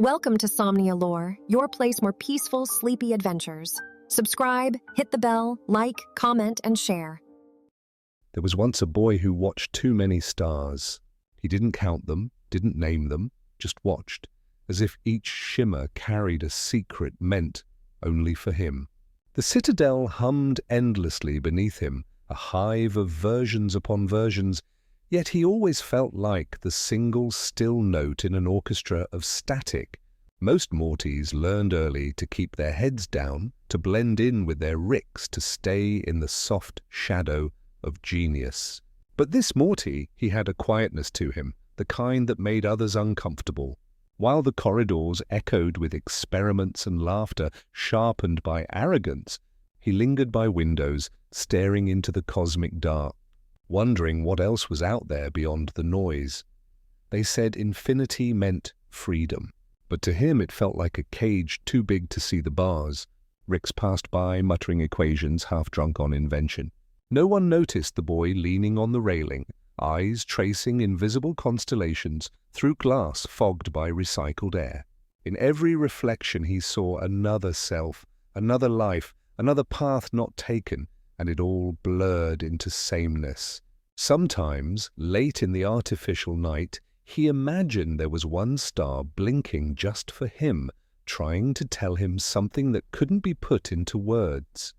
Welcome to Somnia Lore, your place for peaceful, sleepy adventures. Subscribe, hit the bell, like, comment, and share. There was once a boy who watched too many stars. He didn't count them, didn't name them, just watched, as if each shimmer carried a secret meant only for him. The Citadel hummed endlessly beneath him, a hive of versions upon versions, yet he always felt like the single still note in an orchestra of static. Most Mortys learned early to keep their heads down, to blend in with their Ricks, to stay in the soft shadow of genius. But this Morty, he had a quietness to him, the kind that made others uncomfortable. While the corridors echoed with experiments and laughter sharpened by arrogance, he lingered by windows, staring into the cosmic dark, wondering what else was out there beyond the noise. They said infinity meant freedom, but to him it felt like a cage too big to see the bars. Ricks passed by, muttering equations, half drunk on invention. No one noticed the boy leaning on the railing, eyes tracing invisible constellations through glass fogged by recycled air. In every reflection he saw another self, another life, another path not taken, and it all blurred into sameness. Sometimes, late in the artificial night, he imagined there was one star blinking just for him, trying to tell him something that couldn't be put into words.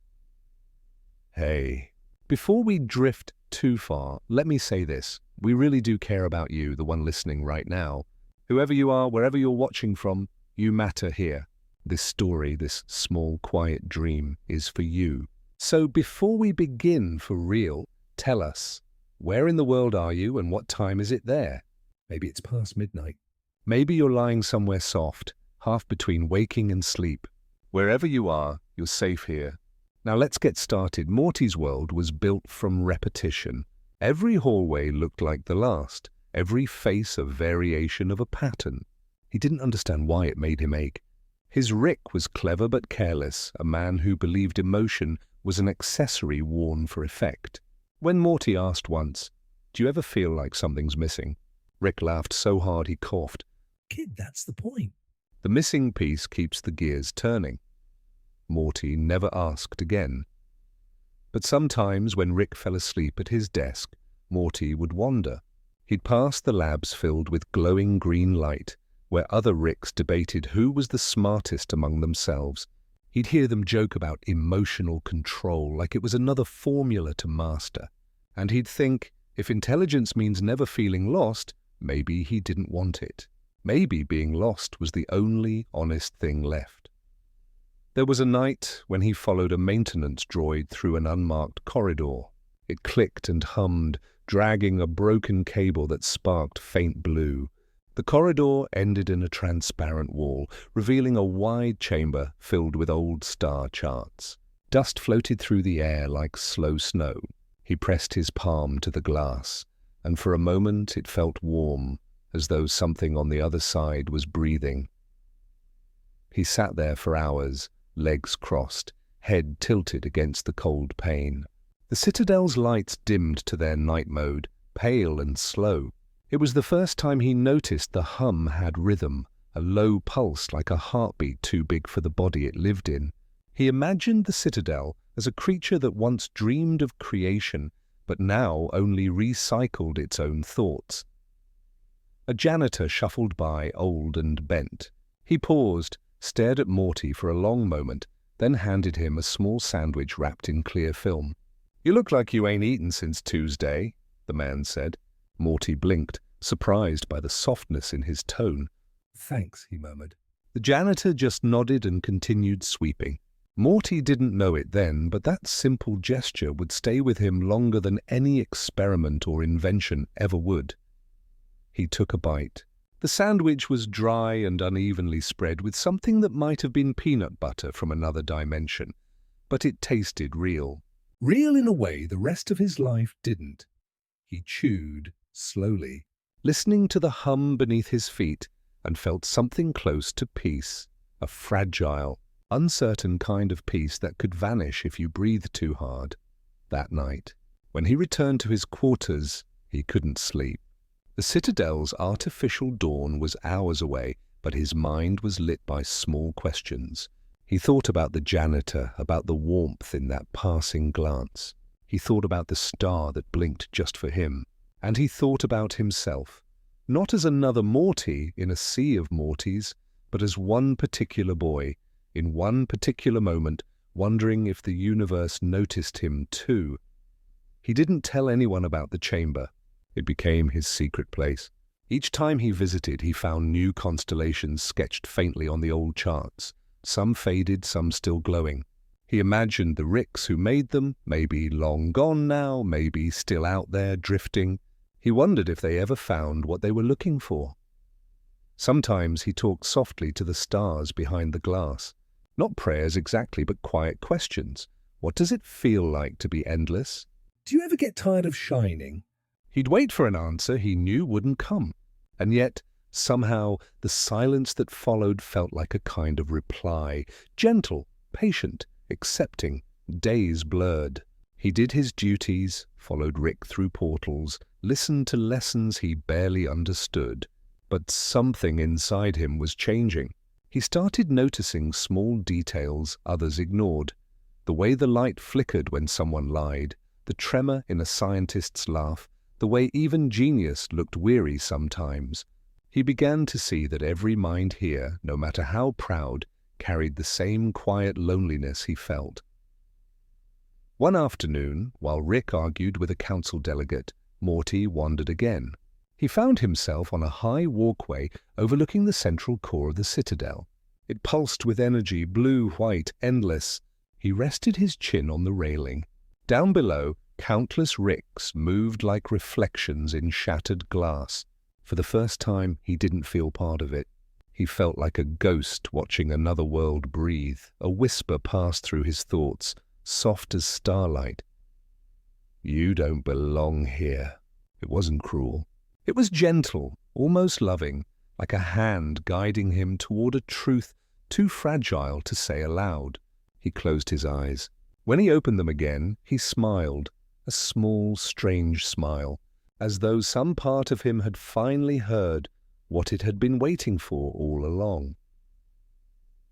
Hey, before we drift too far, let me say this. We really do care about you, the one listening right now. Whoever you are, wherever you're watching from, you matter here. This story, this small, quiet dream, is for you. So before we begin for real, tell us, where in the world are you and what time is it there? Maybe it's past midnight. Maybe you're lying somewhere soft, half between waking and sleep. Wherever you are, you're safe here. Now let's get started. Morty's world was built from repetition. Every hallway looked like the last, every face a variation of a pattern. He didn't understand why it made him ache. His Rick was clever but careless, a man who believed emotion was an accessory worn for effect. When Morty asked once, "Do you ever feel like something's missing?" Rick laughed so hard he coughed. "Kid, that's the point." The missing piece keeps the gears turning. Morty never asked again. But sometimes when Rick fell asleep at his desk, Morty would wander. He'd pass the labs filled with glowing green light, where other Ricks debated who was the smartest among themselves. He'd hear them joke about emotional control like it was another formula to master. And he'd think, if intelligence means never feeling lost, maybe he didn't want it. Maybe being lost was the only honest thing left. There was a night when he followed a maintenance droid through an unmarked corridor. It clicked and hummed, dragging a broken cable that sparked faint blue. The corridor ended in a transparent wall, revealing a wide chamber filled with old star charts. Dust floated through the air like slow snow. He pressed his palm to the glass, and for a moment it felt warm, as though something on the other side was breathing. He sat there for hours, legs crossed, head tilted against the cold pane. The Citadel's lights dimmed to their night mode, pale and slow. It was the first time he noticed the hum had rhythm, a low pulse like a heartbeat too big for the body it lived in. He imagined the Citadel as a creature that once dreamed of creation, but now only recycled its own thoughts. A janitor shuffled by, old and bent. He paused, stared at Morty for a long moment, then handed him a small sandwich wrapped in clear film. "You look like you ain't eaten since Tuesday," the man said. Morty blinked, surprised by the softness in his tone. "Thanks," he murmured. The janitor just nodded and continued sweeping. Morty didn't know it then, but that simple gesture would stay with him longer than any experiment or invention ever would. He took a bite. The sandwich was dry and unevenly spread with something that might have been peanut butter from another dimension, but it tasted real. Real in a way the rest of his life didn't. He chewed slowly, listening to the hum beneath his feet, and felt something close to peace, a fragile, uncertain kind of peace that could vanish if you breathed too hard. That night, when he returned to his quarters, he couldn't sleep. The Citadel's artificial dawn was hours away, but his mind was lit by small questions. He thought about the janitor, about the warmth in that passing glance. He thought about the star that blinked just for him. And he thought about himself, not as another Morty in a sea of Mortys, but as one particular boy, in one particular moment, wondering if the universe noticed him too. He didn't tell anyone about the chamber. It became his secret place. Each time he visited, he found new constellations sketched faintly on the old charts, some faded, some still glowing. He imagined the Ricks who made them, maybe long gone now, maybe still out there drifting. He wondered if they ever found what they were looking for. Sometimes he talked softly to the stars behind the glass. Not prayers exactly, but quiet questions. What does it feel like to be endless? Do you ever get tired of shining? He'd wait for an answer he knew wouldn't come. And yet, somehow, the silence that followed felt like a kind of reply, gentle, patient, accepting, days blurred. He did his duties, followed Rick through portals, listened to lessons he barely understood. But something inside him was changing. He started noticing small details others ignored. The way the light flickered when someone lied, the tremor in a scientist's laugh, the way even genius looked weary sometimes. He began to see that every mind here, no matter how proud, carried the same quiet loneliness he felt. One afternoon, while Rick argued with a council delegate, Morty wandered again. He found himself on a high walkway overlooking the central core of the Citadel. It pulsed with energy, blue, white, endless. He rested his chin on the railing. Down below, countless Ricks moved like reflections in shattered glass. For the first time, he didn't feel part of it. He felt like a ghost watching another world breathe. A whisper passed through his thoughts, soft as starlight. "You don't belong here." It wasn't cruel. It was gentle, almost loving, like a hand guiding him toward a truth too fragile to say aloud. He closed his eyes. When he opened them again, he smiled, a small, strange smile, as though some part of him had finally heard what it had been waiting for all along.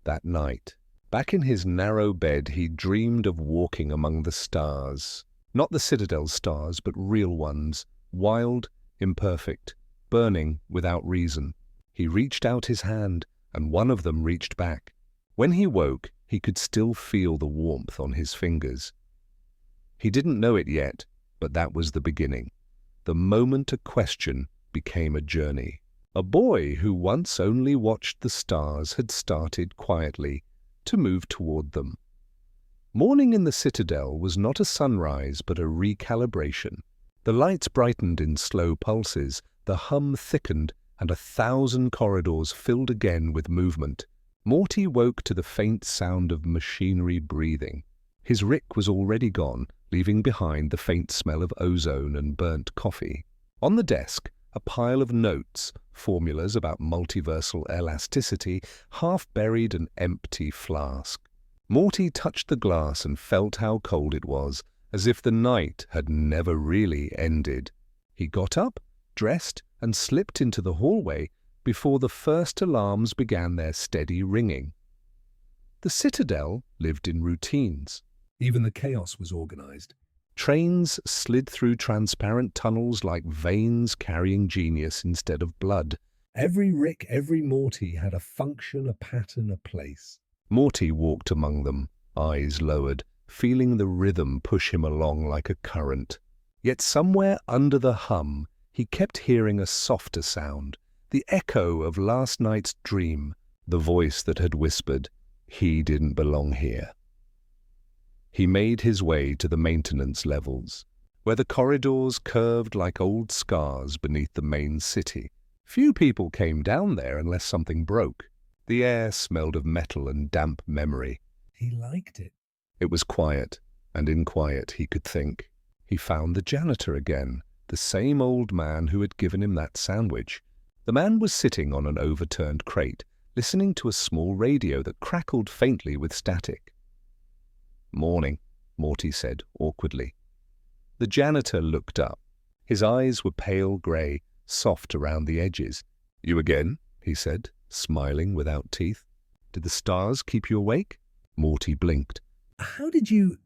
That night, back in his narrow bed, he dreamed of walking among the stars. Not the Citadel stars, but real ones, wild, imperfect, burning without reason. He reached out his hand, and one of them reached back. When he woke, he could still feel the warmth on his fingers. He didn't know it yet, but that was the beginning. The moment a question became a journey. A boy who once only watched the stars had started quietly to move toward them. Morning in the Citadel was not a sunrise, but a recalibration. The lights brightened in slow pulses, the hum thickened, and 1,000 corridors filled again with movement. Morty woke to the faint sound of machinery breathing. His Rick was already gone, leaving behind the faint smell of ozone and burnt coffee. On the desk, a pile of notes, formulas about multiversal elasticity, half-buried an empty flask. Morty touched the glass and felt how cold it was, as if the night had never really ended. He got up, dressed, and slipped into the hallway before the first alarms began their steady ringing. The Citadel lived in routines. Even the chaos was organized. Trains slid through transparent tunnels like veins carrying genius instead of blood. Every Rick, every Morty had a function, a pattern, a place. Morty walked among them, eyes lowered, feeling the rhythm push him along like a current. Yet somewhere under the hum, he kept hearing a softer sound, the echo of last night's dream, the voice that had whispered, he didn't belong here. He made his way to the maintenance levels, where the corridors curved like old scars beneath the main city. Few people came down there unless something broke. The air smelled of metal and damp memory. He liked it. It was quiet, and in quiet he could think. He found the janitor again, the same old man who had given him that sandwich. The man was sitting on an overturned crate, listening to a small radio that crackled faintly with static. "Morning," Morty said awkwardly. The janitor looked up. His eyes were pale grey, soft around the edges. "You again?" he said. smiling without teeth. Did the stars keep you awake? Morty blinked. How did you...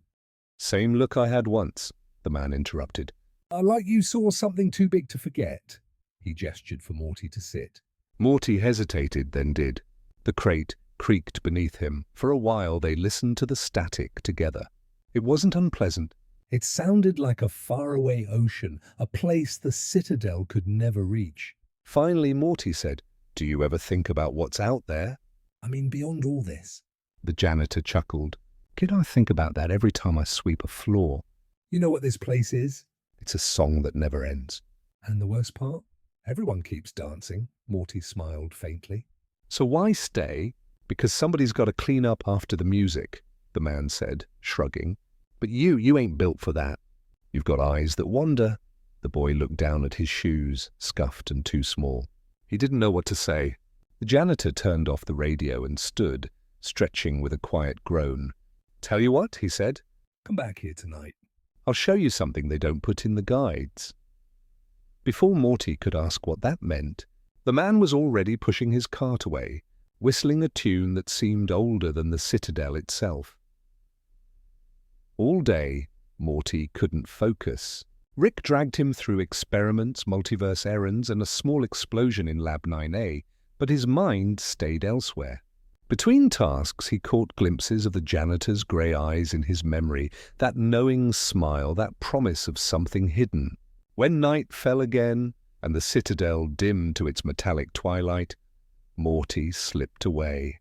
Same look I had once, the man interrupted. Like you saw something too big to forget. He gestured for Morty to sit. Morty hesitated, then did. The crate creaked beneath him. For a while they listened to the static together. It wasn't unpleasant. It sounded like a faraway ocean, a place the Citadel could never reach. Finally, Morty said, "Do you ever think about what's out there?" I mean, beyond all this. The janitor chuckled. "Kid, I think about that every time I sweep a floor." You know what this place is? It's a song that never ends. And the worst part? Everyone keeps dancing. Morty smiled faintly. So why stay? Because somebody's got to clean up after the music, the man said, shrugging. But you ain't built for that. You've got eyes that wander. The boy looked down at his shoes, scuffed and too small. He didn't know what to say. The janitor turned off the radio and stood, stretching with a quiet groan. "Tell you what," he said. Come back here tonight. "I'll show you something they don't put in the guides." Before Morty could ask what that meant, the man was already pushing his cart away, whistling a tune that seemed older than the Citadel itself. All day, Morty couldn't focus. Rick dragged him through experiments, multiverse errands, and a small explosion in Lab 9A, but his mind stayed elsewhere. Between tasks, he caught glimpses of the janitor's grey eyes in his memory, that knowing smile, that promise of something hidden. When night fell again, and the Citadel dimmed to its metallic twilight, Morty slipped away.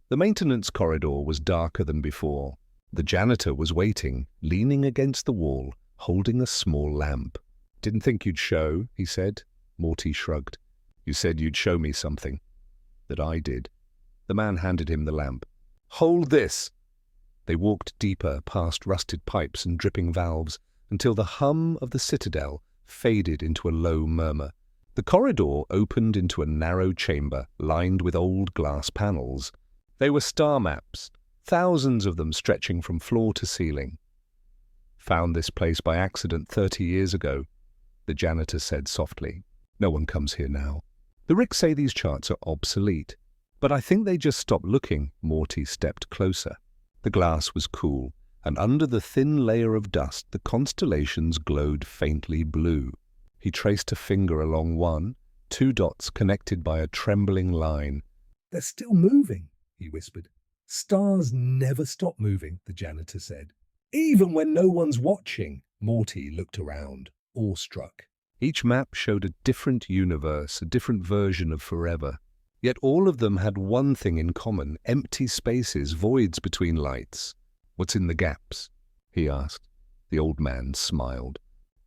The maintenance corridor was darker than before. The janitor was waiting, leaning against the wall, holding a small lamp. "Didn't think you'd show," he said. Morty shrugged. "You said you'd show me something." "That I did." The man handed him the lamp. "Hold this!" They walked deeper past rusted pipes and dripping valves until the hum of the Citadel faded into a low murmur. The corridor opened into a narrow chamber lined with old glass panels. They were star maps, thousands of them stretching from floor to ceiling. "Found this place by accident 30 years ago," the janitor said softly. "No one comes here now. The Ricks say these charts are obsolete. But I think they just stopped looking." Morty stepped closer. The glass was cool, and under the thin layer of dust the constellations glowed faintly blue. He traced a finger along one, 2 dots connected by a trembling line. "They're still moving," he whispered. "Stars never stop moving," the janitor said. "Even when no one's watching." Morty looked around, awestruck. Each map showed a different universe, a different version of forever. Yet all of them had one thing in common: empty spaces, voids between lights. "What's in the gaps?" he asked. The old man smiled.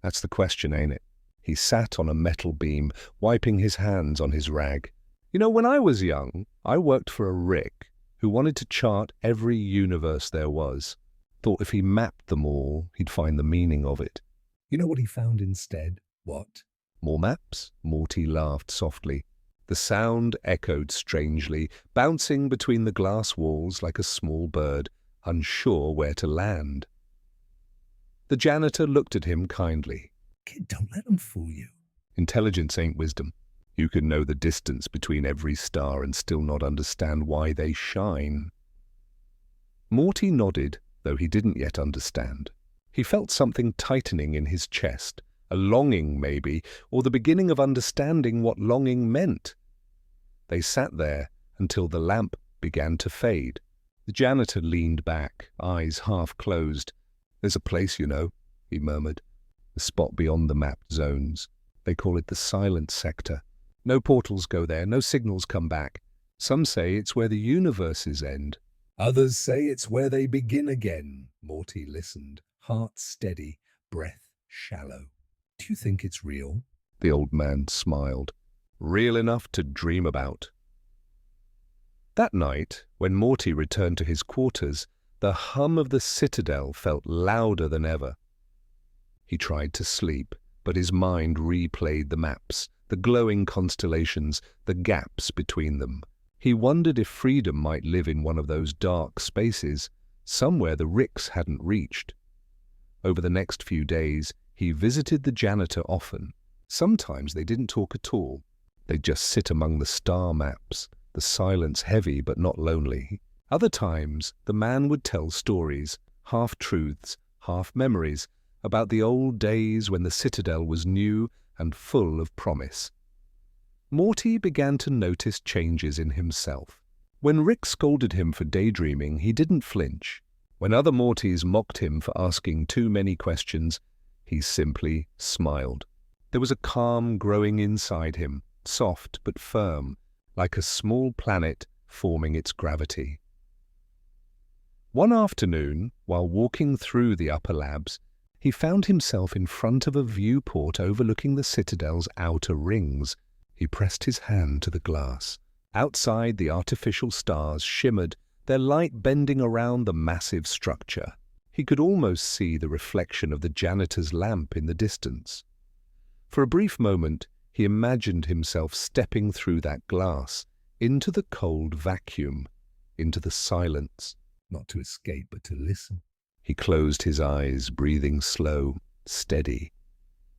"That's the question, ain't it?" He sat on a metal beam, wiping his hands on his rag. "You know, when I was young, I worked for a Rick who wanted to chart every universe there was. Thought if he mapped them all, he'd find the meaning of it." You know what he found instead? What? "More maps?" Morty laughed softly. The sound echoed strangely, bouncing between the glass walls like a small bird, unsure where to land. The janitor looked at him kindly. "Kid, don't let them fool you." "Intelligence ain't wisdom. You can know the distance between every star and still not understand why they shine." Morty nodded, though he didn't yet understand. He felt something tightening in his chest, a longing maybe, or the beginning of understanding what longing meant. They sat there until the lamp began to fade. The janitor leaned back, eyes half closed. "There's a place, you know," he murmured. "The spot beyond the mapped zones. They call it the silent sector. No portals go there, no signals come back. Some say it's where the universes end." "Others say it's where they begin again." Morty listened, heart steady, breath shallow. "Do you think it's real?" The old man smiled. "Real enough to dream about." That night, when Morty returned to his quarters, the hum of the Citadel felt louder than ever. He tried to sleep, but his mind replayed the maps, the glowing constellations, the gaps between them. He wondered if freedom might live in one of those dark spaces, somewhere the Ricks hadn't reached. Over the next few days, he visited the janitor often. Sometimes they didn't talk at all. They'd just sit among the star maps, the silence heavy but not lonely. Other times, the man would tell stories, half-truths, half-memories, about the old days when the Citadel was new and full of promise. Morty began to notice changes in himself. When Rick scolded him for daydreaming, he didn't flinch. When other Mortys mocked him for asking too many questions, he simply smiled. There was a calm growing inside him, soft but firm, like a small planet forming its gravity. One afternoon, while walking through the upper labs, he found himself in front of a viewport overlooking the Citadel's outer rings. He pressed his hand to the glass. Outside, the artificial stars shimmered, their light bending around the massive structure. He could almost see the reflection of the janitor's lamp in the distance. For a brief moment, he imagined himself stepping through that glass, into the cold vacuum, into the silence. Not to escape, but to listen. He closed his eyes, breathing slow, steady.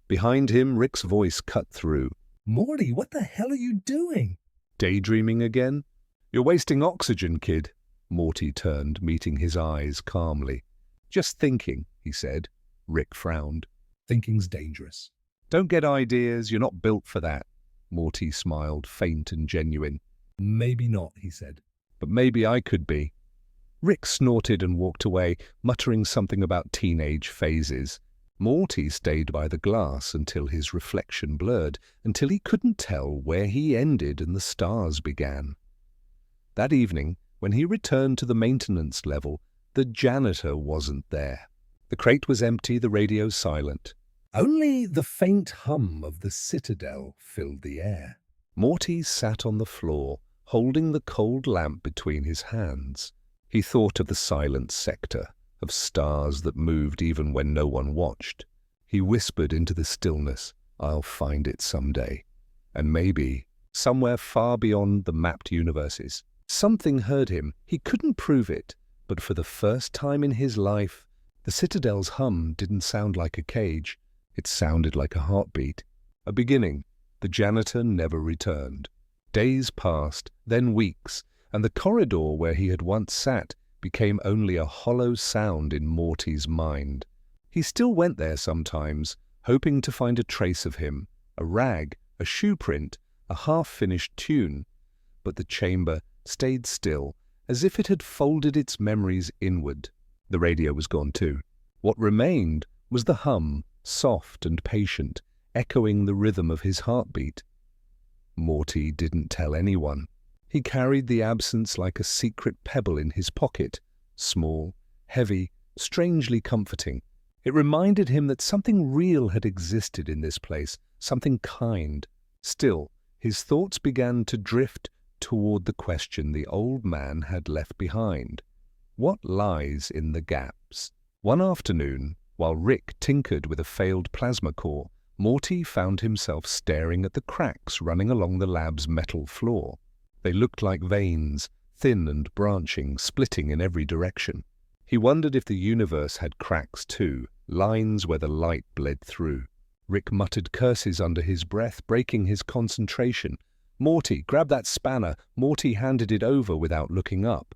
Behind him, Rick's voice cut through. Morty, what the hell are you doing? Daydreaming again? You're wasting oxygen, kid. Morty turned, meeting his eyes calmly. Just thinking, he said. Rick frowned. Thinking's dangerous. Don't get ideas, you're not built for that. Morty smiled, faint and genuine. Maybe not, he said. But maybe I could be. Rick snorted and walked away, muttering something about teenage phases. Morty stayed by the glass until his reflection blurred, until he couldn't tell where he ended and the stars began. That evening, when he returned to the maintenance level, the janitor wasn't there. The crate was empty, the radio silent. Only the faint hum of the Citadel filled the air. Morty sat on the floor, holding the cold lamp between his hands. He thought of the silent sector, of stars that moved even when no one watched. He whispered into the stillness, I'll find it someday. And maybe, somewhere far beyond the mapped universes. Something heard him. He couldn't prove it, but for the first time in his life, the Citadel's hum didn't sound like a cage. It sounded like a heartbeat. A beginning. The janitor never returned. Days passed, then weeks, and the corridor where he had once sat became only a hollow sound in Morty's mind. He still went there sometimes, hoping to find a trace of him, a rag, a shoe print, a half-finished tune. But the chamber stayed still, as if it had folded its memories inward. The radio was gone too. What remained was the hum, soft and patient, echoing the rhythm of his heartbeat. Morty didn't tell anyone. He carried the absence like a secret pebble in his pocket, small, heavy, strangely comforting. It reminded him that something real had existed in this place, something kind. Still, his thoughts began to drift toward the question the old man had left behind. What lies in the gaps? One afternoon, while Rick tinkered with a failed plasma core, Morty found himself staring at the cracks running along the lab's metal floor. They looked like veins, thin and branching, splitting in every direction. He wondered if the universe had cracks too, lines where the light bled through. Rick muttered curses under his breath, breaking his concentration. Morty, grab that spanner. Morty handed it over without looking up.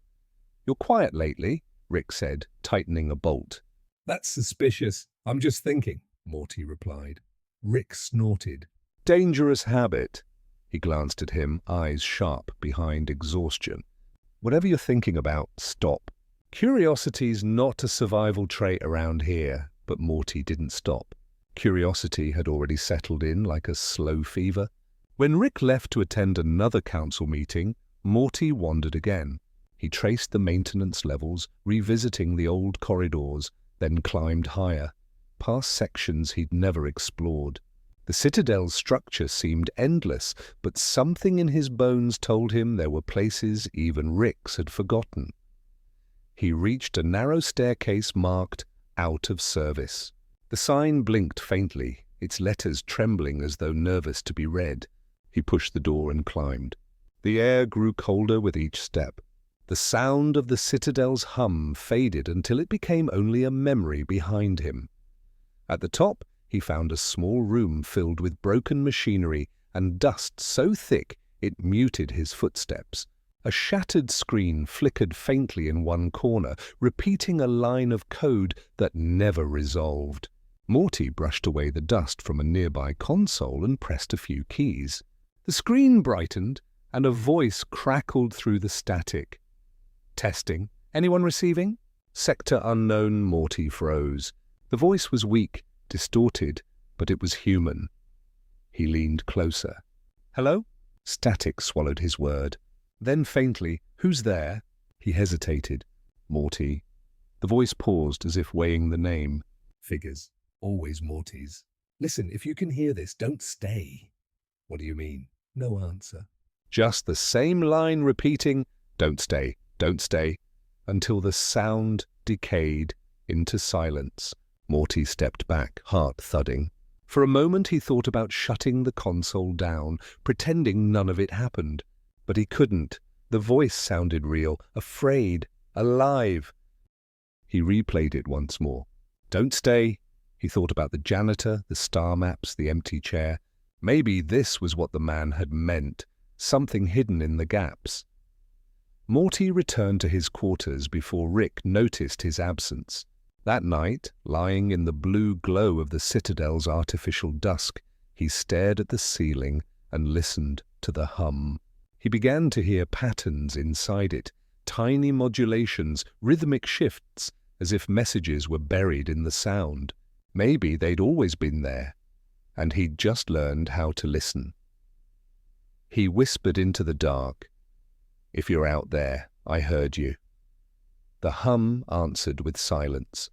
You're quiet lately, Rick said, tightening a bolt. That's suspicious. I'm just thinking, Morty replied. Rick snorted. Dangerous habit. He glanced at him, eyes sharp behind exhaustion. Whatever you're thinking about, stop. Curiosity's not a survival trait around here, but Morty didn't stop. Curiosity had already settled in like a slow fever. When Rick left to attend another council meeting, Morty wandered again. He traced the maintenance levels, revisiting the old corridors, then climbed higher, past sections he'd never explored. The Citadel's structure seemed endless, but something in his bones told him there were places even Rick's had forgotten. He reached a narrow staircase marked "Out of Service." The sign blinked faintly, its letters trembling as though nervous to be read. He pushed the door and climbed. The air grew colder with each step. The sound of the Citadel's hum faded until it became only a memory behind him. At the top, he found a small room filled with broken machinery and dust so thick it muted his footsteps. A shattered screen flickered faintly in one corner, repeating a line of code that never resolved. Morty brushed away the dust from a nearby console and pressed a few keys. The screen brightened, and a voice crackled through the static. "Testing. Anyone receiving?" "Sector unknown." Morty froze. The voice was weak, distorted, but it was human. He leaned closer. "Hello?" Static swallowed his word. Then faintly, "Who's there?" He hesitated. "Morty." The voice paused as if weighing the name. Figures. Always Morty's. "Listen, if you can hear this, don't stay." "What do you mean?" No answer. Just the same line repeating, "Don't stay, don't stay," until the sound decayed into silence. Morty stepped back, heart thudding. For a moment he thought about shutting the console down, pretending none of it happened. But he couldn't. The voice sounded real, afraid, alive. He replayed it once more. "Don't stay." He thought about the janitor, the star maps, the empty chair. Maybe this was what the man had meant, something hidden in the gaps. Morty returned to his quarters before Rick noticed his absence. That night, lying in the blue glow of the Citadel's artificial dusk, he stared at the ceiling and listened to the hum. He began to hear patterns inside it, tiny modulations, rhythmic shifts, as if messages were buried in the sound. Maybe they'd always been there, and he'd just learned how to listen. He whispered into the dark, "If you're out there, I heard you." The hum answered with silence.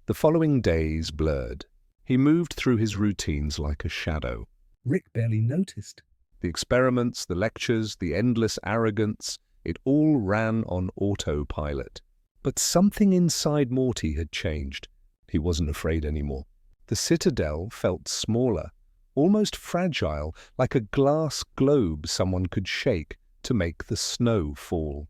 The following days blurred. He moved through his routines like a shadow. Rick barely noticed. The experiments, the lectures, the endless arrogance, it all ran on autopilot. But something inside Morty had changed. He wasn't afraid anymore. The Citadel felt smaller, almost fragile, like a glass globe someone could shake to make the snow fall.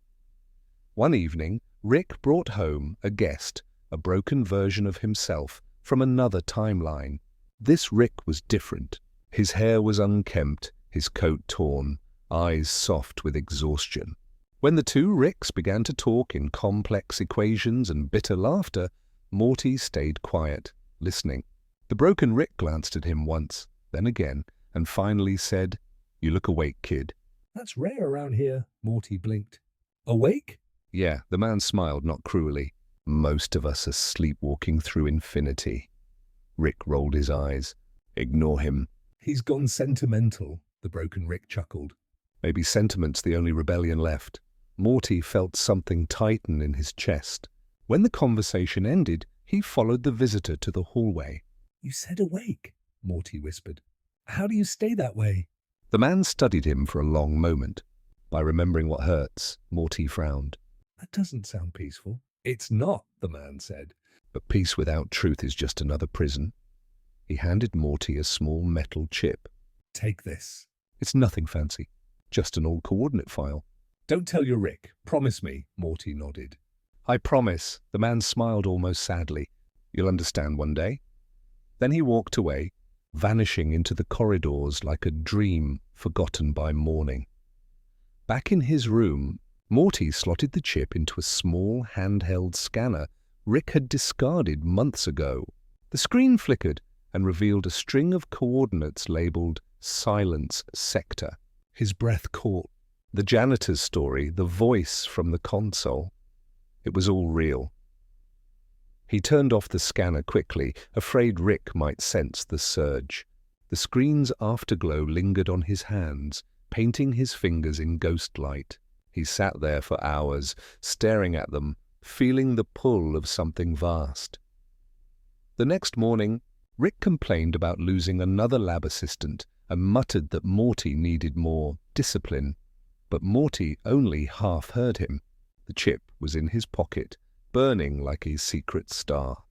One evening, Rick brought home a guest, a broken version of himself from another timeline. This Rick was different. His hair was unkempt, his coat torn, eyes soft with exhaustion. When the two Ricks began to talk in complex equations and bitter laughter, Morty stayed quiet, listening. The broken Rick glanced at him once, then again, and finally said, "You look awake, kid." "That's rare around here," Morty blinked. "Awake?" "Yeah," the man smiled, not cruelly. "Most of us are sleepwalking through infinity." Rick rolled his eyes. "Ignore him." "He's gone sentimental," the broken Rick chuckled. Maybe sentiment's the only rebellion left. Morty felt something tighten in his chest. When the conversation ended, he followed the visitor to the hallway. "You said awake," Morty whispered. "How do you stay that way?" The man studied him for a long moment. By remembering what hurts, Morty frowned. "That doesn't sound peaceful." "It's not," the man said. "But peace without truth is just another prison." He handed Morty a small metal chip. "Take this." "It's nothing fancy, just an old coordinate file." "Don't tell your Rick. Promise me," Morty nodded. "I promise." The man smiled almost sadly. "You'll understand one day." Then he walked away, vanishing into the corridors like a dream forgotten by morning. Back in his room, Morty slotted the chip into a small handheld scanner Rick had discarded months ago. The screen flickered and revealed a string of coordinates labeled Silence Sector. His breath caught. The janitor's story, the voice from the console. It was all real. He turned off the scanner quickly, afraid Rick might sense the surge. The screen's afterglow lingered on his hands, painting his fingers in ghost light. He sat there for hours, staring at them, feeling the pull of something vast. The next morning, Rick complained about losing another lab assistant and muttered that Morty needed more discipline. But Morty only half heard him. The chip was in his pocket, burning like a secret star.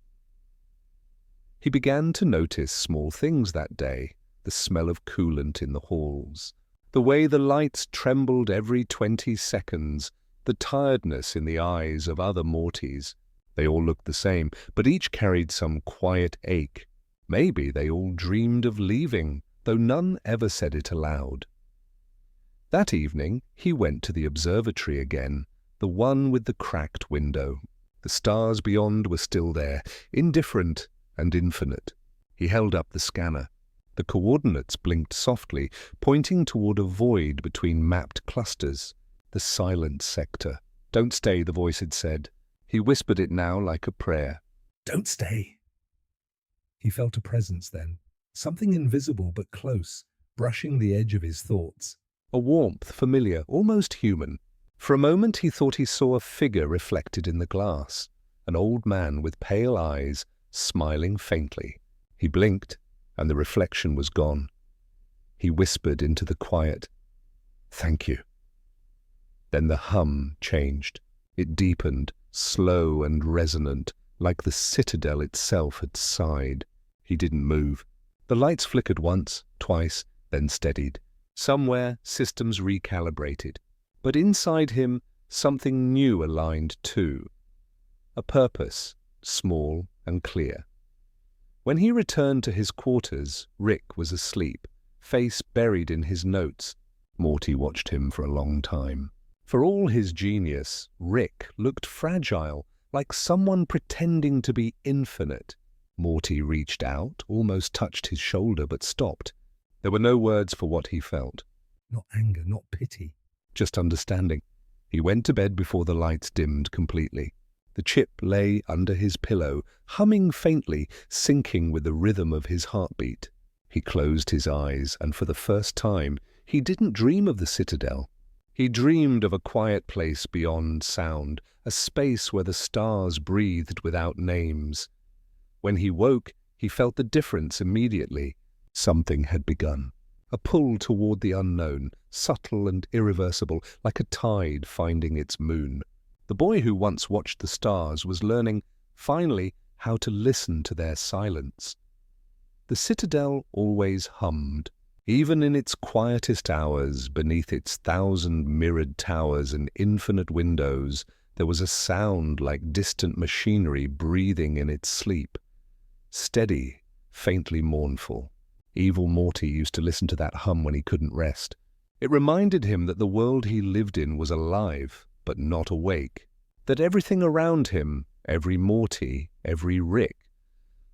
He began to notice small things that day, the smell of coolant in the halls, the way the lights trembled every 20 seconds, the tiredness in the eyes of other Mortys. They all looked the same, but each carried some quiet ache. Maybe they all dreamed of leaving, though none ever said it aloud. That evening he went to the observatory again, the one with the cracked window. The stars beyond were still there, indifferent and infinite. He held up the scanner. The coordinates blinked softly, pointing toward a void between mapped clusters, the silent sector. "Don't stay," the voice had said. He whispered it now like a prayer. Don't stay. He felt a presence then, something invisible but close, brushing the edge of his thoughts. A warmth, familiar, almost human. For a moment he thought he saw a figure reflected in the glass, an old man with pale eyes, smiling faintly. He blinked, and the reflection was gone. He whispered into the quiet, "Thank you." Then the hum changed. It deepened, slow and resonant, like the Citadel itself had sighed. He didn't move. The lights flickered once, twice, then steadied. Somewhere, systems recalibrated. But inside him, something new aligned too. A purpose, small and clear. When he returned to his quarters, Rick was asleep, face buried in his notes. Morty watched him for a long time. For all his genius, Rick looked fragile, like someone pretending to be infinite. Morty reached out, almost touched his shoulder, but stopped. There were no words for what he felt. Not anger, not pity. Just understanding. He went to bed before the lights dimmed completely. The chip lay under his pillow, humming faintly, syncing with the rhythm of his heartbeat. He closed his eyes, and for the first time, he didn't dream of the Citadel. He dreamed of a quiet place beyond sound, a space where the stars breathed without names. When he woke, he felt the difference immediately. Something had begun. A pull toward the unknown, subtle and irreversible, like a tide finding its moon. The boy who once watched the stars was learning, finally, how to listen to their silence. The Citadel always hummed. Even in its quietest hours, beneath its 1,000 mirrored towers and infinite windows, there was a sound like distant machinery breathing in its sleep. Steady, faintly mournful. Evil Morty used to listen to that hum when he couldn't rest. It reminded him that the world he lived in was alive, but not awake. That everything around him, every Morty, every Rick,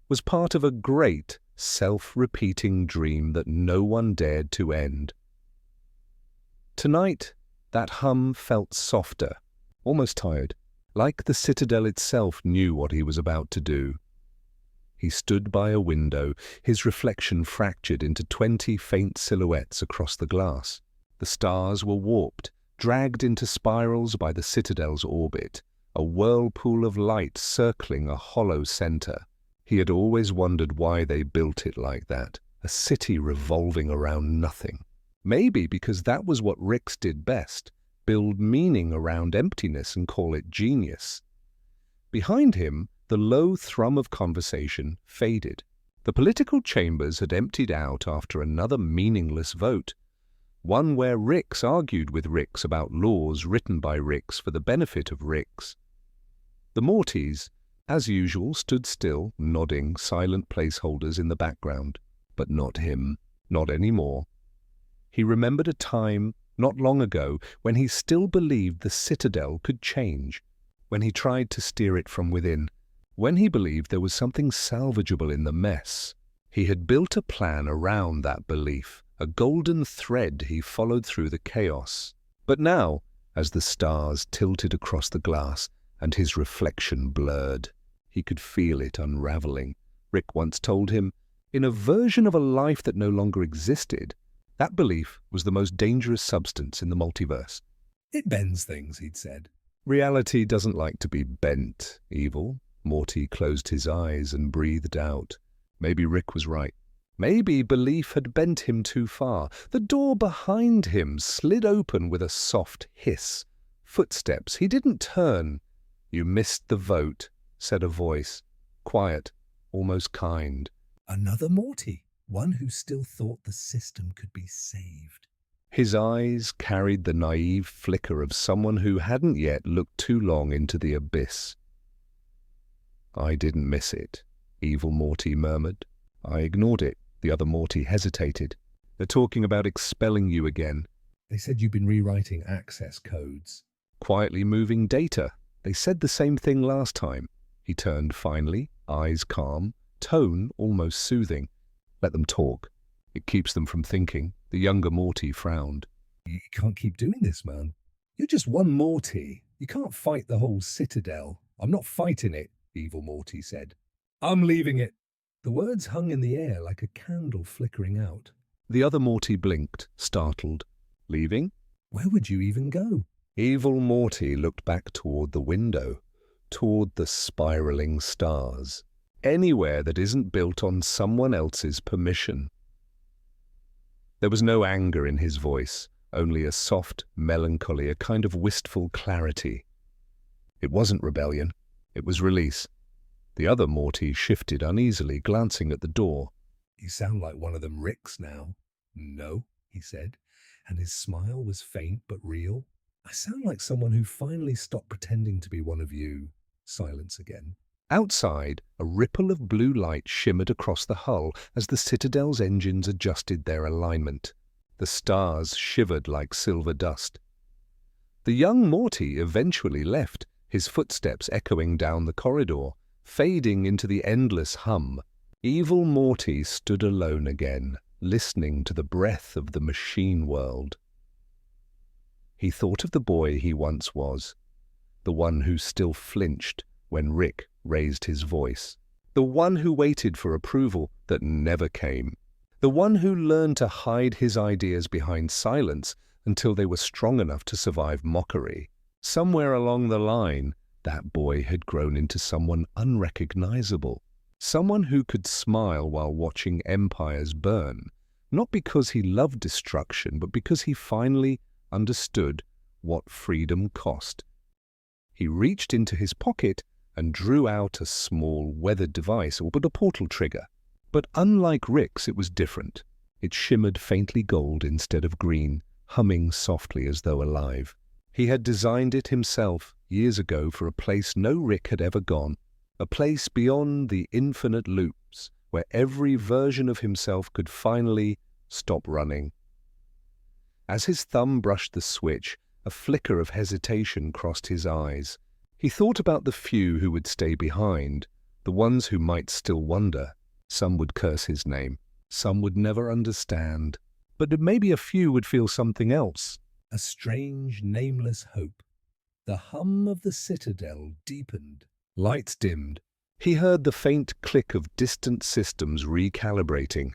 was part of a great, self-repeating dream that no one dared to end. Tonight, that hum felt softer, almost tired, like the Citadel itself knew what he was about to do. He stood by a window, his reflection fractured into 20 faint silhouettes across the glass. The stars were warped, dragged into spirals by the Citadel's orbit, a whirlpool of light circling a hollow center. He had always wondered why they built it like that, a city revolving around nothing. Maybe because that was what Ricks did best, build meaning around emptiness and call it genius. Behind him, the low thrum of conversation faded. The political chambers had emptied out after another meaningless vote, one where Ricks argued with Ricks about laws written by Ricks for the benefit of Ricks. The Mortys, as usual, stood still, nodding, silent placeholders in the background. But not him, not anymore. He remembered a time, not long ago, when he still believed the Citadel could change, when he tried to steer it from within, when he believed there was something salvageable in the mess. He had built a plan around that belief, a golden thread he followed through the chaos. But now, as the stars tilted across the glass and his reflection blurred, he could feel it unraveling. Rick once told him, in a version of a life that no longer existed, that belief was the most dangerous substance in the multiverse. It bends things, he'd said. Reality doesn't like to be bent, Evil. Morty closed his eyes and breathed out. Maybe Rick was right. Maybe belief had bent him too far. The door behind him slid open with a soft hiss. Footsteps. He didn't turn. "You missed the vote," said a voice. Quiet, almost kind. Another Morty, one who still thought the system could be saved. His eyes carried the naive flicker of someone who hadn't yet looked too long into the abyss. "I didn't miss it," Evil Morty murmured. "I ignored it. The other Morty hesitated. They're talking about expelling you again. They said you've been rewriting access codes. Quietly moving data. They said the same thing last time. He turned finally, eyes calm, tone almost soothing. Let them talk. It keeps them from thinking. The younger Morty frowned. You can't keep doing this, man. You're just one Morty. You can't fight the whole Citadel. I'm not fighting it, Evil Morty said. I'm leaving it. The words hung in the air like a candle flickering out. The other Morty blinked, startled. Leaving? Where would you even go? Evil Morty looked back toward the window, toward the spiraling stars. Anywhere that isn't built on someone else's permission. There was no anger in his voice, only a soft melancholy, a kind of wistful clarity. It wasn't rebellion, it was release. The other Morty shifted uneasily, glancing at the door. You sound like one of them Ricks now. No, he said, and his smile was faint but real. I sound like someone who finally stopped pretending to be one of you. Silence again. Outside, a ripple of blue light shimmered across the hull as the Citadel's engines adjusted their alignment. The stars shivered like silver dust. The young Morty eventually left, his footsteps echoing down the corridor, fading into the endless hum. Evil Morty stood alone again, listening to the breath of the machine world. He thought of the boy he once was, the one who still flinched when Rick raised his voice, the one who waited for approval that never came, the one who learned to hide his ideas behind silence until they were strong enough to survive mockery. Somewhere along the line, that boy had grown into someone unrecognizable, someone who could smile while watching empires burn, not because he loved destruction, but because he finally understood what freedom cost. He reached into his pocket and drew out a small weathered device, or but a portal trigger. But unlike Rick's, it was different. It shimmered faintly gold instead of green, humming softly as though alive. He had designed it himself years ago for a place no Rick had ever gone, a place beyond the infinite loops, where every version of himself could finally stop running. As his thumb brushed the switch, a flicker of hesitation crossed his eyes. He thought about the few who would stay behind, the ones who might still wonder. Some would curse his name, some would never understand, but maybe a few would feel something else. A strange, nameless hope. The hum of the Citadel deepened. Lights dimmed. He heard the faint click of distant systems recalibrating,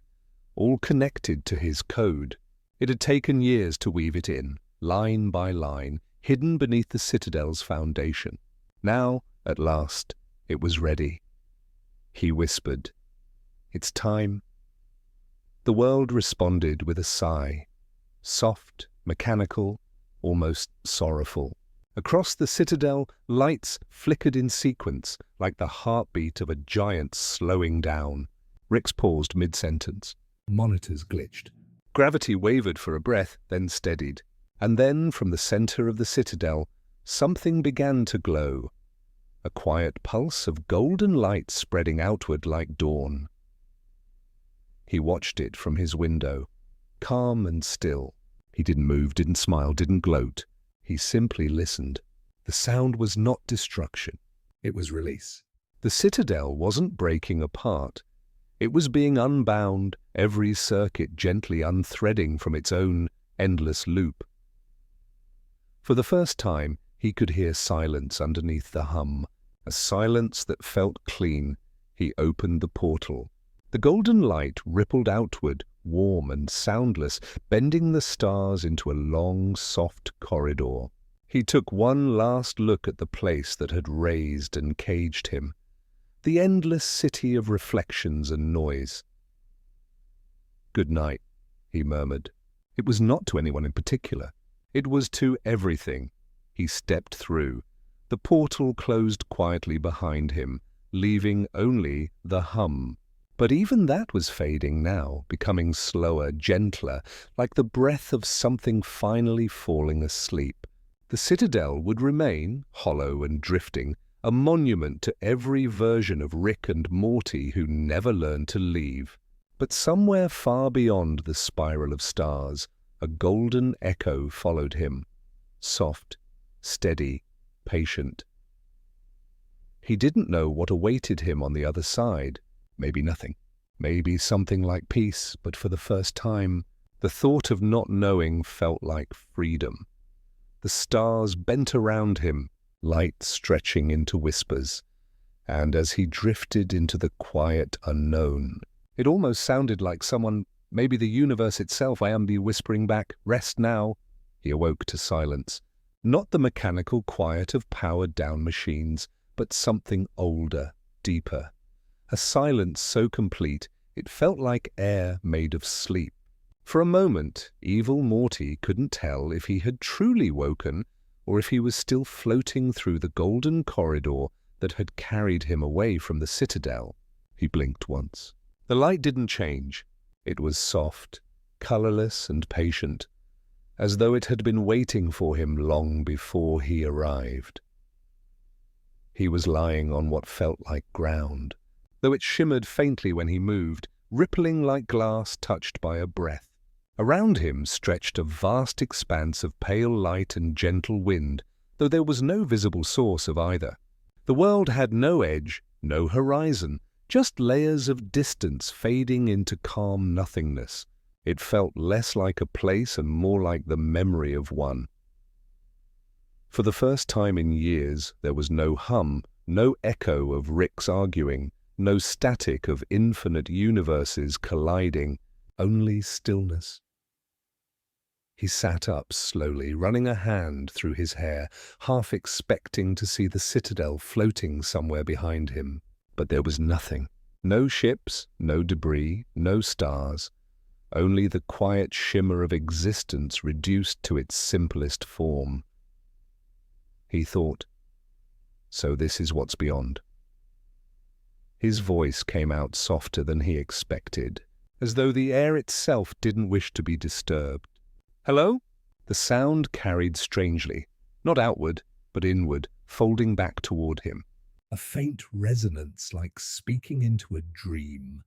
all connected to his code. It had taken years to weave it in, line by line, hidden beneath the Citadel's foundation. Now, at last, it was ready. He whispered, "It's time." The world responded with a sigh, soft, mechanical, almost sorrowful. Across the Citadel, lights flickered in sequence, like the heartbeat of a giant slowing down. Rix paused mid-sentence. Monitors glitched. Gravity wavered for a breath, then steadied. And then, from the center of the Citadel, something began to glow. A quiet pulse of golden light spreading outward like dawn. He watched it from his window, calm and still. He didn't move, didn't smile, didn't gloat. He simply listened. The sound was not destruction. It was release. The Citadel wasn't breaking apart. It was being unbound, every circuit gently unthreading from its own endless loop. For the first time, he could hear silence underneath the hum, a silence that felt clean. He opened the portal. The golden light rippled outward, warm and soundless, bending the stars into a long, soft corridor. He took one last look at the place that had raised and caged him, the endless city of reflections and noise. "Good night," he murmured. It was not to anyone in particular. It was to everything. He stepped through. The portal closed quietly behind him, leaving only the hum. But even that was fading now, becoming slower, gentler, like the breath of something finally falling asleep. The Citadel would remain, hollow and drifting, a monument to every version of Rick and Morty who never learned to leave. But somewhere far beyond the spiral of stars, a golden echo followed him, soft, steady, patient. He didn't know what awaited him on the other side. Maybe nothing. Maybe something like peace, but for the first time, the thought of not knowing felt like freedom. The stars bent around him, light stretching into whispers, and as he drifted into the quiet unknown, it almost sounded like someone, maybe the universe itself, Iambi whispering back, "Rest now." He awoke to silence. Not the mechanical quiet of powered-down machines, but something older, deeper. A silence so complete, it felt like air made of sleep. For a moment, Evil Morty couldn't tell if he had truly woken or if he was still floating through the golden corridor that had carried him away from the Citadel. He blinked once. The light didn't change. It was soft, colorless and patient, as though it had been waiting for him long before he arrived. He was lying on what felt like ground, though it shimmered faintly when he moved, rippling like glass touched by a breath. Around him stretched a vast expanse of pale light and gentle wind, though there was no visible source of either. The world had no edge, no horizon, just layers of distance fading into calm nothingness. It felt less like a place and more like the memory of one. For the first time in years, there was no hum, no echo of Rick's arguing, no static of infinite universes colliding, only stillness. He sat up slowly, running a hand through his hair, half expecting to see the Citadel floating somewhere behind him. But there was nothing. No ships, no debris, no stars. Only the quiet shimmer of existence reduced to its simplest form. He thought, so this is what's beyond. His voice came out softer than he expected, as though the air itself didn't wish to be disturbed. "Hello?" The sound carried strangely, not outward, but inward, folding back toward him. A faint resonance like speaking into a dream.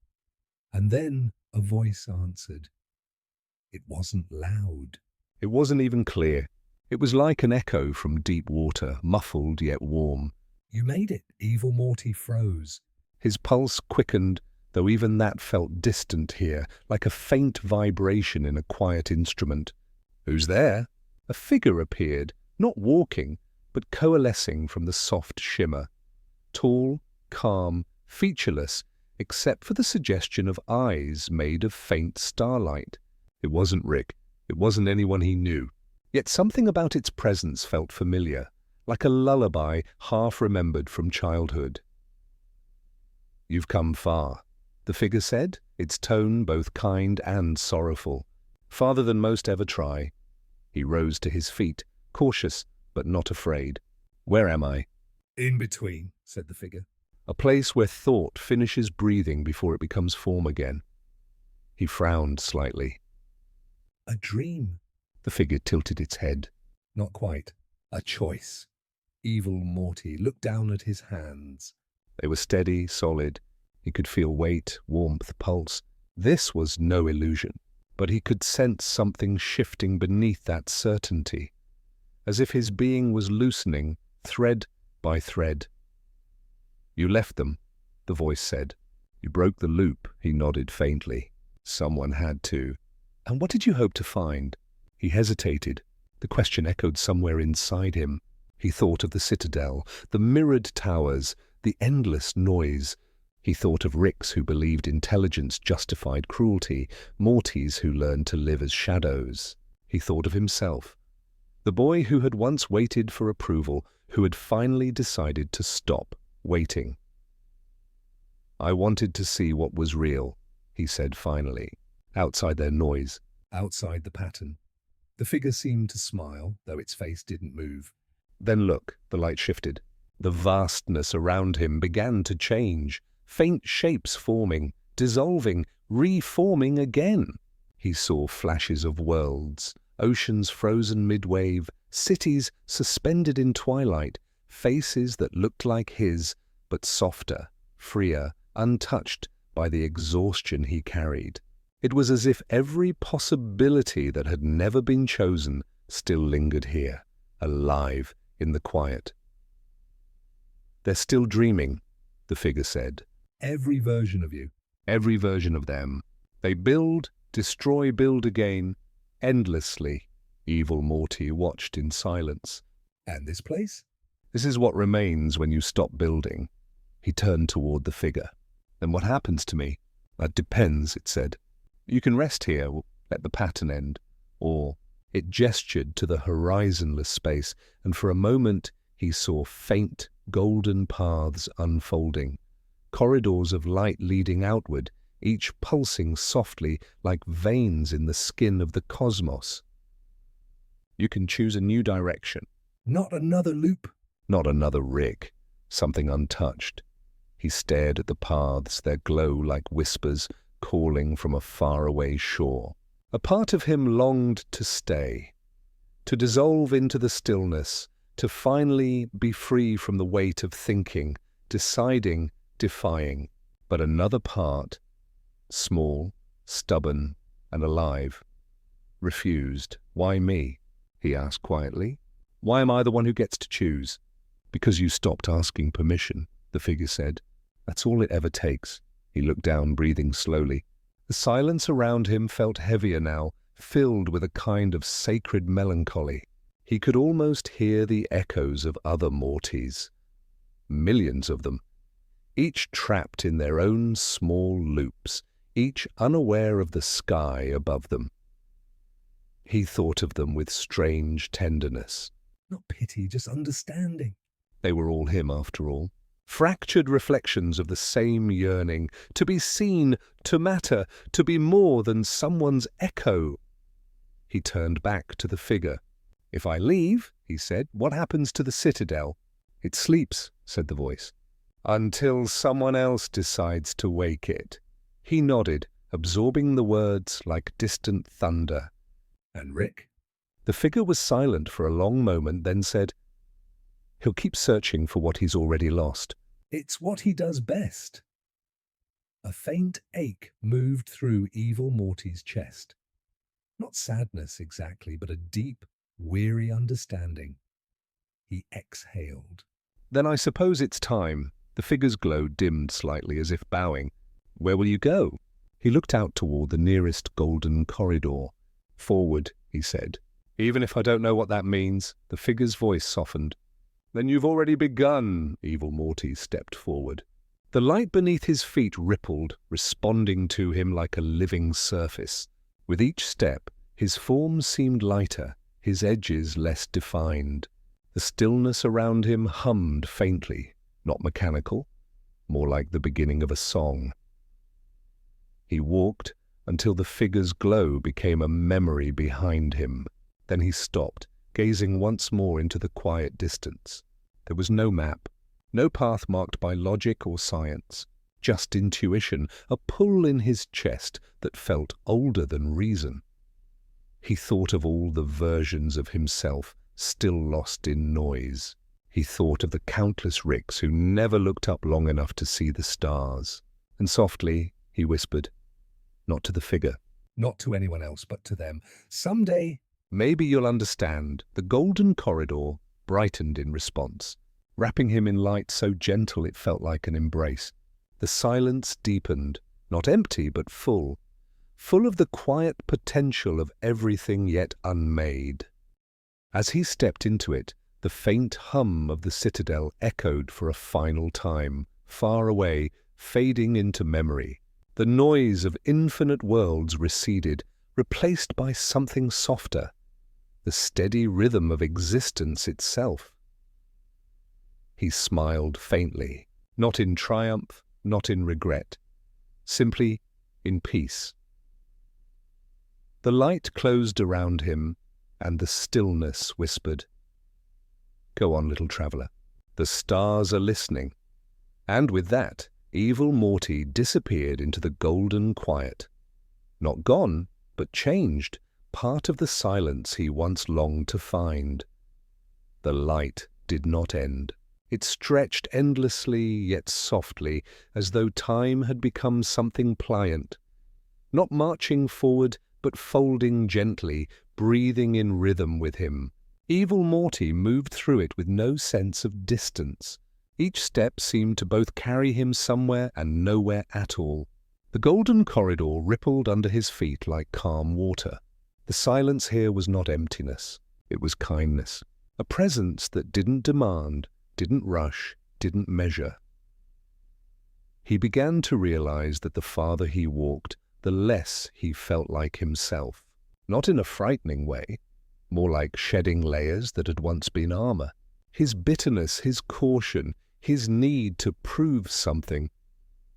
And then a voice answered. It wasn't loud. It wasn't even clear. It was like an echo from deep water, muffled yet warm. You made it. Evil Morty froze. His pulse quickened, though even that felt distant here, like a faint vibration in a quiet instrument. "Who's there?" A figure appeared, not walking, but coalescing from the soft shimmer. Tall, calm, featureless, except for the suggestion of eyes made of faint starlight. It wasn't Rick. It wasn't anyone he knew. Yet something about its presence felt familiar, like a lullaby half-remembered from childhood. "You've come far," the figure said, its tone both kind and sorrowful. "Farther than most ever try." He rose to his feet, cautious but not afraid. "Where am I?" In between, said the figure. A place where thought finishes breathing before it becomes form again. He frowned slightly. A dream. The figure tilted its head. Not quite. A choice. Evil Morty looked down at his hands. They were steady, solid. He could feel weight, warmth, pulse. This was no illusion, but he could sense something shifting beneath that certainty, as if his being was loosening, thread by thread. "You left them," the voice said. "You broke the loop," he nodded faintly. "Someone had to. And what did you hope to find?" He hesitated. The question echoed somewhere inside him. He thought of the Citadel, the mirrored towers, the endless noise. He thought of Ricks who believed intelligence justified cruelty, Mortys who learned to live as shadows. He thought of himself, the boy who had once waited for approval, who had finally decided to stop waiting. "I wanted to see what was real," he said finally, outside their noise, outside the pattern. The figure seemed to smile, though its face didn't move. "Then look," the light shifted. The vastness around him began to change, faint shapes forming, dissolving, reforming again. He saw flashes of worlds, oceans frozen mid-wave, cities suspended in twilight, faces that looked like his, but softer, freer, untouched, by the exhaustion he carried. It was as if every possibility that had never been chosen still lingered here, alive in the quiet. "They're still dreaming," the figure said. Every version of you. Every version of them. They build, destroy, build again, endlessly. Evil Morty watched in silence. And this place? "This is what remains when you stop building." He turned toward the figure. "Then what happens to me?" "That depends," it said. "You can rest here, let the pattern end." Or it gestured to the horizonless space, and for a moment he saw faint, golden paths unfolding, corridors of light leading outward, each pulsing softly like veins in the skin of the cosmos. "You can choose a new direction." Not another loop. Not another Rick, something untouched. He stared at the paths, their glow like whispers calling from a faraway shore. A part of him longed to stay, to dissolve into the stillness, to finally be free from the weight of thinking, deciding, defying. But another part, small, stubborn, and alive, refused. "Why me?" he asked quietly. "Why am I the one who gets to choose?" "Because you stopped asking permission," the figure said. "That's all it ever takes." He looked down, breathing slowly. The silence around him felt heavier now, filled with a kind of sacred melancholy. He could almost hear the echoes of other Mortys. Millions of them, each trapped in their own small loops, each unaware of the sky above them. He thought of them with strange tenderness. Not pity, just understanding. They were all him, after all. Fractured reflections of the same yearning, to be seen, to matter, to be more than someone's echo. He turned back to the figure. "If I leave," he said, "what happens to the Citadel?" "It sleeps," said the voice, "until someone else decides to wake it." He nodded, absorbing the words like distant thunder. And Rick? The figure was silent for a long moment, then said, "He'll keep searching for what he's already lost." It's what he does best. A faint ache moved through Evil Morty's chest. Not sadness exactly, but a deep, weary understanding. He exhaled. "Then I suppose it's time." The figure's glow dimmed slightly, as if bowing. "Where will you go?" He looked out toward the nearest golden corridor. "Forward," he said. "Even if I don't know what that means." The figure's voice softened. "Then you've already begun." Evil Morty stepped forward. The light beneath his feet rippled, responding to him like a living surface. With each step, his form seemed lighter, his edges less defined. The stillness around him hummed faintly, not mechanical, more like the beginning of a song. He walked until the figure's glow became a memory behind him. Then he stopped, gazing once more into the quiet distance. There was no map, no path marked by logic or science, just intuition, a pull in his chest that felt older than reason. He thought of all the versions of himself still lost in noise. He thought of the countless Ricks who never looked up long enough to see the stars. And softly, he whispered, not to the figure, Not to anyone else, but to them. Someday, "Maybe you'll understand." The golden corridor brightened in response, wrapping him in light so gentle it felt like an embrace. The silence deepened, not empty but full, full of the quiet potential of everything yet unmade. As he stepped into it, the faint hum of the Citadel echoed for a final time, far away, fading into memory. The noise of infinite worlds receded, replaced by something softer, the steady rhythm of existence itself. He smiled faintly, not in triumph, not in regret, simply in peace. The light closed around him, and the stillness whispered, "Go on, little traveler. The stars are listening." And with that, Evil Morty disappeared into the golden quiet. Not gone, but changed, part of the silence he once longed to find. The light did not end. It stretched endlessly yet softly, as though time had become something pliant, not marching forward, but folding gently, breathing in rhythm with him. Evil Morty moved through it with no sense of distance. Each step seemed to both carry him somewhere and nowhere at all. The golden corridor rippled under his feet like calm water. The silence here was not emptiness, it was kindness, a presence that didn't demand, didn't rush, didn't measure. He began to realize that the farther he walked, the less he felt like himself. Not in a frightening way, more like shedding layers that had once been armor. His bitterness, his caution, his need to prove something,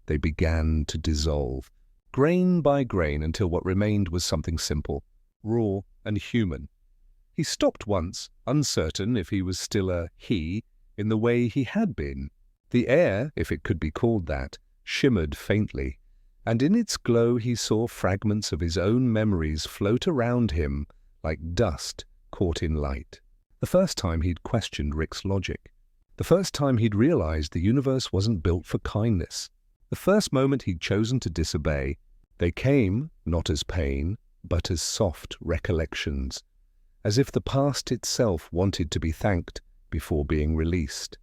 they began to dissolve, grain by grain, until what remained was something simple, raw and human. He stopped once, uncertain if he was still a he in the way he had been. The air, if it could be called that, shimmered faintly, and in its glow he saw fragments of his own memories float around him like dust caught in light. The first time he'd questioned Rick's logic. The first time he'd realized the universe wasn't built for kindness. The first moment he'd chosen to disobey. They came, not as pain, but as soft recollections, as if the past itself wanted to be thanked before being released.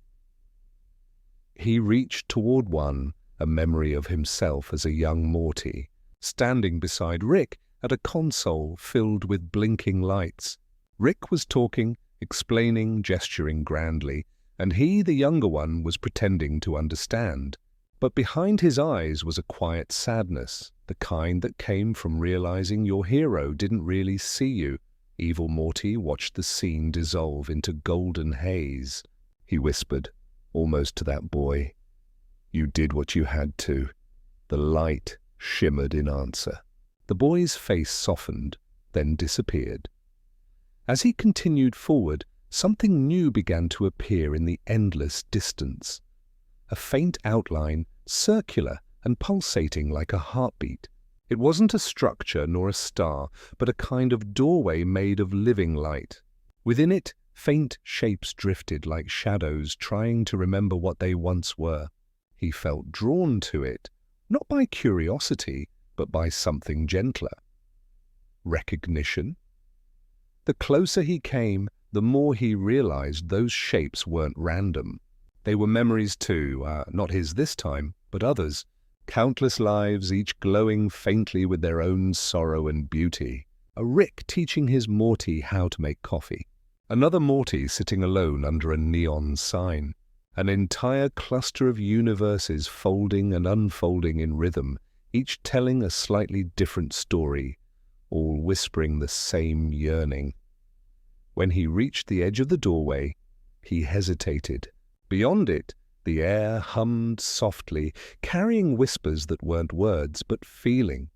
He reached toward one, a memory of himself as a young Morty, standing beside Rick at a console filled with blinking lights. Rick was talking, explaining, gesturing grandly, and he, the younger one, was pretending to understand. But behind his eyes was a quiet sadness, the kind that came from realizing your hero didn't really see you. Evil Morty watched the scene dissolve into golden haze. He whispered, almost to that boy, "You did what you had to." The light shimmered in answer. The boy's face softened, then disappeared. As he continued forward, something new began to appear in the endless distance. A faint outline, circular and pulsating like a heartbeat. It wasn't a structure nor a star, but a kind of doorway made of living light. Within it, faint shapes drifted like shadows, trying to remember what they once were. He felt drawn to it, not by curiosity, but by something gentler. Recognition? The closer he came, the more he realized those shapes weren't random. They were memories too, not his this time, but others. Countless lives, each glowing faintly with their own sorrow and beauty. A Rick teaching his Morty how to make coffee. Another Morty sitting alone under a neon sign. An entire cluster of universes folding and unfolding in rhythm, each telling a slightly different story, all whispering the same yearning. When he reached the edge of the doorway, he hesitated. Beyond it, the air hummed softly, carrying whispers that weren't words, but feelings.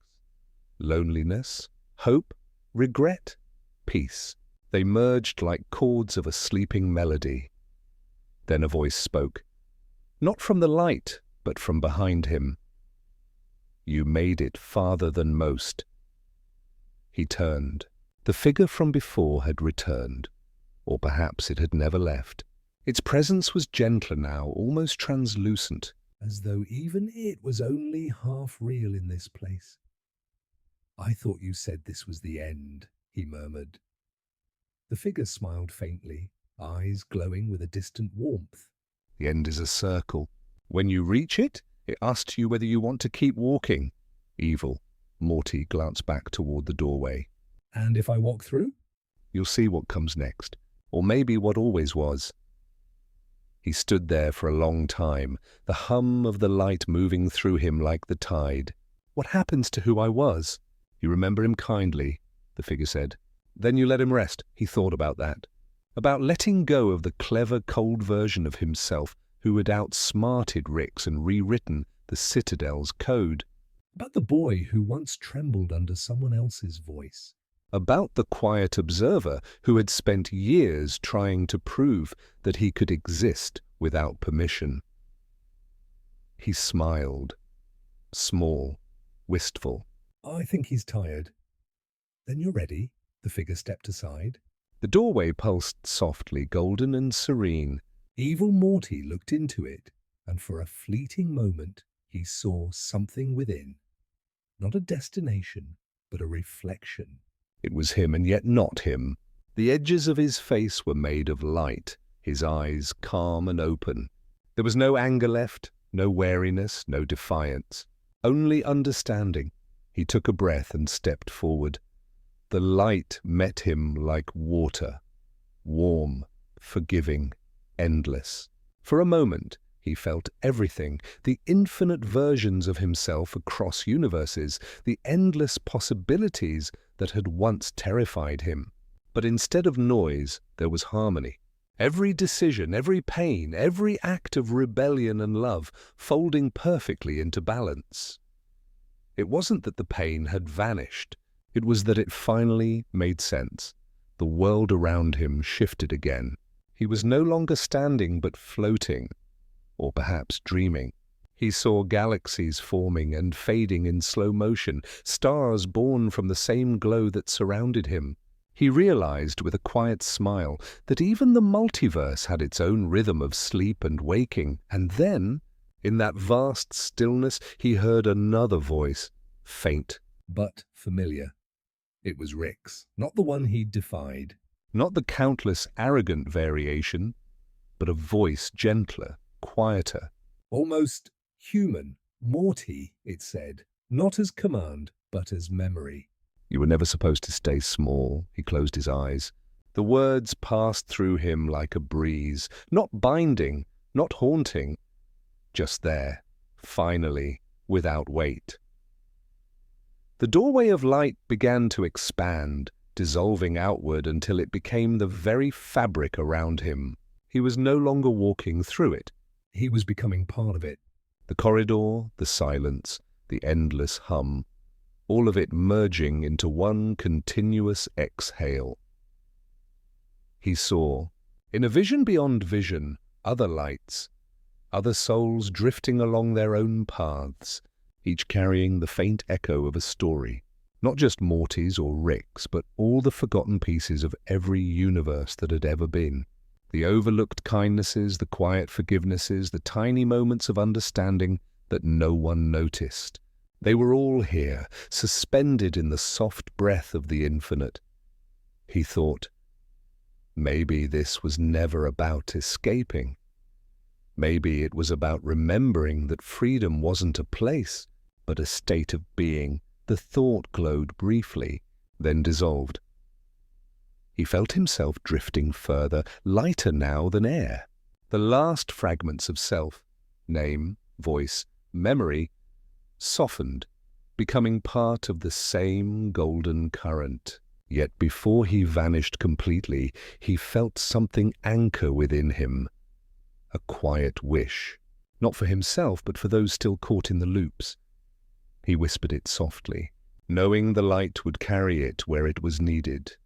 Loneliness, hope, regret, peace. They merged like chords of a sleeping melody. Then a voice spoke, not from the light, but from behind him. "You made it farther than most." He turned. The figure from before had returned, or perhaps it had never left. Its presence was gentler now, almost translucent. As though even it was only half real in this place. "I thought you said this was the end," he murmured. The figure smiled faintly, eyes glowing with a distant warmth. "The end is a circle. When you reach it, it asks you whether you want to keep walking." Evil Morty glanced back toward the doorway. "And if I walk through?" "You'll see what comes next, or maybe what always was." He stood there for a long time, the hum of the light moving through him like the tide. "What happens to who I was?" "You remember him kindly," the figure said. "Then you let him rest." He thought about that. About letting go of the clever, cold version of himself who had outsmarted Rick's and rewritten the Citadel's code. About the boy who once trembled under someone else's voice. About the quiet observer who had spent years trying to prove that he could exist without permission. He smiled, small, wistful. "I think he's tired." "Then you're ready?" The figure stepped aside. The doorway pulsed softly, golden and serene. Evil Morty looked into it, and for a fleeting moment he saw something within. Not a destination, but a reflection. It was him and yet not him. The edges of his face were made of light, his eyes calm and open. There was no anger left, no wariness, no defiance, only understanding. He took a breath and stepped forward. The light met him like water, warm, forgiving, endless. For a moment, he felt everything, the infinite versions of himself across universes, the endless possibilities that had once terrified him. But instead of noise, there was harmony. Every decision, every pain, every act of rebellion and love folding perfectly into balance. It wasn't that the pain had vanished. It was that it finally made sense. The world around him shifted again. He was no longer standing but floating, or perhaps dreaming. He saw galaxies forming and fading in slow motion, stars born from the same glow that surrounded him. He realized with a quiet smile that even the multiverse had its own rhythm of sleep and waking. And then, in that vast stillness, he heard another voice, faint, But familiar. It was Rick's, not the one he'd defied. not the countless arrogant variation, but a voice gentler, quieter. Almost human. Morty, it said. Not as command, but as memory. You were never supposed to stay small. He closed his eyes. The words passed through him like a breeze, not binding, not haunting, just there, finally, without weight. The doorway of light began to expand, dissolving outward until it became the very fabric around him. He was no longer walking through it. He was becoming part of it. The corridor, the silence, the endless hum, all of it merging into one continuous exhale. He saw, in a vision beyond vision, other lights, other souls drifting along their own paths, each carrying the faint echo of a story. Not just Morty's or Rick's, but all the forgotten pieces of every universe that had ever been. The overlooked kindnesses, the quiet forgivenesses, the tiny moments of understanding that no one noticed. They were all here, suspended in the soft breath of the infinite. He thought, maybe this was never about escaping. Maybe it was about remembering that freedom wasn't a place, but a state of being. The thought glowed briefly, then dissolved. He felt himself drifting further, lighter now than air. The last fragments of self, name, voice, memory, softened, becoming part of the same golden current. Yet before he vanished completely, he felt something anchor within him. A quiet wish, not for himself, but for those still caught in the loops. He whispered it softly, knowing the light would carry it where it was needed.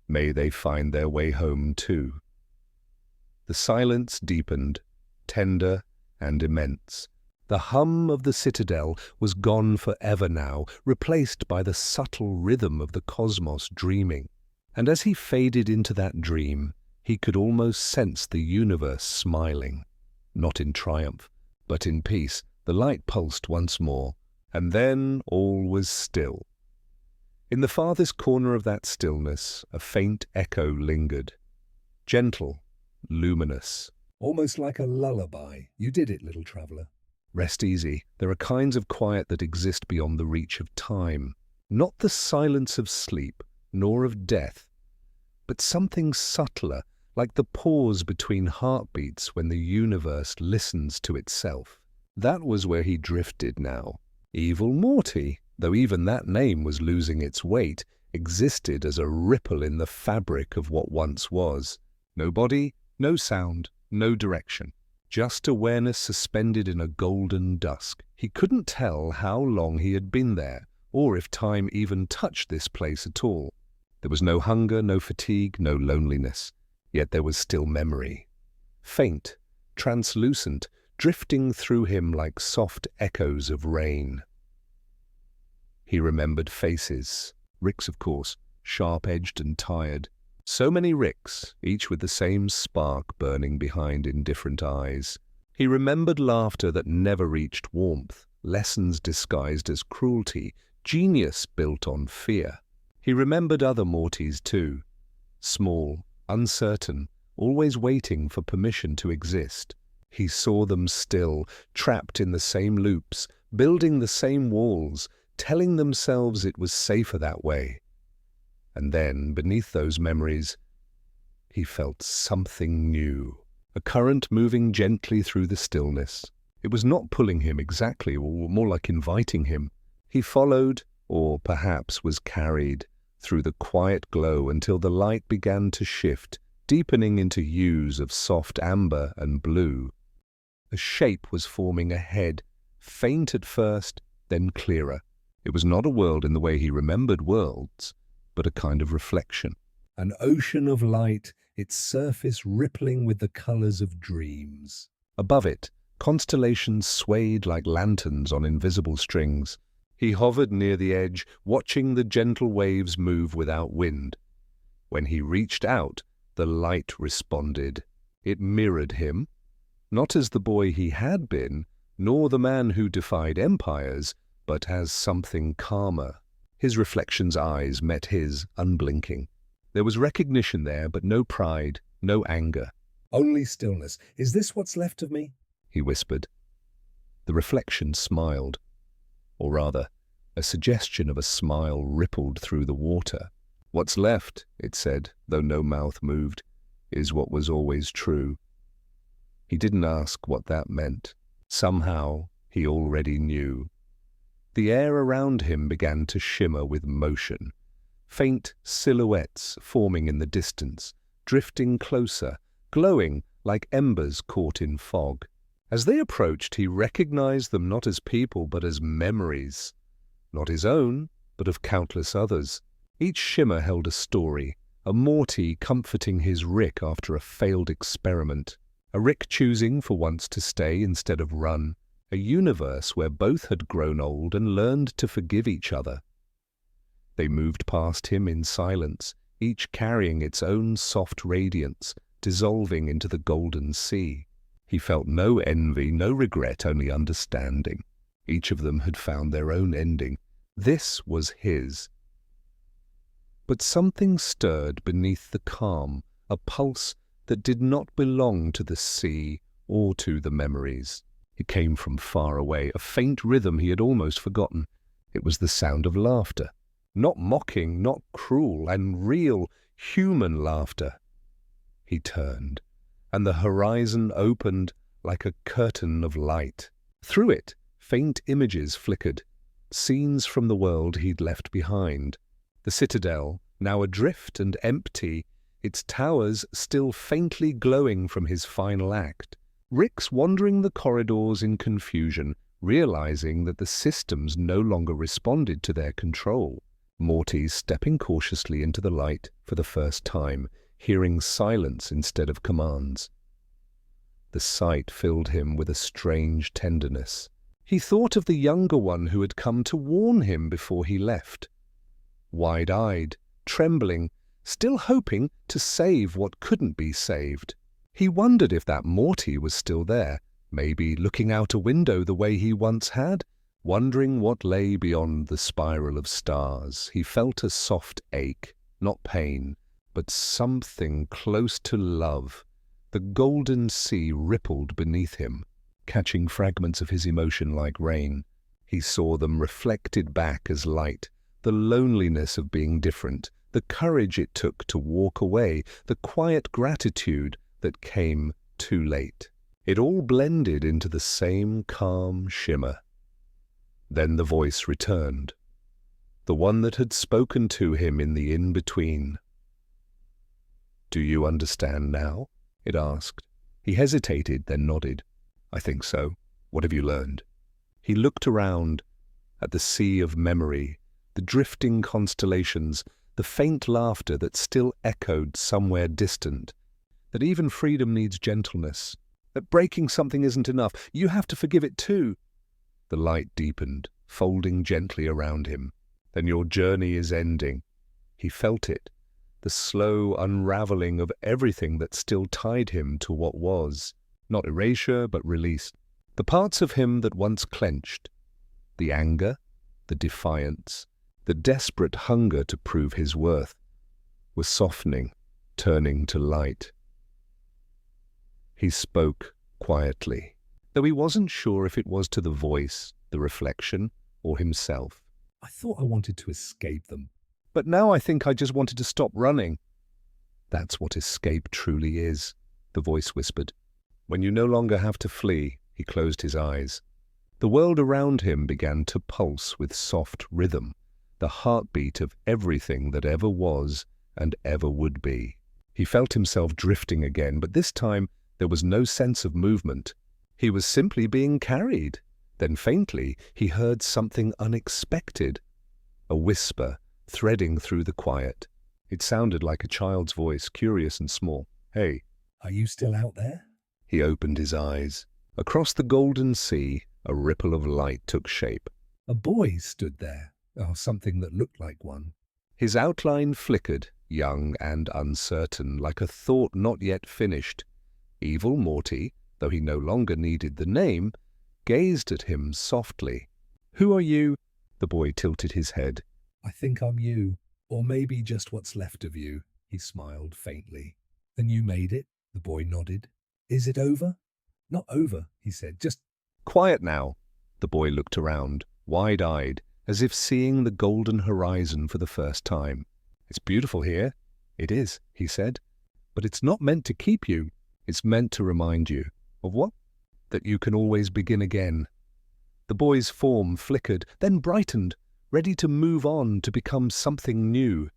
May they find their way home too. The silence deepened, tender and immense. The hum of the Citadel was gone forever now, replaced by the subtle rhythm of the cosmos dreaming. And as he faded into that dream, he could almost sense the universe smiling. Not in triumph, but in peace. The light pulsed once more, and then all was still. In the farthest corner of that stillness, a faint echo lingered. Gentle, luminous. Almost like a lullaby. You did it, little traveler. Rest easy. There are kinds of quiet that exist beyond the reach of time. Not the silence of sleep, nor of death, but something subtler, like the pause between heartbeats when the universe listens to itself. That was where he drifted now. Evil Morty, though even that name was losing its weight, existed as a ripple in the fabric of what once was. No body, no sound, no direction. Just awareness suspended in a golden dusk. He couldn't tell how long he had been there, or if time even touched this place at all. There was no hunger, no fatigue, no loneliness. Yet there was still memory. Faint, translucent, drifting through him like soft echoes of rain. He remembered faces. Rick's, of course, sharp-edged and tired. So many Ricks, each with the same spark burning behind in different eyes. He remembered laughter that never reached warmth, lessons disguised as cruelty, genius built on fear. He remembered other Mortys too. Small, uncertain, always waiting for permission to exist. He saw them still, trapped in the same loops, building the same walls, telling themselves it was safer that way. And then, beneath those memories, he felt something new. A current moving gently through the stillness. It was not pulling him exactly, or more like inviting him. He followed, or perhaps was carried, through the quiet glow until the light began to shift, deepening into hues of soft amber and blue. A shape was forming ahead, faint at first, then clearer. It was not a world in the way he remembered worlds, but a kind of reflection. An ocean of light, its surface rippling with the colors of dreams. Above it, constellations swayed like lanterns on invisible strings. He hovered near the edge, watching the gentle waves move without wind. When he reached out, the light responded. It mirrored him, not as the boy he had been, nor the man who defied empires, but as something calmer. His reflection's eyes met his, unblinking. There was recognition there, but no pride, no anger. Only stillness. Is this what's left of me? He whispered. The reflection smiled. Or rather, a suggestion of a smile rippled through the water. What's left, it said, though no mouth moved, is what was always true. He didn't ask what that meant. Somehow, he already knew. The air around him began to shimmer with motion. Faint silhouettes forming in the distance, drifting closer, glowing like embers caught in fog. As they approached, he recognized them not as people but as memories. Not his own, but of countless others. Each shimmer held a story, a Morty comforting his Rick after a failed experiment, a Rick choosing for once to stay instead of run, a universe where both had grown old and learned to forgive each other. They moved past him in silence, each carrying its own soft radiance, dissolving into the golden sea. He felt no envy, no regret, only understanding. Each of them had found their own ending. This was his. But something stirred beneath the calm, a pulse that did not belong to the sea or to the memories. It came from far away, a faint rhythm he had almost forgotten. It was the sound of laughter. Not mocking, not cruel, and real, human laughter. He turned, and the horizon opened like a curtain of light. Through it, faint images flickered, scenes from the world he'd left behind. The Citadel, now adrift and empty, its towers still faintly glowing from his final act. Rick's wandering the corridors in confusion, realizing that the systems no longer responded to their control. Morty stepping cautiously into the light for the first time, hearing silence instead of commands. The sight filled him with a strange tenderness. He thought of the younger one who had come to warn him before he left. Wide-eyed, trembling, still hoping to save what couldn't be saved. He wondered if that Morty was still there, maybe looking out a window the way he once had, wondering what lay beyond the spiral of stars. He felt a soft ache, not pain, but something close to love. The golden sea rippled beneath him, catching fragments of his emotion like rain. He saw them reflected back as light, the loneliness of being different, the courage it took to walk away, the quiet gratitude that came too late. It all blended into the same calm shimmer. Then the voice returned, the one that had spoken to him in the in-between. "Do you understand now?" it asked. He hesitated, then nodded. "I think so. What have you learned?" He looked around at the sea of memory, the drifting constellations, the faint laughter that still echoed somewhere distant, that even freedom needs gentleness, that breaking something isn't enough, you have to forgive it too. The light deepened, folding gently around him. Then your journey is ending. He felt it, the slow unraveling of everything that still tied him to what was, not erasure but release. The parts of him that once clenched, the anger, the defiance, the desperate hunger to prove his worth, were softening, turning to light. He spoke quietly, though he wasn't sure if it was to the voice, the reflection, or himself. I thought I wanted to escape them. But now I think I just wanted to stop running. That's what escape truly is, the voice whispered. When you no longer have to flee, he closed his eyes. The world around him began to pulse with soft rhythm, the heartbeat of everything that ever was and ever would be. He felt himself drifting again, but this time there was no sense of movement. He was simply being carried. Then faintly he heard something unexpected, a whisper threading through the quiet. It sounded like a child's voice, curious and small. "Hey." Are you still out there? He opened his eyes. Across the golden sea, a ripple of light took shape. A boy stood there, or something that looked like one. His outline flickered, young and uncertain, like a thought not yet finished. Evil Morty, though he no longer needed the name, gazed at him softly. "Who are you?" The boy tilted his head. I think I'm you, or maybe just what's left of you, he smiled faintly. Then you made it, the boy nodded. Is it over? Not over, he said, just... Quiet now. The boy looked around, wide-eyed, as if seeing the golden horizon for the first time. It's beautiful here. It is, he said. But it's not meant to keep you. It's meant to remind you. Of what? That you can always begin again. The boy's form flickered, then brightened, ready to move on to become something new.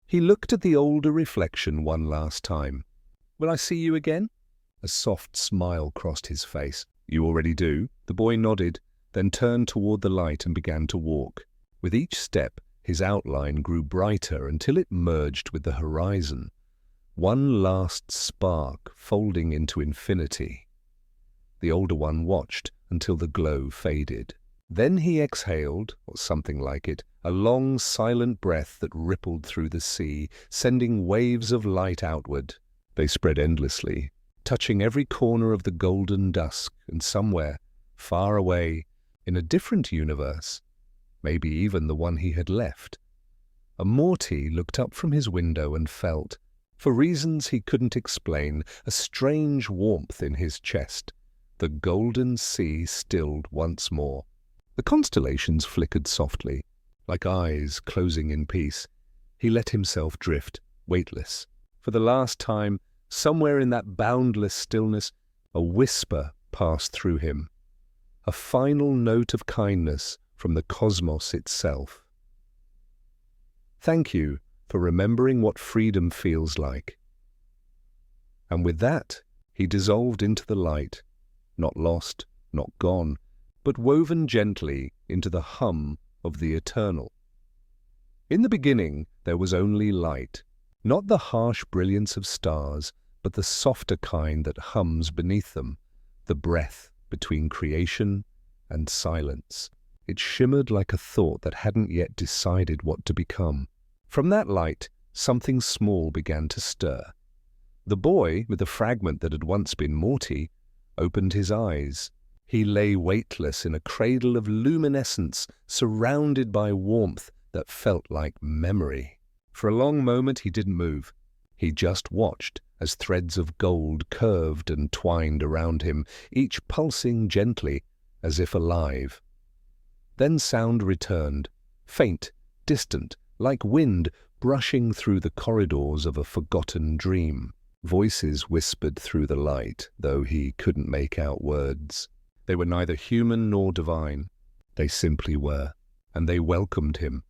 He looked at the older reflection one last time. Will I see you again? A soft smile crossed his face. You already do. The boy nodded, then turned toward the light and began to walk. With each step, his outline grew brighter until it merged with the horizon. One last spark folding into infinity. The older one watched until the glow faded. Then he exhaled, or something like it, a long, silent breath that rippled through the sea, sending waves of light outward. They spread endlessly, touching every corner of the golden dusk, and somewhere, far away, in a different universe, maybe even the one he had left, a Morty looked up from his window and felt, for reasons he couldn't explain, a strange warmth in his chest. The golden sea stilled once more. The constellations flickered softly, like eyes closing in peace. He let himself drift, weightless. For the last time, somewhere in that boundless stillness, a whisper passed through him. A final note of kindness from the cosmos itself. Thank you for remembering what freedom feels like. And with that, he dissolved into the light, not lost, not gone, but woven gently into the hum of the eternal. In the beginning, there was only light, not the harsh brilliance of stars, but the softer kind that hums beneath them, the breath between creation and silence. It shimmered like a thought that hadn't yet decided what to become. From that light, something small began to stir. The boy, with the fragment that had once been Morty, opened his eyes. He lay weightless in a cradle of luminescence, surrounded by warmth that felt like memory. For a long moment he didn't move. He just watched as threads of gold curved and twined around him, each pulsing gently, as if alive. Then sound returned, faint, distant, like wind brushing through the corridors of a forgotten dream. Voices whispered through the light, though he couldn't make out words. They were neither human nor divine. They simply were, and they welcomed him.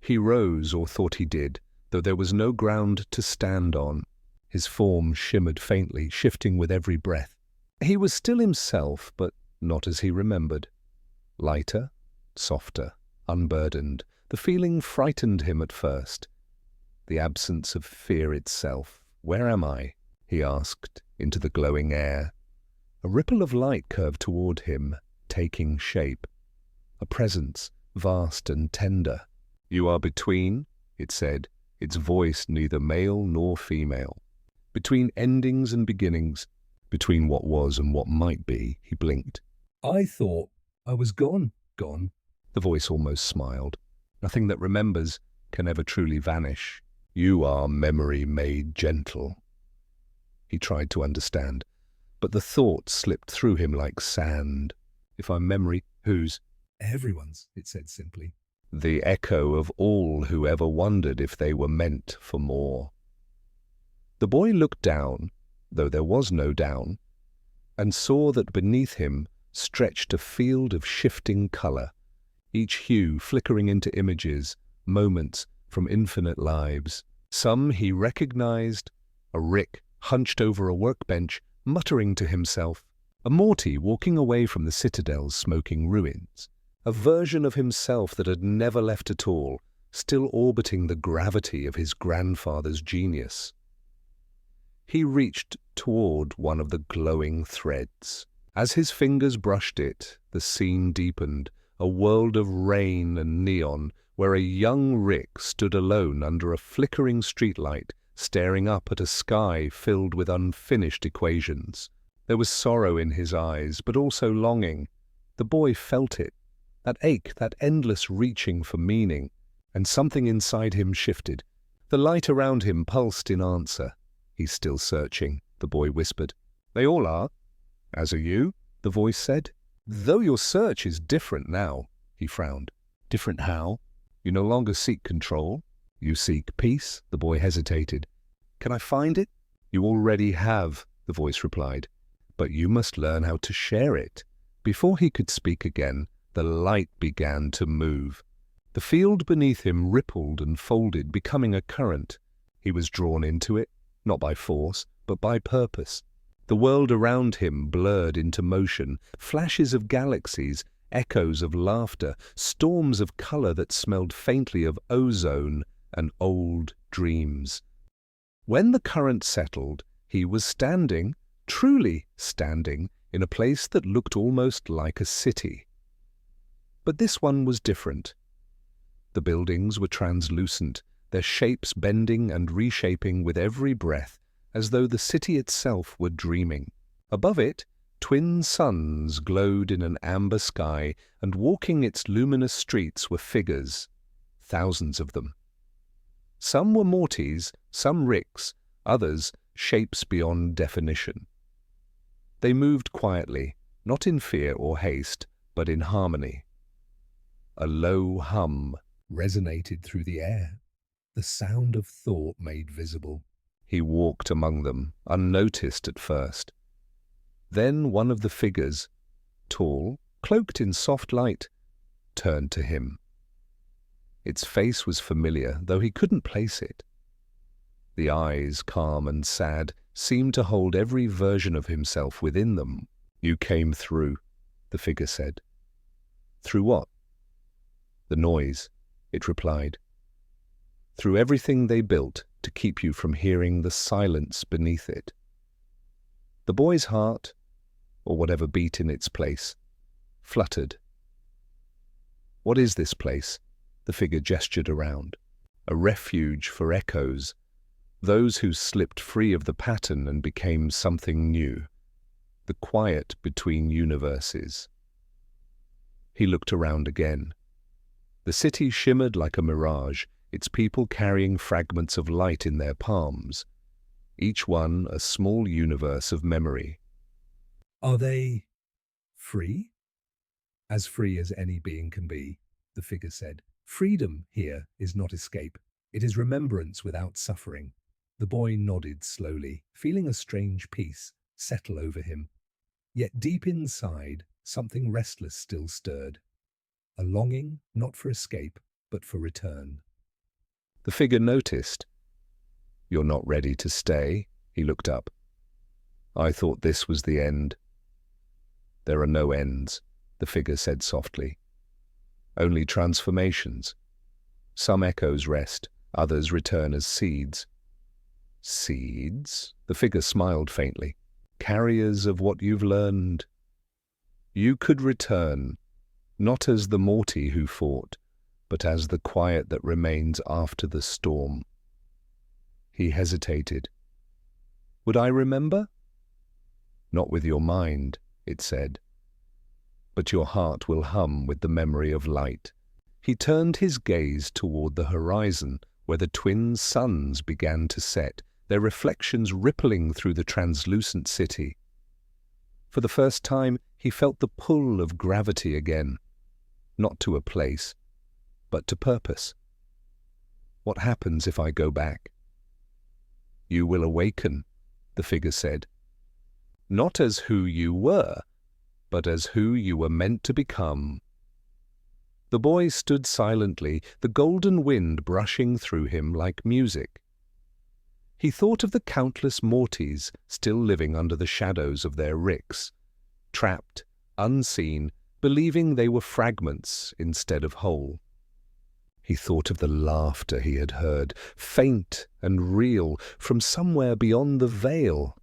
He rose, or thought he did, though there was no ground to stand on. His form shimmered faintly, shifting with every breath. He was still himself, but not as he remembered. Lighter, softer, unburdened. The feeling frightened him at first. The absence of fear itself. Where am I? He asked, into the glowing air. A ripple of light curved toward him, taking shape. A presence, vast and tender. You are between, it said, its voice neither male nor female. Between endings and beginnings, between what was and what might be, he blinked. I thought I was gone. The voice almost smiled. Nothing that remembers can ever truly vanish. You are memory made gentle. He tried to understand, but the thought slipped through him like sand. If I'm memory, whose? Everyone's, it said simply. The echo of all who ever wondered if they were meant for more. The boy looked down, though there was no down, and saw that beneath him stretched a field of shifting color, each hue flickering into images, moments from infinite lives. Some he recognized, a Rick hunched over a workbench, muttering to himself, a Morty walking away from the Citadel's smoking ruins, a version of himself that had never left at all, still orbiting the gravity of his grandfather's genius. He reached toward one of the glowing threads. As his fingers brushed it, the scene deepened, a world of rain and neon, where a young Rick stood alone under a flickering streetlight, staring up at a sky filled with unfinished equations. There was sorrow in his eyes, but also longing. The boy felt it, that ache, that endless reaching for meaning, and something inside him shifted. The light around him pulsed in answer. He's still searching, the boy whispered. They all are. As are you, the voice said. Though your search is different now, he frowned. Different how? You no longer seek control. You seek peace, the boy hesitated. Can I find it? You already have, the voice replied. But you must learn how to share it. Before he could speak again, the light began to move. The field beneath him rippled and folded, becoming a current. He was drawn into it, not by force, but by purpose. The world around him blurred into motion, flashes of galaxies, echoes of laughter, storms of color that smelled faintly of ozone and old dreams. When the current settled, he was standing, truly standing, in a place that looked almost like a city. But this one was different. The buildings were translucent, their shapes bending and reshaping with every breath, as though the city itself were dreaming. Above it, twin suns glowed in an amber sky, and walking its luminous streets were figures, thousands of them. Some were Mortys, some Ricks, others shapes beyond definition. They moved quietly, not in fear or haste, but in harmony. A low hum Resonated through the air, the sound of thought made visible. He walked among them, unnoticed at first. Then one of the figures, tall, cloaked in soft light, turned to him. Its face was familiar, though he couldn't place it. The eyes, calm and sad, seemed to hold every version of himself within them. You came through, the figure said. Through what? The noise, it replied. Through everything they built to keep you from hearing the silence beneath it. The boy's heart, or whatever beat in its place, fluttered. What is this place? The figure gestured around. A refuge for echoes, those who slipped free of the pattern and became something new. The quiet between universes. He looked around again. The city shimmered like a mirage, its people carrying fragments of light in their palms, each one a small universe of memory. Are they free? As free as any being can be, the figure said. Freedom here is not escape. It is remembrance without suffering. The boy nodded slowly, feeling a strange peace settle over him. Yet deep inside, something restless still stirred. A longing not for escape, but for return. The figure noticed. You're not ready to stay, he looked up. I thought this was the end. There are no ends, the figure said softly. Only transformations. Some echoes rest, others return as seeds. Seeds? The figure smiled faintly. Carriers of what you've learned. You could return, not as the Morty who fought, but as the quiet that remains after the storm. He hesitated. Would I remember? Not with your mind, it said. But your heart will hum with the memory of light. He turned his gaze toward the horizon, where the twin suns began to set, their reflections rippling through the translucent city. For the first time, he felt the pull of gravity again, not to a place, but to purpose. What happens if I go back? You will awaken, the figure said. Not as who you were, but as who you were meant to become. The boy stood silently, the golden wind brushing through him like music. He thought of the countless Mortys still living under the shadows of their ricks, trapped, unseen, believing they were fragments instead of whole. He thought of the laughter he had heard, faint and real, from somewhere beyond the veil.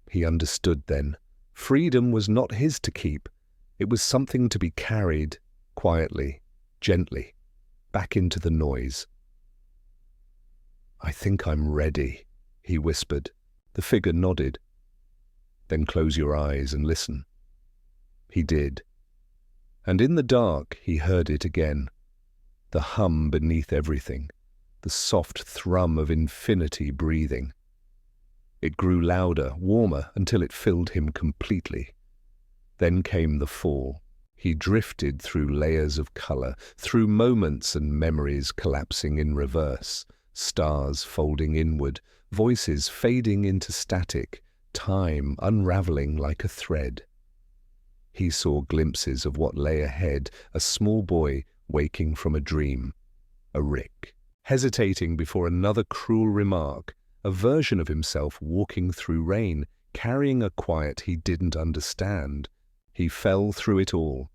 He understood then. Freedom was not his to keep. It was something to be carried, quietly, gently, back into the noise. I think I'm ready, he whispered. The figure nodded. Then close your eyes and listen. He did. And in the dark he heard it again. The hum beneath everything, the soft thrum of infinity breathing. It grew louder, warmer, until it filled him completely. Then came the fall. He drifted through layers of color, through moments and memories collapsing in reverse, stars folding inward, voices fading into static, time unraveling like a thread. He saw glimpses of what lay ahead, a small boy waking from a dream, a Rick, hesitating before another cruel remark, a version of himself walking through rain, carrying a quiet he didn't understand. He fell through it all,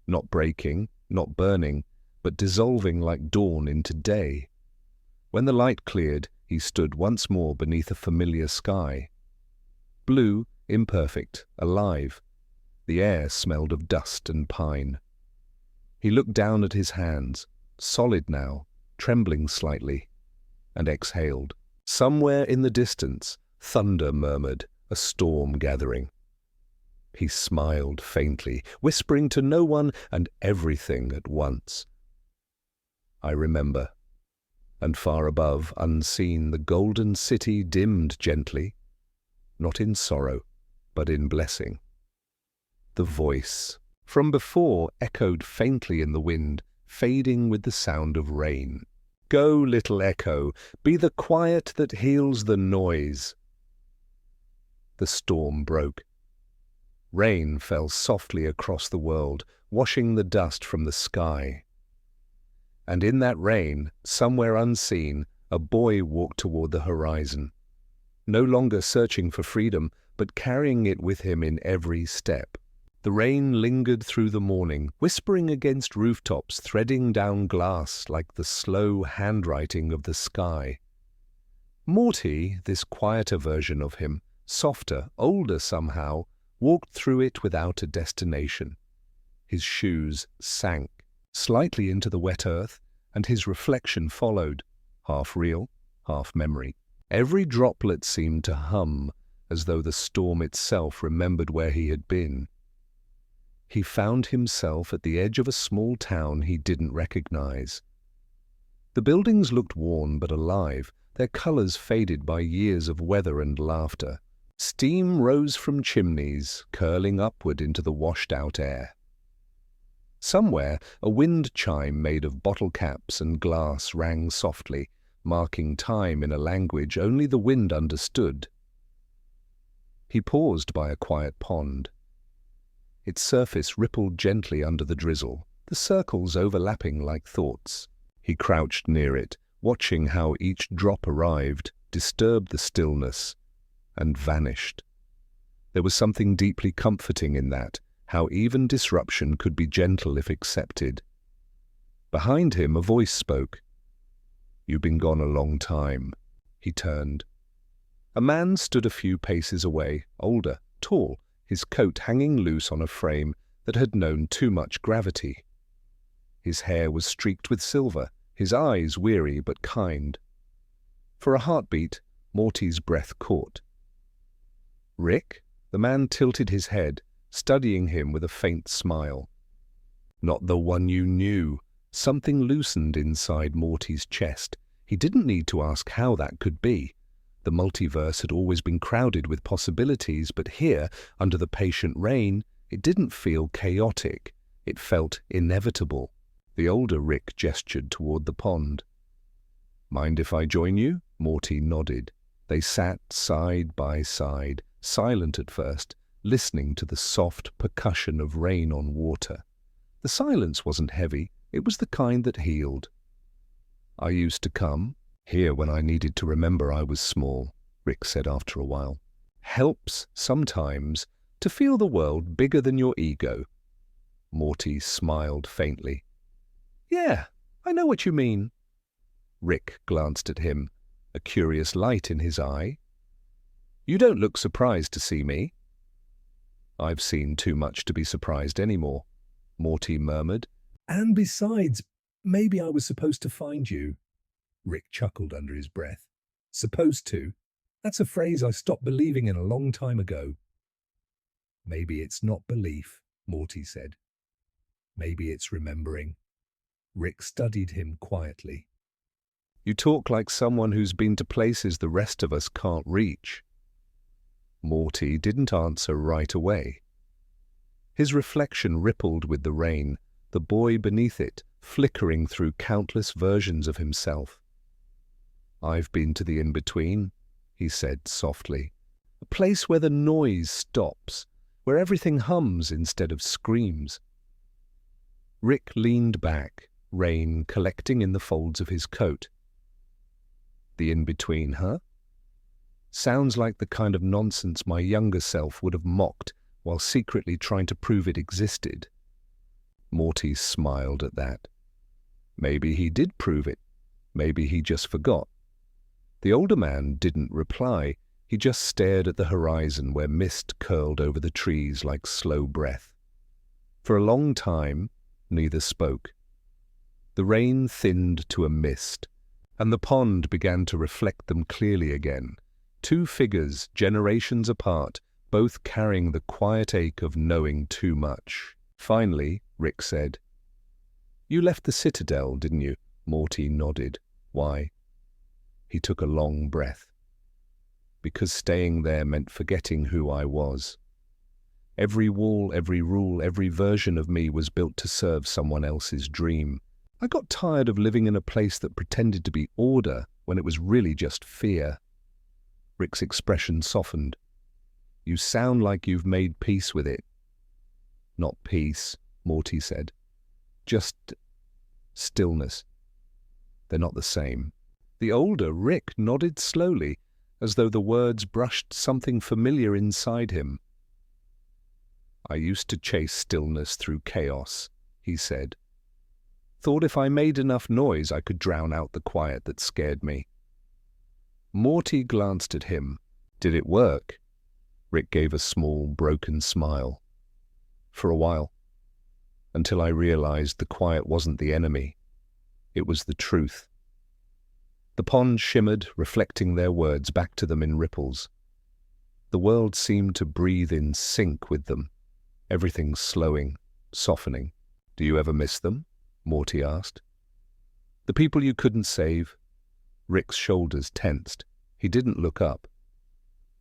not breaking, not burning, but dissolving like dawn into day. When the light cleared, he stood once more beneath a familiar sky. Blue, imperfect, alive. The air smelled of dust and pine. He looked down at his hands, solid now, trembling slightly, and exhaled. Somewhere in the distance, thunder murmured, a storm gathering. He smiled faintly, whispering to no one and everything at once. I remember. And far above, unseen, the golden city dimmed gently, not in sorrow, but in blessing. The voice from before echoed faintly in the wind, fading with the sound of rain. Go, little echo, be the quiet that heals the noise. The storm broke. Rain fell softly across the world, washing the dust from the sky. And in that rain, somewhere unseen, a boy walked toward the horizon, no longer searching for freedom, but carrying it with him in every step. The rain lingered through the morning, whispering against rooftops, threading down glass like the slow handwriting of the sky. Morty, this quieter version of him, softer, older somehow, walked through it without a destination. His shoes sank slightly into the wet earth, and his reflection followed, half real, half memory. Every droplet seemed to hum, as though the storm itself remembered where he had been. He found himself at the edge of a small town he didn't recognize. The buildings looked worn but alive, their colors faded by years of weather and laughter. Steam rose from chimneys, curling upward into the washed-out air. Somewhere, a wind chime made of bottle caps and glass rang softly, marking time in a language only the wind understood. He paused by a quiet pond. Its surface rippled gently under the drizzle, the circles overlapping like thoughts. He crouched near it, watching how each drop arrived, disturbed the stillness, and vanished. There was something deeply comforting in that, how even disruption could be gentle if accepted. Behind him a voice spoke. You've been gone a long time. He turned. A man stood a few paces away, older, tall, his coat hanging loose on a frame that had known too much gravity. His hair was streaked with silver, his eyes weary but kind. For a heartbeat, Morty's breath caught. Rick? The man tilted his head, studying him with a faint smile. Not the one you knew. Something loosened inside Morty's chest. He didn't need to ask how that could be. The multiverse had always been crowded with possibilities, but here, under the patient rain, it didn't feel chaotic. It felt inevitable. The older Rick gestured toward the pond. Mind if I join you? Morty nodded. They sat side by side, silent at first, listening to the soft percussion of rain on water. The silence wasn't heavy. It was the kind that healed. I used to come here when I needed to remember I was small, Rick said after a while. Helps, sometimes, to feel the world bigger than your ego. Morty smiled faintly. Yeah, I know what you mean. Rick glanced at him, a curious light in his eye. You don't look surprised to see me. I've seen too much to be surprised anymore, Morty murmured. And besides, maybe I was supposed to find you. Rick chuckled under his breath. Supposed to? That's a phrase I stopped believing in a long time ago. Maybe it's not belief, Morty said. Maybe it's remembering. Rick studied him quietly. You talk like someone who's been to places the rest of us can't reach. Morty didn't answer right away. His reflection rippled with the rain, the boy beneath it, flickering through countless versions of himself. I've been to the in-between, he said softly. A place where the noise stops, where everything hums instead of screams. Rick leaned back, rain collecting in the folds of his coat. The in-between, huh? Sounds like the kind of nonsense my younger self would have mocked while secretly trying to prove it existed. Morty smiled at that. Maybe he did prove it. Maybe he just forgot. The older man didn't reply. He just stared at the horizon where mist curled over the trees like slow breath. For a long time, neither spoke. The rain thinned to a mist, and the pond began to reflect them clearly again. Two figures, generations apart, both carrying the quiet ache of knowing too much. Finally, Rick said, You left the Citadel, didn't you? Morty nodded. Why? He took a long breath. Because staying there meant forgetting who I was. Every wall, every rule, every version of me was built to serve someone else's dream. I got tired of living in a place that pretended to be order when it was really just fear. Rick's expression softened. You sound like you've made peace with it. Not peace, Morty said. Just stillness. They're not the same. The older Rick nodded slowly, as though the words brushed something familiar inside him. I used to chase stillness through chaos, he said. Thought if I made enough noise I could drown out the quiet that scared me. Morty glanced at him. Did it work? Rick gave a small, broken smile. For a while. Until I realized the quiet wasn't the enemy. It was the truth. The pond shimmered, reflecting their words back to them in ripples. The world seemed to breathe in sync with them. Everything slowing, softening. Do you ever miss them? Morty asked. The people you couldn't save? Rick's shoulders tensed. He didn't look up.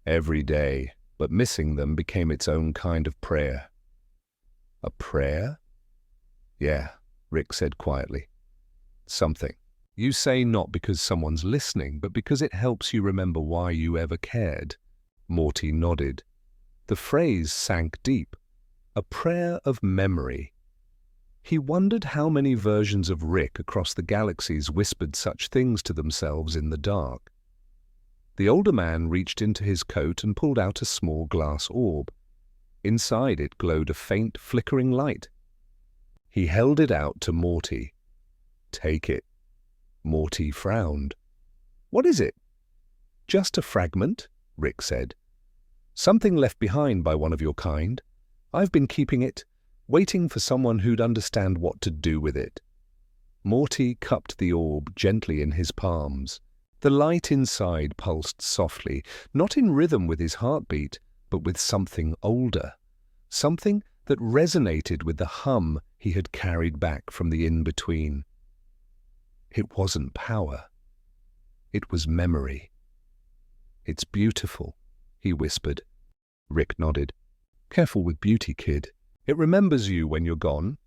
Every day, but missing them became its own kind of prayer. A prayer? Yeah, Rick said quietly. Something. You say not because someone's listening, but because it helps you remember why you ever cared. Morty nodded. The phrase sank deep. A prayer of memory. He wondered how many versions of Rick across the galaxies whispered such things to themselves in the dark. The older man reached into his coat and pulled out a small glass orb. Inside it glowed a faint, flickering light. He held it out to Morty. Take it. Morty frowned. What is it? Just a fragment, Rick said. Something left behind by one of your kind. I've been keeping it, waiting for someone who'd understand what to do with it. Morty cupped the orb gently in his palms. The light inside pulsed softly, not in rhythm with his heartbeat, but with something older, something that resonated with the hum he had carried back from the in-between. It wasn't power. It was memory. "It's beautiful," he whispered. Rick nodded. "Careful with beauty, kid. It remembers you when you're gone."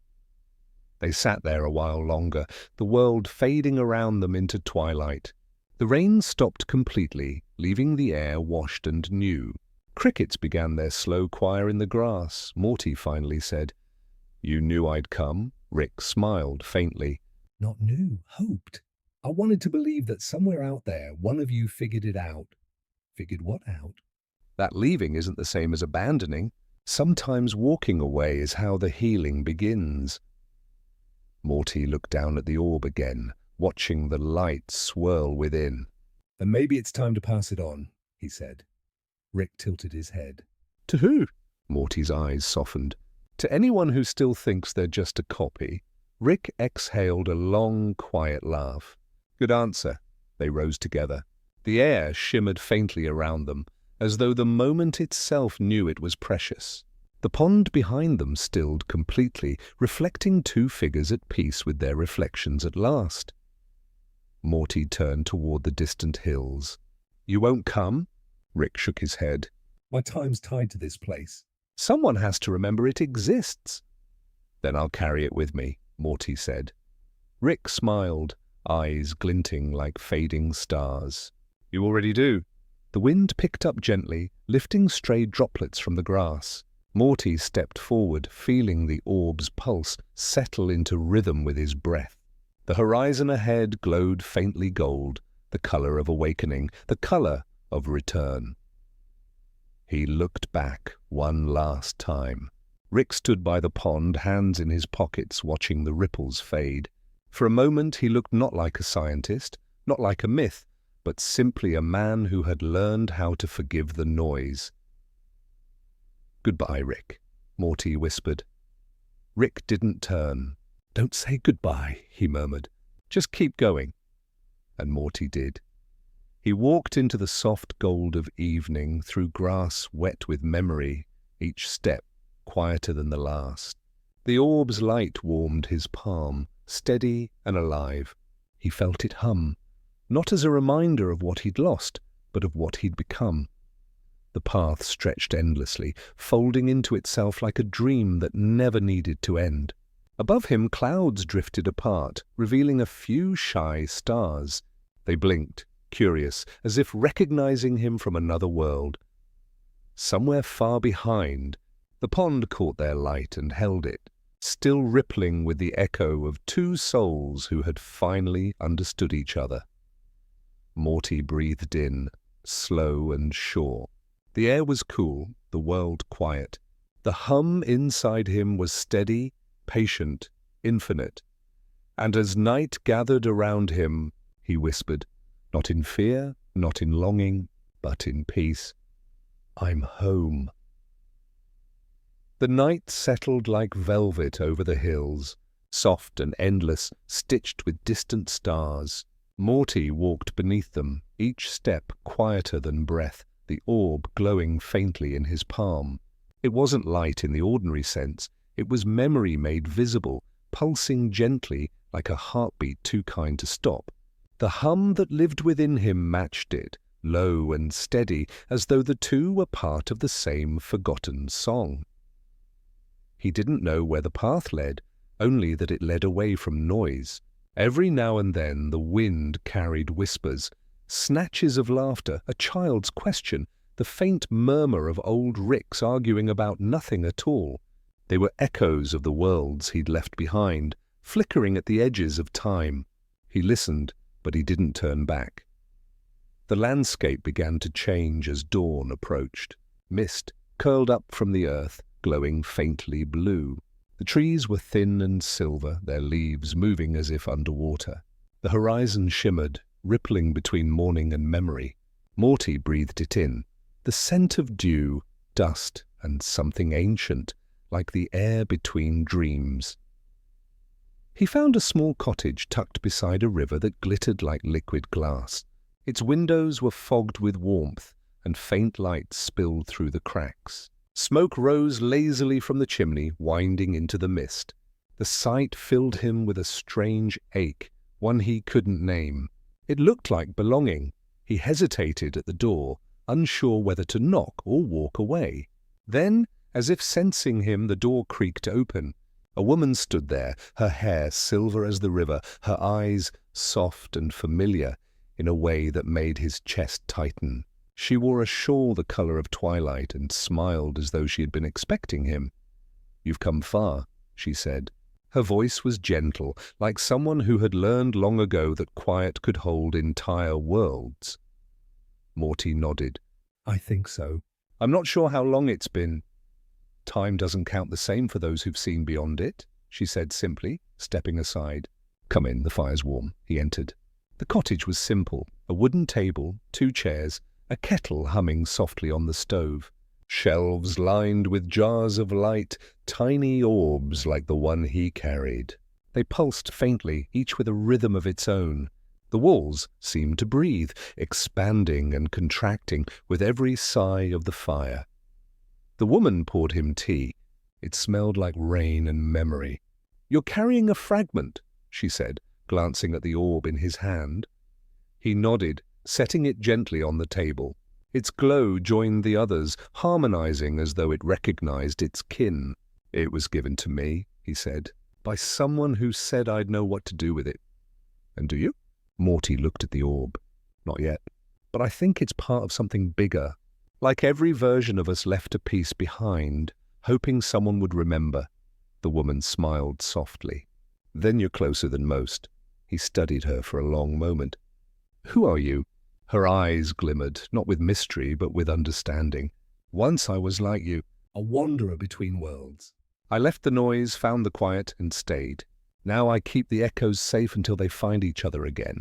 They sat there a while longer, the world fading around them into twilight. The rain stopped completely, leaving the air washed and new. Crickets began their slow choir in the grass. Morty finally said, "You knew I'd come?" Rick smiled faintly. Not knew, hoped. I wanted to believe that somewhere out there, one of you figured it out. Figured what out? That leaving isn't the same as abandoning. Sometimes walking away is how the healing begins. Morty looked down at the orb again, watching the light swirl within. "And maybe it's time to pass it on," he said. Rick tilted his head. "To who?" Morty's eyes softened. "To anyone who still thinks they're just a copy." Rick exhaled a long, quiet laugh. "Good answer." They rose together. The air shimmered faintly around them, as though the moment itself knew it was precious. The pond behind them stilled completely, reflecting two figures at peace with their reflections at last. Morty turned toward the distant hills. "You won't come?" Rick shook his head. "My time's tied to this place." "Someone has to remember it exists." "Then I'll carry it with me," Morty said. Rick smiled, eyes glinting like fading stars. "You already do." The wind picked up gently, lifting stray droplets from the grass. Morty stepped forward, feeling the orb's pulse settle into rhythm with his breath. The horizon ahead glowed faintly gold, the color of awakening, the color of return. He looked back one last time. Rick stood by the pond, hands in his pockets, watching the ripples fade. For a moment he looked not like a scientist, not like a myth, but simply a man who had learned how to forgive the noise. "Goodbye, Rick," Morty whispered. Rick didn't turn. "Don't say goodbye," he murmured. "Just keep going." And Morty did. He walked into the soft gold of evening, through grass wet with memory, each step quieter than the last. The orb's light warmed his palm, steady and alive. He felt it hum, not as a reminder of what he'd lost, but of what he'd become. The path stretched endlessly, folding into itself like a dream that never needed to end. Above him, clouds drifted apart, revealing a few shy stars. They blinked, curious, as if recognizing him from another world. Somewhere far behind, the pond caught their light and held it, still rippling with the echo of two souls who had finally understood each other. Morty breathed in, slow and sure. The air was cool, the world quiet. The hum inside him was steady, patient, infinite. And as night gathered around him, he whispered, not in fear, not in longing, but in peace, "I'm home." The night settled like velvet over the hills, soft and endless, stitched with distant stars. Morty walked beneath them, each step quieter than breath, the orb glowing faintly in his palm. It wasn't light in the ordinary sense. It was memory made visible, pulsing gently like a heartbeat too kind to stop. The hum that lived within him matched it, low and steady, as though the two were part of the same forgotten song. He didn't know where the path led, only that it led away from noise. Every now and then the wind carried whispers, snatches of laughter, a child's question, the faint murmur of old Ricks arguing about nothing at all. They were echoes of the worlds he'd left behind, flickering at the edges of time. He listened, but he didn't turn back. The landscape began to change as dawn approached. Mist curled up from the earth, glowing faintly blue. The trees were thin and silver, their leaves moving as if underwater. The horizon shimmered, rippling between morning and memory. Morty breathed it in. The scent of dew, dust, and something ancient, like the air between dreams. He found a small cottage tucked beside a river that glittered like liquid glass. Its windows were fogged with warmth, and faint light spilled through the cracks. Smoke rose lazily from the chimney, winding into the mist. The sight filled him with a strange ache, one he couldn't name. It looked like belonging. He hesitated at the door, unsure whether to knock or walk away. Then, as if sensing him, the door creaked open. A woman stood there, her hair silver as the river, her eyes soft and familiar in a way that made his chest tighten. She wore a shawl the color of twilight and smiled as though she had been expecting him. "You've come far," she said. Her voice was gentle, like someone who had learned long ago that quiet could hold entire worlds. Morty nodded. "I think so." "I'm not sure how long it's been." "Time doesn't count the same for those who've seen beyond it," she said simply, stepping aside. "Come in, the fire's warm." He entered. The cottage was simple, a wooden table, 2 chairs, a kettle humming softly on the stove. Shelves lined with jars of light, tiny orbs like the one he carried. They pulsed faintly, each with a rhythm of its own. The walls seemed to breathe, expanding and contracting with every sigh of the fire. The woman poured him tea. It smelled like rain and memory. "You're carrying a fragment," she said, glancing at the orb in his hand. He nodded, setting it gently on the table. Its glow joined the others, harmonizing as though it recognized its kin. "It was given to me," he said, "by someone who said I'd know what to do with it." "And do you?" Morty looked at the orb. "Not yet. But I think it's part of something bigger. Like every version of us left a piece behind, hoping someone would remember." The woman smiled softly. "Then you're closer than most." He studied her for a long moment. "Who are you?" Her eyes glimmered, not with mystery, but with understanding. "Once I was like you." "A wanderer between worlds." "I left the noise, found the quiet, and stayed. Now I keep the echoes safe until they find each other again."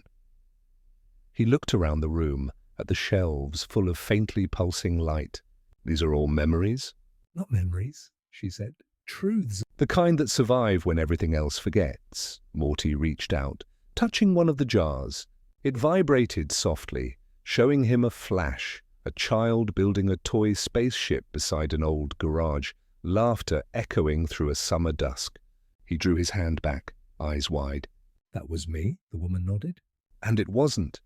He looked around the room, at the shelves full of faintly pulsing light. "These are all memories?" "Not memories," she said. "Truths." "The kind that survive when everything else forgets." Morty reached out, touching one of the jars. It vibrated softly, showing him a flash, a child building a toy spaceship beside an old garage, laughter echoing through a summer dusk. He drew his hand back, eyes wide. "That was me," the woman nodded. And it wasn't.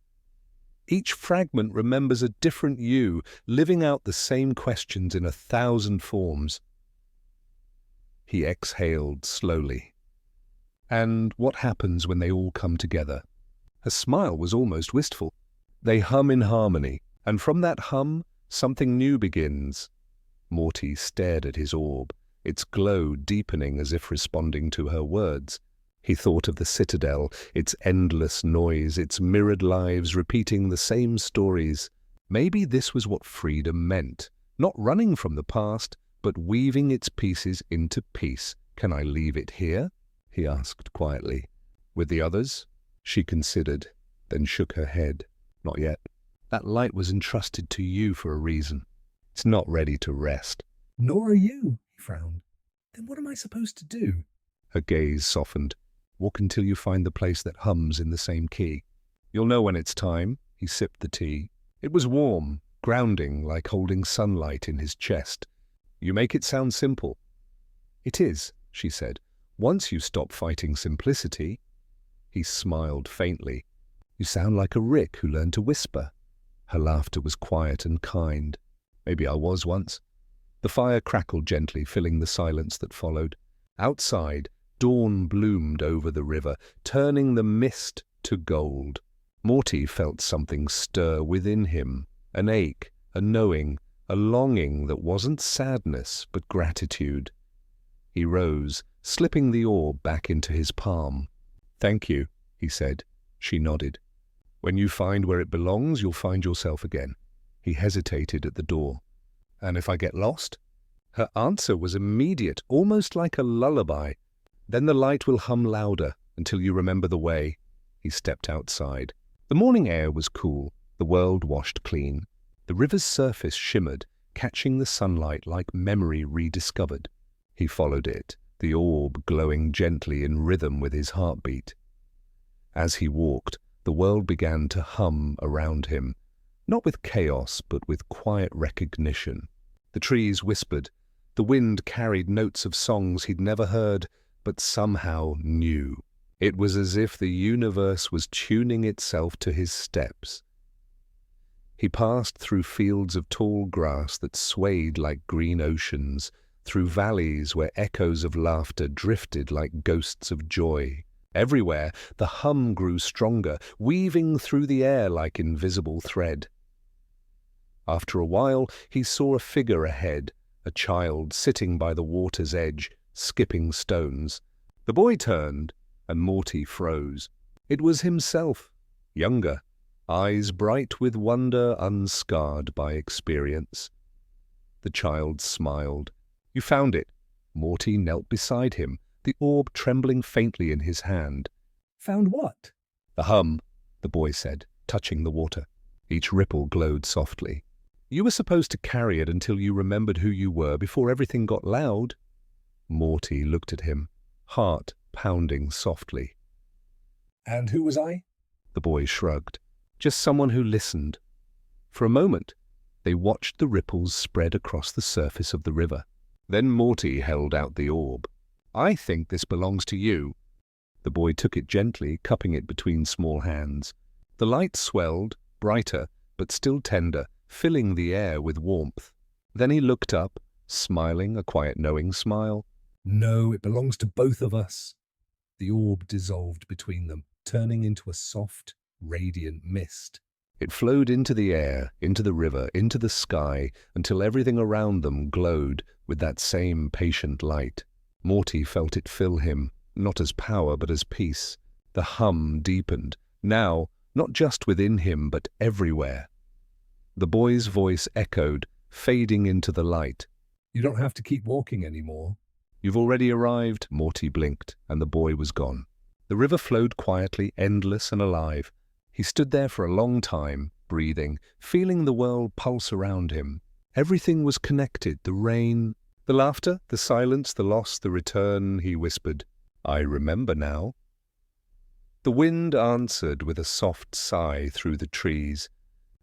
Each fragment remembers a different you, living out the same questions in 1,000 forms. He exhaled slowly. "And what happens when they all come together?" Her smile was almost wistful. "They hum in harmony, and from that hum, something new begins." Morty stared at his orb, its glow deepening as if responding to her words. He thought of the Citadel, its endless noise, its mirrored lives repeating the same stories. Maybe this was what freedom meant, not running from the past, but weaving its pieces into peace. "Can I leave it here?" he asked quietly. "With the others?" She considered, then shook her head. "Not yet. That light was entrusted to you for a reason. It's not ready to rest." "Nor are you," he frowned. "Then what am I supposed to do?" Her gaze softened. "Walk until you find the place that hums in the same key. You'll know when it's time." He sipped the tea. It was warm, grounding, like holding sunlight in his chest. "You make it sound simple." "It is," she said. "Once you stop fighting simplicity." He smiled faintly. "You sound like a Rick who learned to whisper." Her laughter was quiet and kind. "Maybe I was once." The fire crackled gently, filling the silence that followed. Outside, dawn bloomed over the river, turning the mist to gold. Morty felt something stir within him, an ache, a knowing, a longing that wasn't sadness but gratitude. He rose, slipping the orb back into his palm. "Thank you," he said. She nodded. "When you find where it belongs, you'll find yourself again." He hesitated at the door. "And if I get lost?" Her answer was immediate, almost like a lullaby. "Then the light will hum louder until you remember the way." He stepped outside. The morning air was cool, the world washed clean. The river's surface shimmered, catching the sunlight like memory rediscovered. He followed it, the orb glowing gently in rhythm with his heartbeat. As he walked, The world began to hum around him, not with chaos, but with quiet recognition. The trees whispered. The wind carried notes of songs he'd never heard, but somehow knew. It was as if the universe was tuning itself to his steps. He passed through fields of tall grass that swayed like green oceans, through valleys where echoes of laughter drifted like ghosts of joy. Everywhere, the hum grew stronger, weaving through the air like invisible thread. After a while, he saw a figure ahead, a child sitting by the water's edge, skipping stones. The boy turned, and Morty froze. It was himself, younger, eyes bright with wonder unscarred by experience. The child smiled. "You found it." Morty knelt beside him, the orb trembling faintly in his hand. "Found what?" "The hum," the boy said, touching the water. Each ripple glowed softly. "You were supposed to carry it until you remembered who you were before everything got loud." Morty looked at him, heart pounding softly. "And who was I?" The boy shrugged. "Just someone who listened." For a moment, they watched the ripples spread across the surface of the river. Then Morty held out the orb. "I think this belongs to you." The boy took it gently, cupping it between small hands. The light swelled, brighter, but still tender, filling the air with warmth. Then he looked up, smiling a quiet knowing smile. "No, it belongs to both of us." The orb dissolved between them, turning into a soft, radiant mist. It flowed into the air, into the river, into the sky, until everything around them glowed with that same patient light. Morty felt it fill him, not as power but as peace. The hum deepened, now not just within him but everywhere. The boy's voice echoed, fading into the light. "You don't have to keep walking anymore." "You've already arrived," Morty blinked, and the boy was gone. The river flowed quietly, endless and alive. He stood there for a long time, breathing, feeling the world pulse around him. Everything was connected, the rain, the laughter, the silence, the loss, the return, he whispered. "I remember now." The wind answered with a soft sigh through the trees,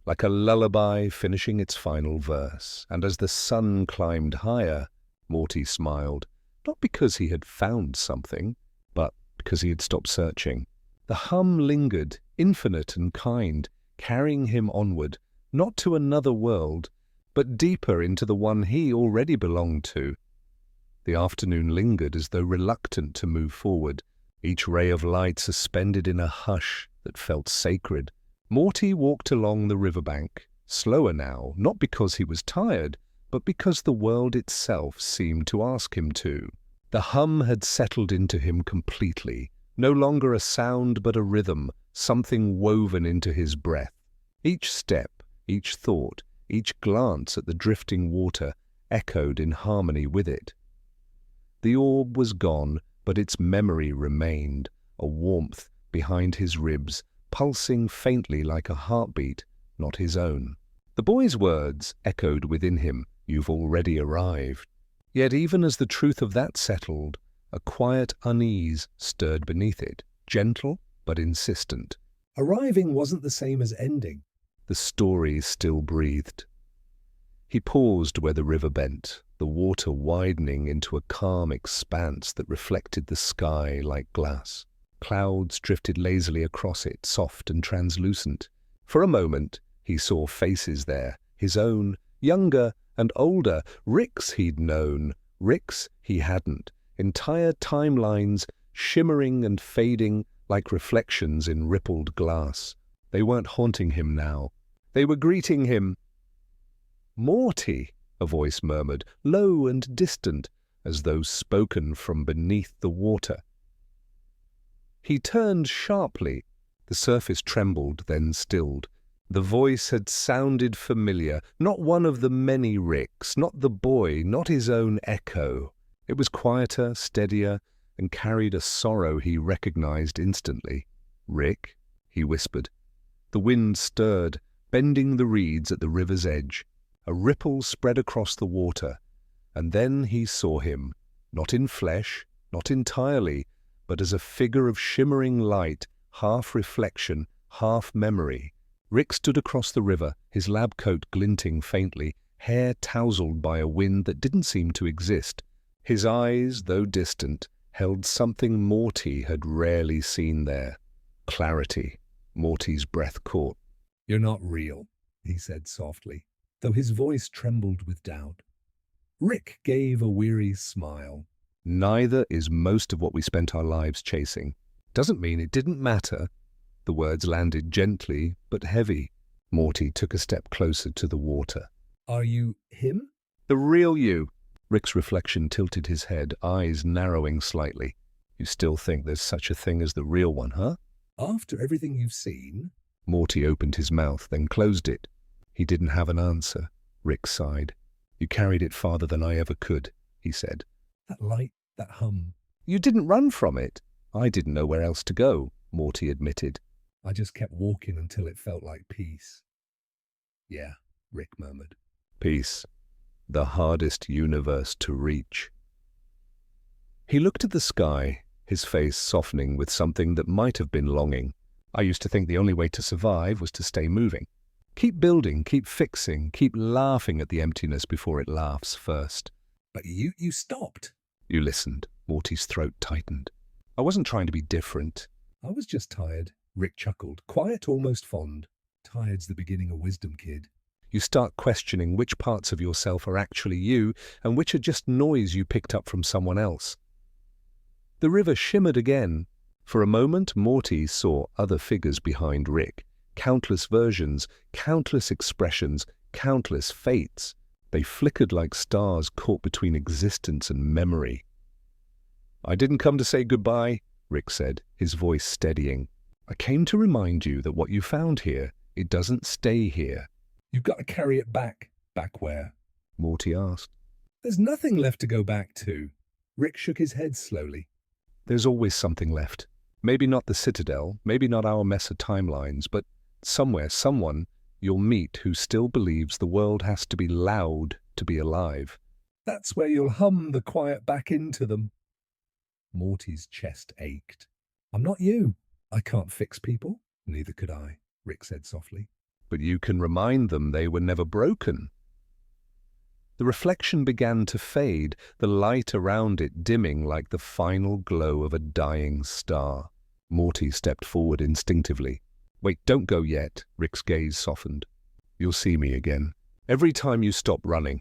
like a lullaby finishing its final verse, and as the sun climbed higher, Morty smiled, not because he had found something, but because he had stopped searching. The hum lingered, infinite and kind, carrying him onward, not to another world, but deeper into the one he already belonged to. The afternoon lingered as though reluctant to move forward, each ray of light suspended in a hush that felt sacred. Morty walked along the riverbank, slower now, not because he was tired, but because the world itself seemed to ask him to. The hum had settled into him completely, no longer a sound but a rhythm, something woven into his breath. Each step, each thought, each glance at the drifting water echoed in harmony with it. The orb was gone, but its memory remained, a warmth behind his ribs, pulsing faintly like a heartbeat, not his own. The boy's words echoed within him, "You've already arrived." Yet even as the truth of that settled, a quiet unease stirred beneath it, gentle but insistent. Arriving wasn't the same as ending. The story still breathed. He paused where the river bent, the water widening into a calm expanse that reflected the sky like glass. Clouds drifted lazily across it, soft and translucent. For a moment, he saw faces there, his own, younger and older, Rick's he'd known, Rick's he hadn't, entire timelines shimmering and fading like reflections in rippled glass. They weren't haunting him now. They were greeting him. "Morty," a voice murmured, low and distant, as though spoken from beneath the water. He turned sharply. The surface trembled, then stilled. The voice had sounded familiar, not one of the many Ricks, not the boy, not his own echo. It was quieter, steadier, and carried a sorrow he recognized instantly. "Rick," he whispered. The wind stirred, bending the reeds at the river's edge. A ripple spread across the water, and then he saw him, not in flesh, not entirely, but as a figure of shimmering light, half reflection, half memory. Rick stood across the river, his lab coat glinting faintly, hair tousled by a wind that didn't seem to exist. His eyes, though distant, held something Morty had rarely seen there. Clarity. Morty's breath caught. "You're not real," he said softly, though his voice trembled with doubt. Rick gave a weary smile. Neither is most of what we spent our lives chasing. Doesn't mean it didn't matter. The words landed gently but heavy. Morty took a step closer to the water. "Are you him?" The real you. Rick's reflection tilted his head, eyes narrowing slightly. You still think there's such a thing as the real one, huh? "After everything you've seen?" Morty opened his mouth, then closed it. He didn't have an answer. Rick sighed. You carried it farther than I ever could, he said. "That light, that hum." You didn't run from it. I didn't know where else to go, Morty admitted. "I just kept walking until it felt like peace." "Yeah," Rick murmured. Peace. The hardest universe to reach. He looked at the sky, his face softening with something that might have been longing. I used to think the only way to survive was to stay moving. Keep building, keep fixing, keep laughing at the emptiness before it laughs first. "But you stopped." You listened. Morty's throat tightened. I wasn't trying to be different. "I was just tired," Rick chuckled, quiet, almost fond. "Tired's the beginning of wisdom, kid." You start questioning which parts of yourself are actually you and which are just noise you picked up from someone else. The river shimmered again. For a moment, Morty saw other figures behind Rick. Countless versions, countless expressions, countless fates. They flickered like stars caught between existence and memory. I didn't come to say goodbye, Rick said, his voice steadying. I came to remind you that what you found here, it doesn't stay here. "You've got to carry it back." "Back where?" Morty asked. "There's nothing left to go back to." Rick shook his head slowly. There's always something left. Maybe not the Citadel, maybe not our mess of timelines, but somewhere, someone you'll meet who still believes the world has to be loud to be alive. "That's where you'll hum the quiet back into them." Morty's chest ached. "I'm not you. I can't fix people." "Neither could I," Rick said softly. But you can remind them they were never broken. The reflection began to fade, the light around it dimming like the final glow of a dying star. Morty stepped forward instinctively. Wait, don't go yet, Rick's gaze softened. You'll see me again. Every time you stop running.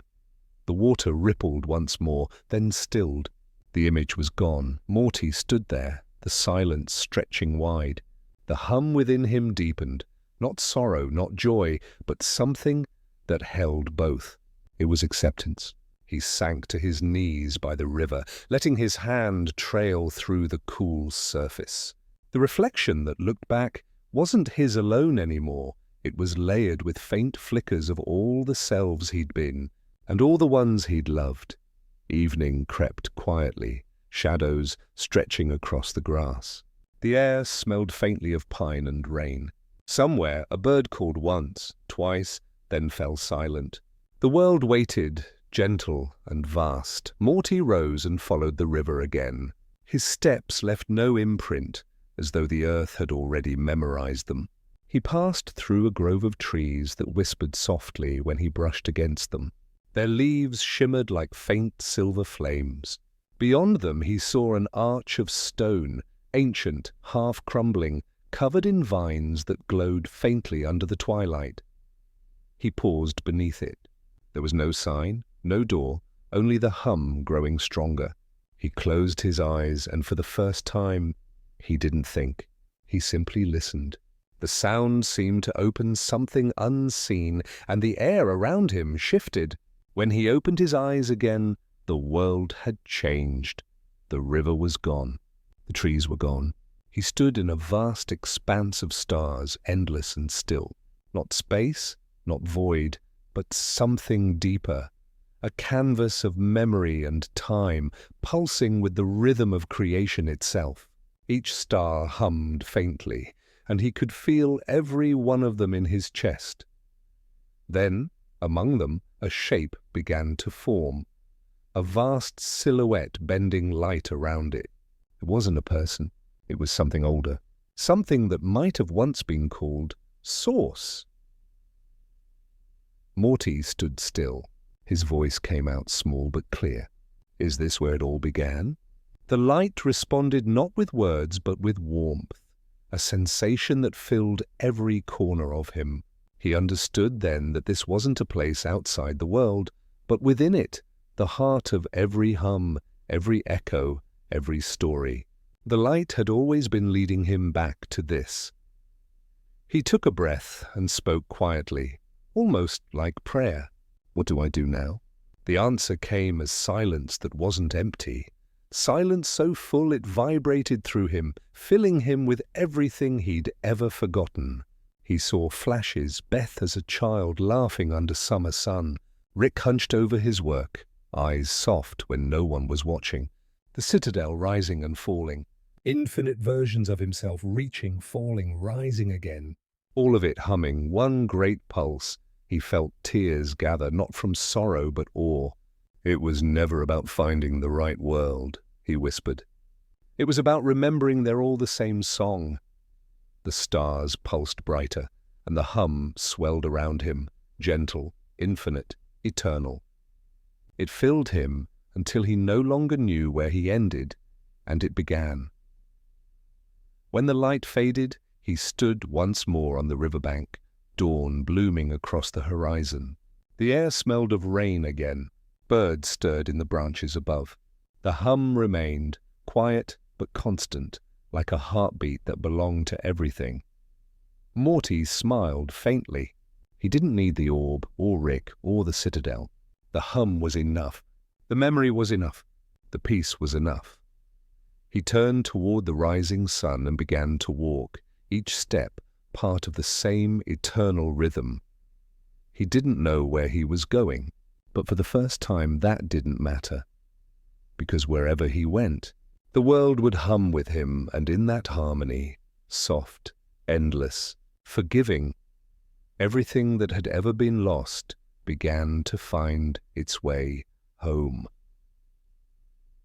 The water rippled once more, then stilled. The image was gone. Morty stood there, the silence stretching wide. The hum within him deepened. Not sorrow, not joy, but something that held both. It was acceptance. He sank to his knees by the river, letting his hand trail through the cool surface. The reflection that looked back wasn't his alone anymore. It was layered with faint flickers of all the selves he'd been, and all the ones he'd loved. Evening crept quietly, shadows stretching across the grass. The air smelled faintly of pine and rain. Somewhere a bird called once, twice, then fell silent. The world waited, gentle and vast. Morty rose and followed the river again. His steps left no imprint, as though the earth had already memorized them. He passed through a grove of trees that whispered softly when he brushed against them. Their leaves shimmered like faint silver flames. Beyond them he saw an arch of stone, ancient, half-crumbling, covered in vines that glowed faintly under the twilight. He paused beneath it. There was no sign, no door, only the hum growing stronger. He closed his eyes, and for the first time, he didn't think. He simply listened. The sound seemed to open something unseen, and the air around him shifted. When he opened his eyes again, the world had changed. The river was gone. The trees were gone. He stood in a vast expanse of stars, endless and still. Not space, not void, but something deeper. A canvas of memory and time, pulsing with the rhythm of creation itself. Each star hummed faintly, and he could feel every one of them in his chest. Then, among them, a shape began to form. A vast silhouette bending light around it. It wasn't a person. It was something older, something that might have once been called Source. Morty stood still. His voice came out small but clear. Is this where it all began? The light responded not with words but with warmth, a sensation that filled every corner of him. He understood then that this wasn't a place outside the world, but within it, the heart of every hum, every echo, every story. The light had always been leading him back to this. He took a breath and spoke quietly, almost like prayer. What do I do now? The answer came as silence that wasn't empty. Silence so full it vibrated through him, filling him with everything he'd ever forgotten. He saw flashes, Beth as a child laughing under summer sun, Rick hunched over his work, eyes soft when no one was watching, the Citadel rising and falling. Infinite versions of himself reaching, falling, rising again. All of it humming, one great pulse. He felt tears gather, not from sorrow but awe. It was never about finding the right world, he whispered. It was about remembering they're all the same song. The stars pulsed brighter, and the hum swelled around him, gentle, infinite, eternal. It filled him until he no longer knew where he ended, and it began. When the light faded, he stood once more on the riverbank, dawn blooming across the horizon. The air smelled of rain again. Birds stirred in the branches above. The hum remained, quiet but constant, like a heartbeat that belonged to everything. Morty smiled faintly. He didn't need the orb, or Rick, or the Citadel. The hum was enough. The memory was enough. The peace was enough. He turned toward the rising sun and began to walk, each step part of the same eternal rhythm. He didn't know where he was going, but for the first time that didn't matter. Because wherever he went, the world would hum with him, and in that harmony, soft, endless, forgiving, everything that had ever been lost began to find its way home.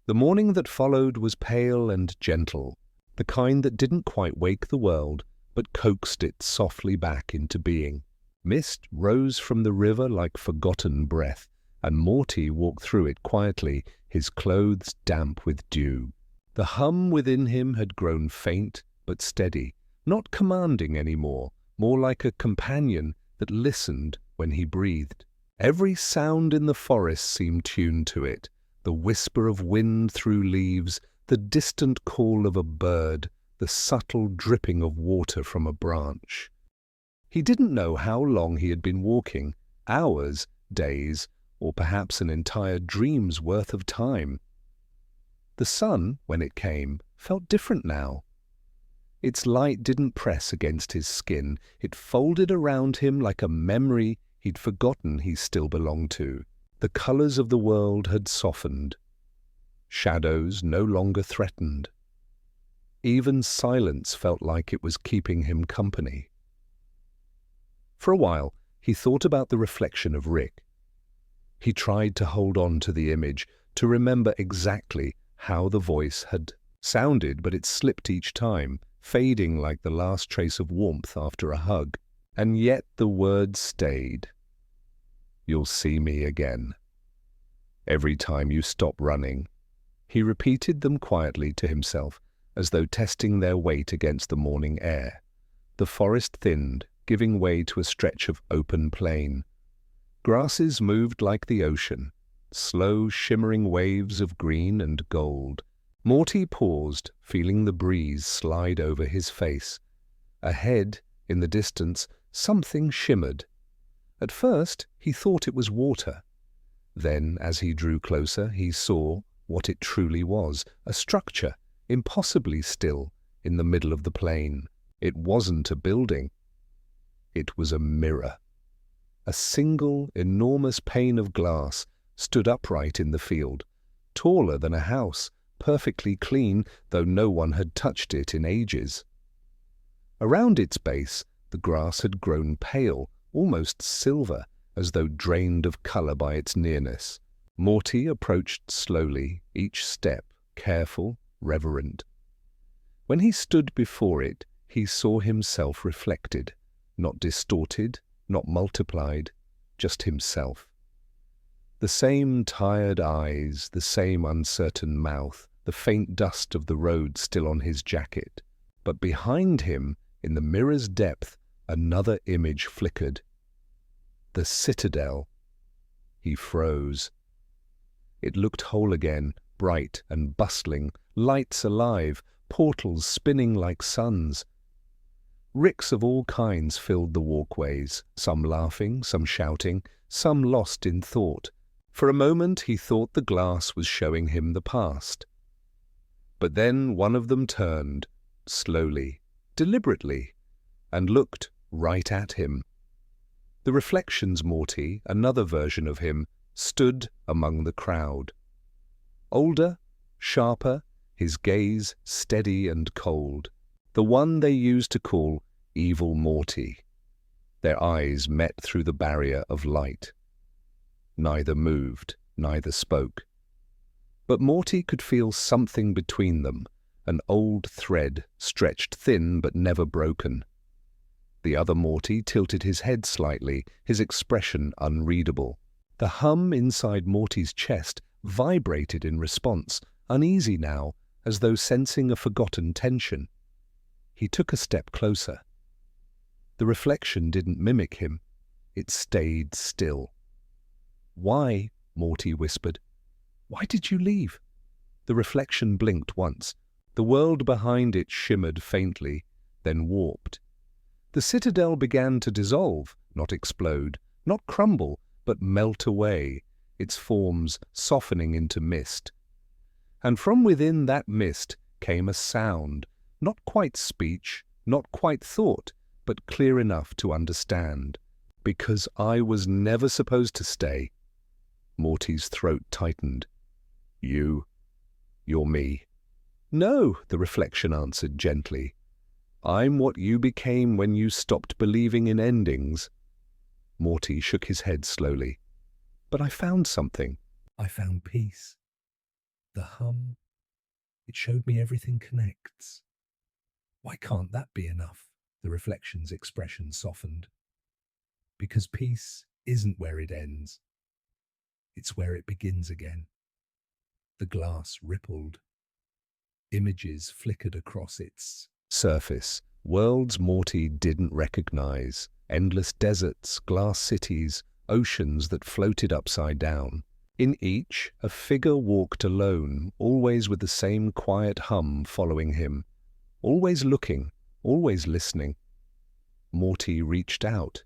The morning that followed was pale and gentle, the kind that didn't quite wake the world, but coaxed it softly back into being. Mist rose from the river like forgotten breath, and Morty walked through it quietly, his clothes damp with dew. The hum within him had grown faint but steady, not commanding anymore, more like a companion that listened when he breathed. Every sound in the forest seemed tuned to it, the whisper of wind through leaves, the distant call of a bird, the subtle dripping of water from a branch. He didn't know how long he had been walking, hours, days, or perhaps an entire dream's worth of time. The sun, when it came, felt different now. Its light didn't press against his skin. It folded around him like a memory he'd forgotten he still belonged to. The colors of the world had softened. Shadows no longer threatened. Even silence felt like it was keeping him company. For a while, he thought about the reflection of Rick. He tried to hold on to the image, to remember exactly how the voice had sounded, but it slipped each time, fading like the last trace of warmth after a hug. And yet the words stayed. You'll see me again. Every time you stop running. He repeated them quietly to himself, as though testing their weight against the morning air. The forest thinned, giving way to a stretch of open plain. Grasses moved like the ocean, slow shimmering waves of green and gold. Morty paused, feeling the breeze slide over his face. Ahead, in the distance, something shimmered. At first, he thought it was water. Then, as he drew closer, he saw what it truly was, a structure, impossibly still, in the middle of the plain. It wasn't a building. It was a mirror. A single, enormous pane of glass stood upright in the field, taller than a house, perfectly clean, though no one had touched it in ages. Around its base, the grass had grown pale, almost silver, as though drained of color by its nearness. Morty approached slowly, each step careful, reverent. When he stood before it, he saw himself reflected, not distorted, not multiplied, just himself. The same tired eyes, the same uncertain mouth, the faint dust of the road still on his jacket. But behind him, in the mirror's depth, another image flickered. The Citadel. He froze. It looked whole again, bright and bustling, lights alive, portals spinning like suns. Ricks of all kinds filled the walkways, some laughing, some shouting, some lost in thought. For a moment he thought the glass was showing him the past. But then one of them turned, slowly, deliberately, and looked right at him. The Reflections Morty, another version of him, stood among the crowd. Older, sharper, his gaze steady and cold, the one they used to call Evil Morty. Their eyes met through the barrier of light. Neither moved, neither spoke. But Morty could feel something between them, an old thread, stretched thin but never broken. The other Morty tilted his head slightly, his expression unreadable. The hum inside Morty's chest vibrated in response, uneasy now, as though sensing a forgotten tension. He took a step closer. The reflection didn't mimic him. It stayed still. "Why?" Morty whispered. "Why did you leave?" The reflection blinked once. The world behind it shimmered faintly, then warped. The Citadel began to dissolve, not explode, not crumble, but melt away, its forms softening into mist. And from within that mist came a sound, not quite speech, not quite thought, but clear enough to understand. "Because I was never supposed to stay." Morty's throat tightened. You're me." "No," the reflection answered gently. "I'm what you became when you stopped believing in endings." Morty shook his head slowly. "But I found something." I found peace. The hum. It showed me everything connects. Why can't that be enough? The reflection's expression softened. Because peace isn't where it ends. It's where it begins again. The glass rippled. Images flickered across its surface. Worlds Morty didn't recognize. Endless deserts, glass cities, oceans that floated upside down. In each, a figure walked alone, always with the same quiet hum following him. Always looking, always listening. Morty reached out.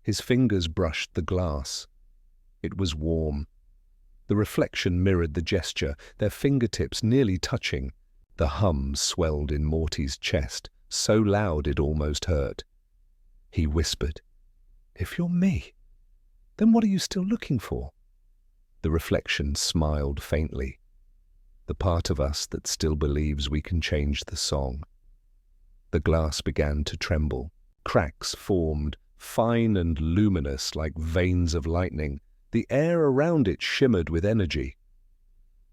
His fingers brushed the glass. It was warm. The reflection mirrored the gesture, their fingertips nearly touching. The hum swelled in Morty's chest, so loud it almost hurt. He whispered, "If you're me, then what are you still looking for?" The reflection smiled faintly. "The part of us that still believes we can change the song." The glass began to tremble. Cracks formed, fine and luminous like veins of lightning. The air around it shimmered with energy.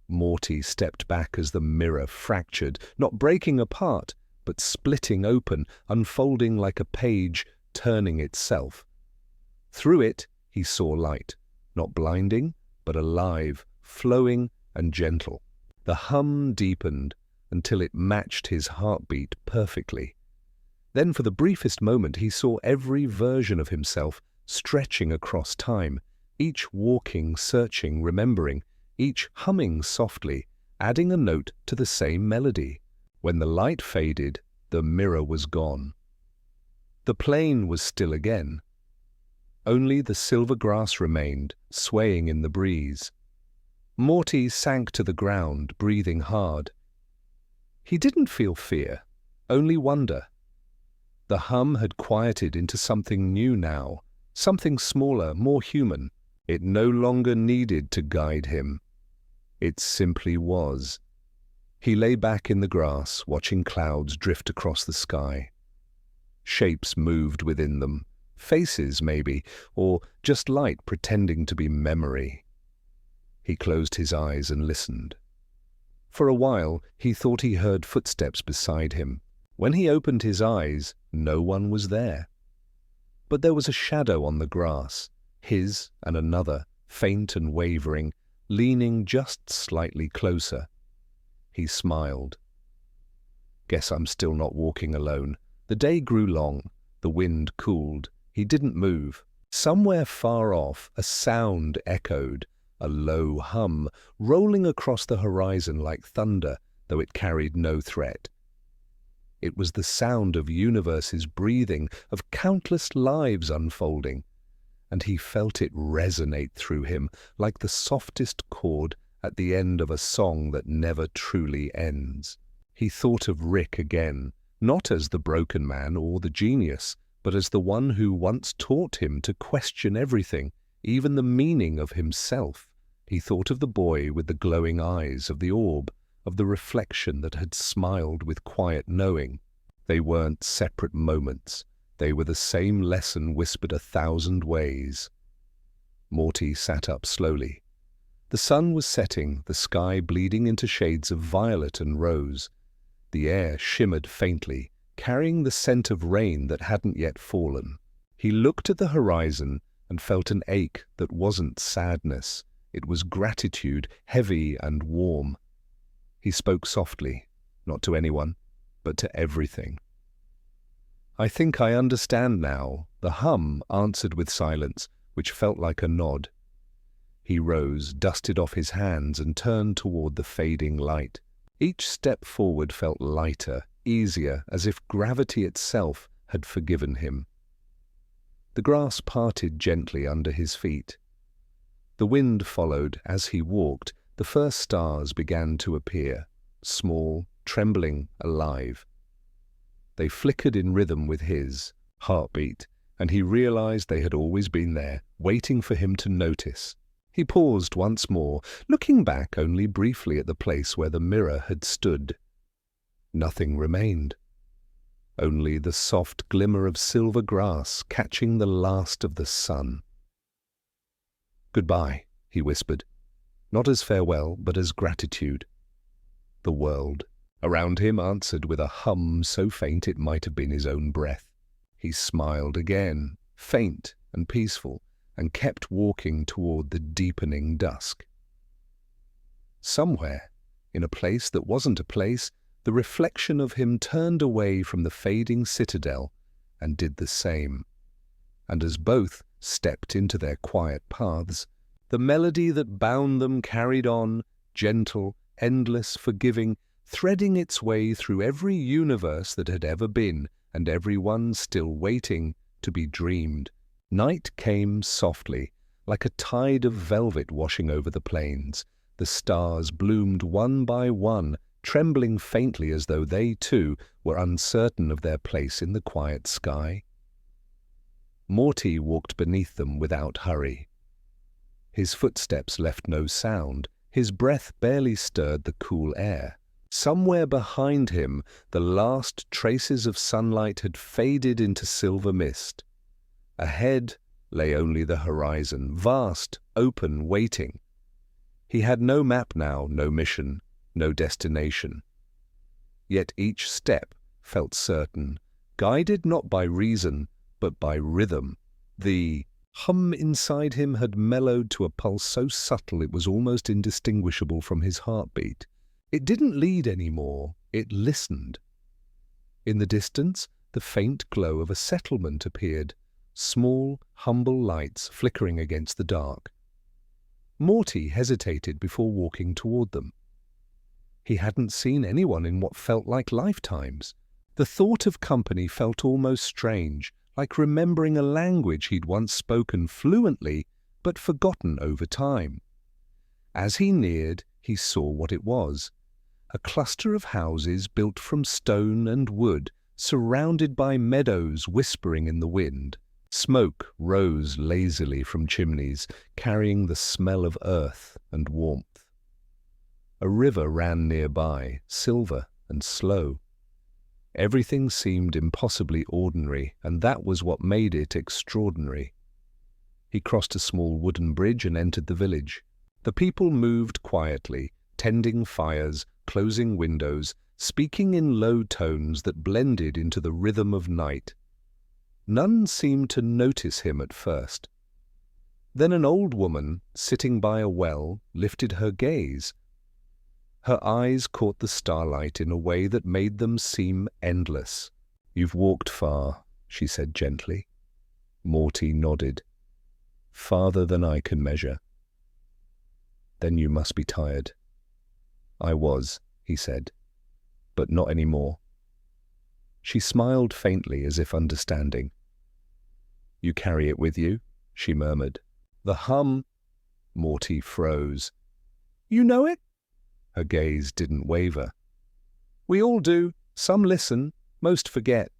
Morty stepped back as the mirror fractured, not breaking apart, but splitting open, unfolding like a page, turning itself. Through it, he saw light, not blinding, but alive, flowing and gentle. The hum deepened until it matched his heartbeat perfectly. Then for the briefest moment he saw every version of himself stretching across time, each walking, searching, remembering, each humming softly, adding a note to the same melody. When the light faded, the mirror was gone. The plain was still again. Only the silver grass remained, swaying in the breeze. Morty sank to the ground, breathing hard. He didn't feel fear, only wonder. The hum had quieted into something new now, something smaller, more human. It no longer needed to guide him. It simply was. He lay back in the grass, watching clouds drift across the sky. Shapes moved within them, faces maybe, or just light pretending to be memory. He closed his eyes and listened. For a while, he thought he heard footsteps beside him. When he opened his eyes, no one was there. But there was a shadow on the grass, his and another, faint and wavering, leaning just slightly closer. He smiled. Guess I'm still not walking alone. The day grew long. The wind cooled. He didn't move. Somewhere far off, a sound echoed, a low hum, rolling across the horizon like thunder, though it carried no threat. It was the sound of universes breathing, of countless lives unfolding, and he felt it resonate through him like the softest chord at the end of a song that never truly ends. He thought of Rick again, not as the broken man or the genius, but as the one who once taught him to question everything, even the meaning of himself. He thought of the boy with the glowing eyes, of the orb, of the reflection that had smiled with quiet knowing. They weren't separate moments. They were the same lesson whispered 1,000 ways. Morty sat up slowly. The sun was setting, the sky bleeding into shades of violet and rose. The air shimmered faintly, carrying the scent of rain that hadn't yet fallen. He looked at the horizon and felt an ache that wasn't sadness. It was gratitude, heavy and warm. He spoke softly, not to anyone, but to everything. "I think I understand now." The hum answered with silence, which felt like a nod. He rose, dusted off his hands, and turned toward the fading light. Each step forward felt lighter, easier, as if gravity itself had forgiven him. The grass parted gently under his feet. The wind followed. As he walked, the first stars began to appear, small, trembling, alive. They flickered in rhythm with his heartbeat, and he realized they had always been there, waiting for him to notice. He paused once more, looking back only briefly at the place where the mirror had stood. Nothing remained. Only the soft glimmer of silver grass catching the last of the sun. "Goodbye," he whispered, not as farewell, but as gratitude. The world around him answered with a hum so faint it might have been his own breath. He smiled again, faint and peaceful, and kept walking toward the deepening dusk. Somewhere, in a place that wasn't a place, the reflection of him turned away from the fading citadel and did the same. And as both stepped into their quiet paths, the melody that bound them carried on, gentle, endless, forgiving, threading its way through every universe that had ever been and every one still waiting to be dreamed. Night came softly, like a tide of velvet washing over the plains. The stars bloomed one by one, trembling faintly as though they, too, were uncertain of their place in the quiet sky. Morty walked beneath them without hurry. His footsteps left no sound. His breath barely stirred the cool air. Somewhere behind him, the last traces of sunlight had faded into silver mist. Ahead lay only the horizon, vast, open, waiting. He had no map now, no mission, no destination. Yet each step felt certain, guided not by reason, but by rhythm. The hum inside him had mellowed to a pulse so subtle it was almost indistinguishable from his heartbeat. It didn't lead any more, it listened. In the distance, the faint glow of a settlement appeared, small, humble lights flickering against the dark. Morty hesitated before walking toward them. He hadn't seen anyone in what felt like lifetimes. The thought of company felt almost strange, like remembering a language he'd once spoken fluently, but forgotten over time. As he neared, he saw what it was. A cluster of houses built from stone and wood, surrounded by meadows whispering in the wind. Smoke rose lazily from chimneys, carrying the smell of earth and warmth. A river ran nearby, silver and slow. Everything seemed impossibly ordinary, and that was what made it extraordinary. He crossed a small wooden bridge and entered the village. The people moved quietly, tending fires, closing windows, speaking in low tones that blended into the rhythm of night. None seemed to notice him at first. Then an old woman, sitting by a well, lifted her gaze. Her eyes caught the starlight in a way that made them seem endless. "You've walked far," she said gently. Morty nodded. "Farther than I can measure." "Then you must be tired." "I was," he said, "but not anymore." She smiled faintly as if understanding. "You carry it with you?" she murmured. "The hum—" Morty froze. "You know it?" Her gaze didn't waver. "We all do. Some listen, most forget."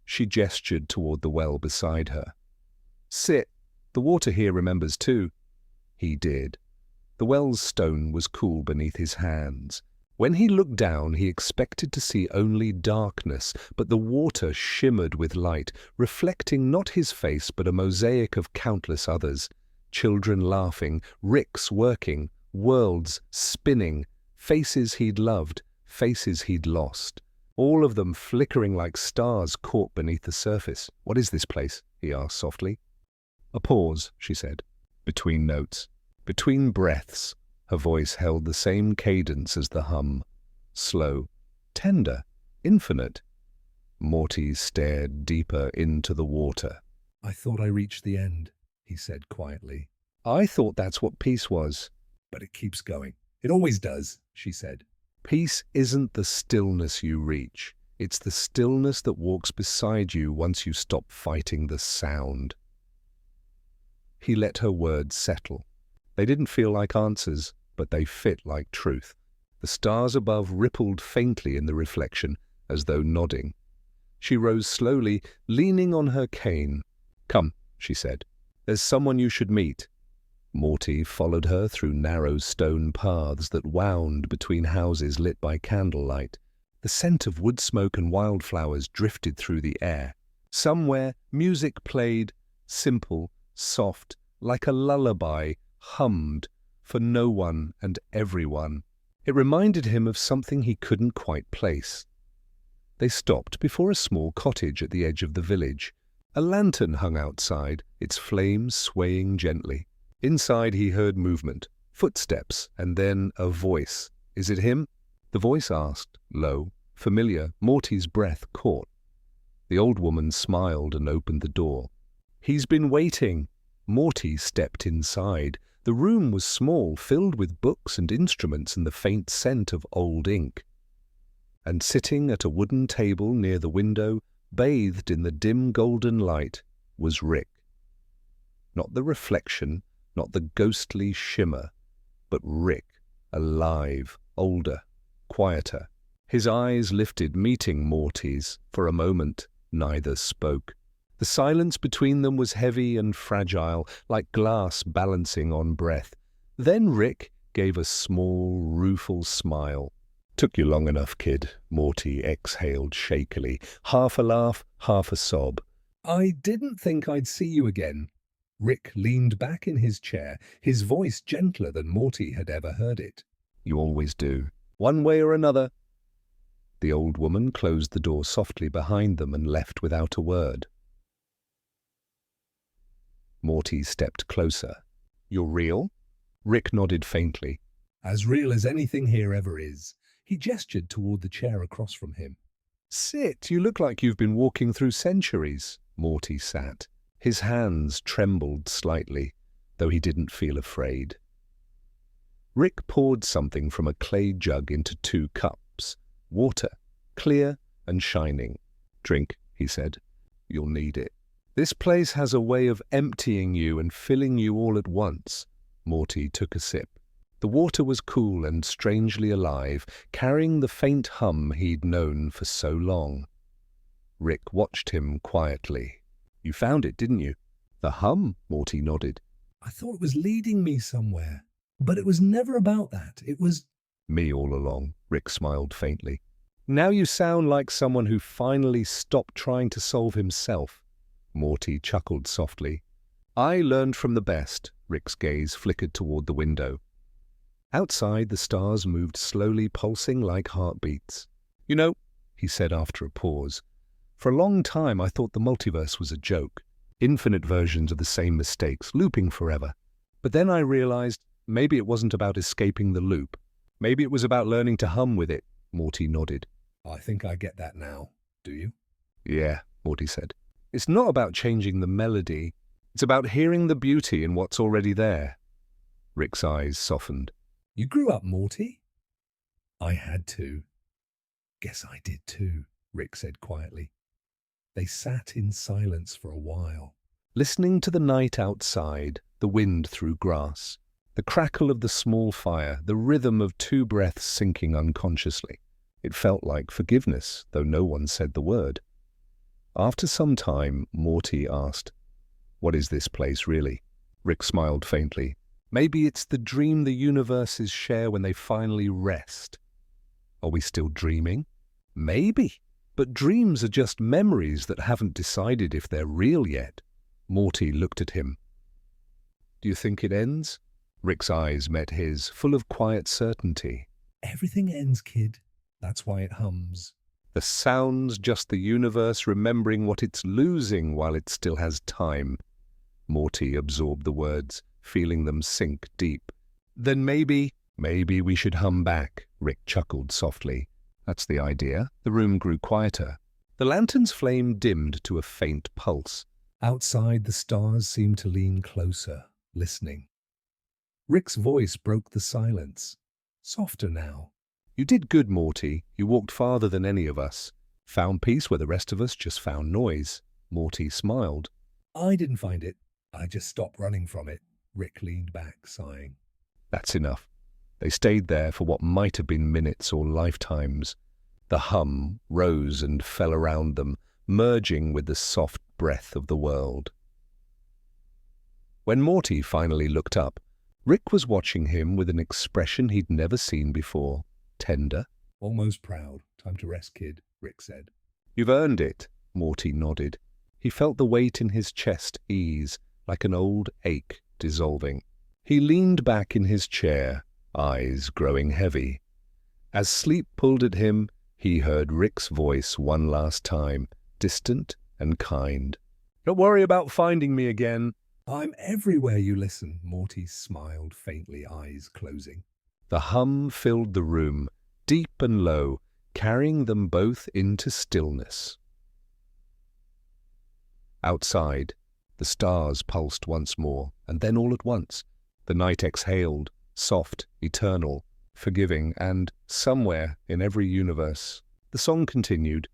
She gestured toward the well beside her. "Sit. The water here remembers too." He did. The well's stone was cool beneath his hands. When he looked down, he expected to see only darkness, but the water shimmered with light, reflecting not his face but a mosaic of countless others. Children laughing, Ricks working, worlds spinning, faces he'd loved, faces he'd lost. All of them flickering like stars caught beneath the surface. "What is this place?" he asked softly. "A pause," she said. "Between notes. Between breaths." Her voice held the same cadence as the hum. Slow, tender, infinite. Morty stared deeper into the water. "I thought I reached the end," he said quietly. "I thought that's what peace was." "But it keeps going. It always does," she said. "Peace isn't the stillness you reach. It's the stillness that walks beside you once you stop fighting the sound." He let her words settle. They didn't feel like answers, but they fit like truth. The stars above rippled faintly in the reflection, as though nodding. She rose slowly, leaning on her cane. "Come," she said. "There's someone you should meet." Morty followed her through narrow stone paths that wound between houses lit by candlelight. The scent of wood smoke and wildflowers drifted through the air. Somewhere music played, simple, soft, like a lullaby, hummed, for no one and everyone. It reminded him of something he couldn't quite place. They stopped before a small cottage at the edge of the village. A lantern hung outside, its flames swaying gently. Inside he heard movement, footsteps, and then a voice. "Is it him?" The voice asked, low, familiar. Morty's breath caught. The old woman smiled and opened the door. "He's been waiting." Morty stepped inside. The room was small, filled with books and instruments and the faint scent of old ink. And sitting at a wooden table near the window, bathed in the dim golden light, was Rick. Not the reflection, not the ghostly shimmer, but Rick, alive, older, quieter. His eyes lifted, meeting Morty's. For a moment, neither spoke. The silence between them was heavy and fragile, like glass balancing on breath. Then Rick gave a small, rueful smile. "Took you long enough, kid," Morty exhaled shakily, half a laugh, half a sob. "I didn't think I'd see you again." Rick leaned back in his chair, his voice gentler than Morty had ever heard it. "You always do. One way or another." The old woman closed the door softly behind them and left without a word. Morty stepped closer. "You're real?" Rick nodded faintly. "As real as anything here ever is." He gestured toward the chair across from him. "Sit, you look like you've been walking through centuries." Morty sat. His hands trembled slightly, though he didn't feel afraid. Rick poured something from a clay jug into 2 cups. Water, clear and shining. "Drink," he said. "You'll need it. This place has a way of emptying you and filling you all at once." Morty took a sip. The water was cool and strangely alive, carrying the faint hum he'd known for so long. Rick watched him quietly. "You found it, didn't you?" "The hum," Morty nodded. "I thought it was leading me somewhere, but it was never about that. It was—" "Me all along," Rick smiled faintly. "Now you sound like someone who finally stopped trying to solve himself." Morty chuckled softly. "I learned from the best." Rick's gaze flickered toward the window. Outside, the stars moved slowly, pulsing like heartbeats. "You know," he said after a pause, "for a long time I thought the multiverse was a joke. Infinite versions of the same mistakes, looping forever. But then I realized maybe it wasn't about escaping the loop. Maybe it was about learning to hum with it." Morty nodded. I think I get that now. Do you? "Yeah," Morty said. "It's not about changing the melody. It's about hearing the beauty in what's already there." Rick's eyes softened. You grew up, Morty? I had to. Guess I did too, Rick said quietly. They sat in silence for a while, Listening to the night outside, the wind through grass, the crackle of the small fire, the rhythm of two breaths sinking unconsciously. It felt like forgiveness, though no one said the word. After some time, Morty asked, "What is this place really?" Rick smiled faintly. "Maybe it's the dream the universes share when they finally rest." "Are we still dreaming?" "Maybe. But dreams are just memories that haven't decided if they're real yet." Morty looked at him. "Do you think it ends?" Rick's eyes met his, full of quiet certainty. Everything ends, kid. That's why it hums. "The sound's just the universe remembering what it's losing while it still has time." Morty absorbed the words, feeling them sink deep. "Then maybe we should hum back," Rick chuckled softly. "That's the idea." The room grew quieter. The lantern's flame dimmed to a faint pulse. Outside, the stars seemed to lean closer, listening. Rick's voice broke the silence. Softer now. "You did good, Morty. You walked farther than any of us. Found peace where the rest of us just found noise." Morty smiled. I didn't find it. I just stopped running from it. Rick leaned back, sighing. "That's enough." They stayed there for what might have been minutes or lifetimes. The hum rose and fell around them, merging with the soft breath of the world. When Morty finally looked up, Rick was watching him with an expression he'd never seen before. Tender. Almost proud. Time to rest, kid, Rick said. "You've earned it," Morty nodded. He felt the weight in his chest ease, like an old ache dissolving. He leaned back in his chair, eyes growing heavy. As sleep pulled at him, he heard Rick's voice one last time, distant and kind. "Don't worry about finding me again." I'm everywhere you listen, Morty smiled faintly, eyes closing. The hum filled the room, deep and low, carrying them both into stillness. Outside, the stars pulsed once more, and then all at once, the night exhaled, soft, eternal, forgiving, and somewhere in every universe, the song continued.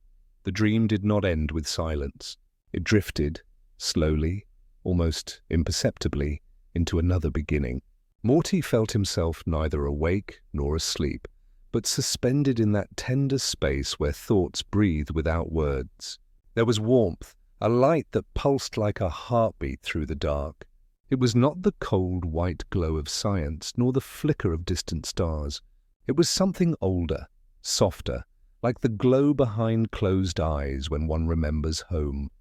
The dream did not end with silence. It drifted, slowly, almost imperceptibly, into another beginning. Morty felt himself neither awake nor asleep, but suspended in that tender space where thoughts breathe without words. There was warmth, a light that pulsed like a heartbeat through the dark. It was not the cold white glow of science, nor the flicker of distant stars. It was something older, softer, like the glow behind closed eyes when one remembers home.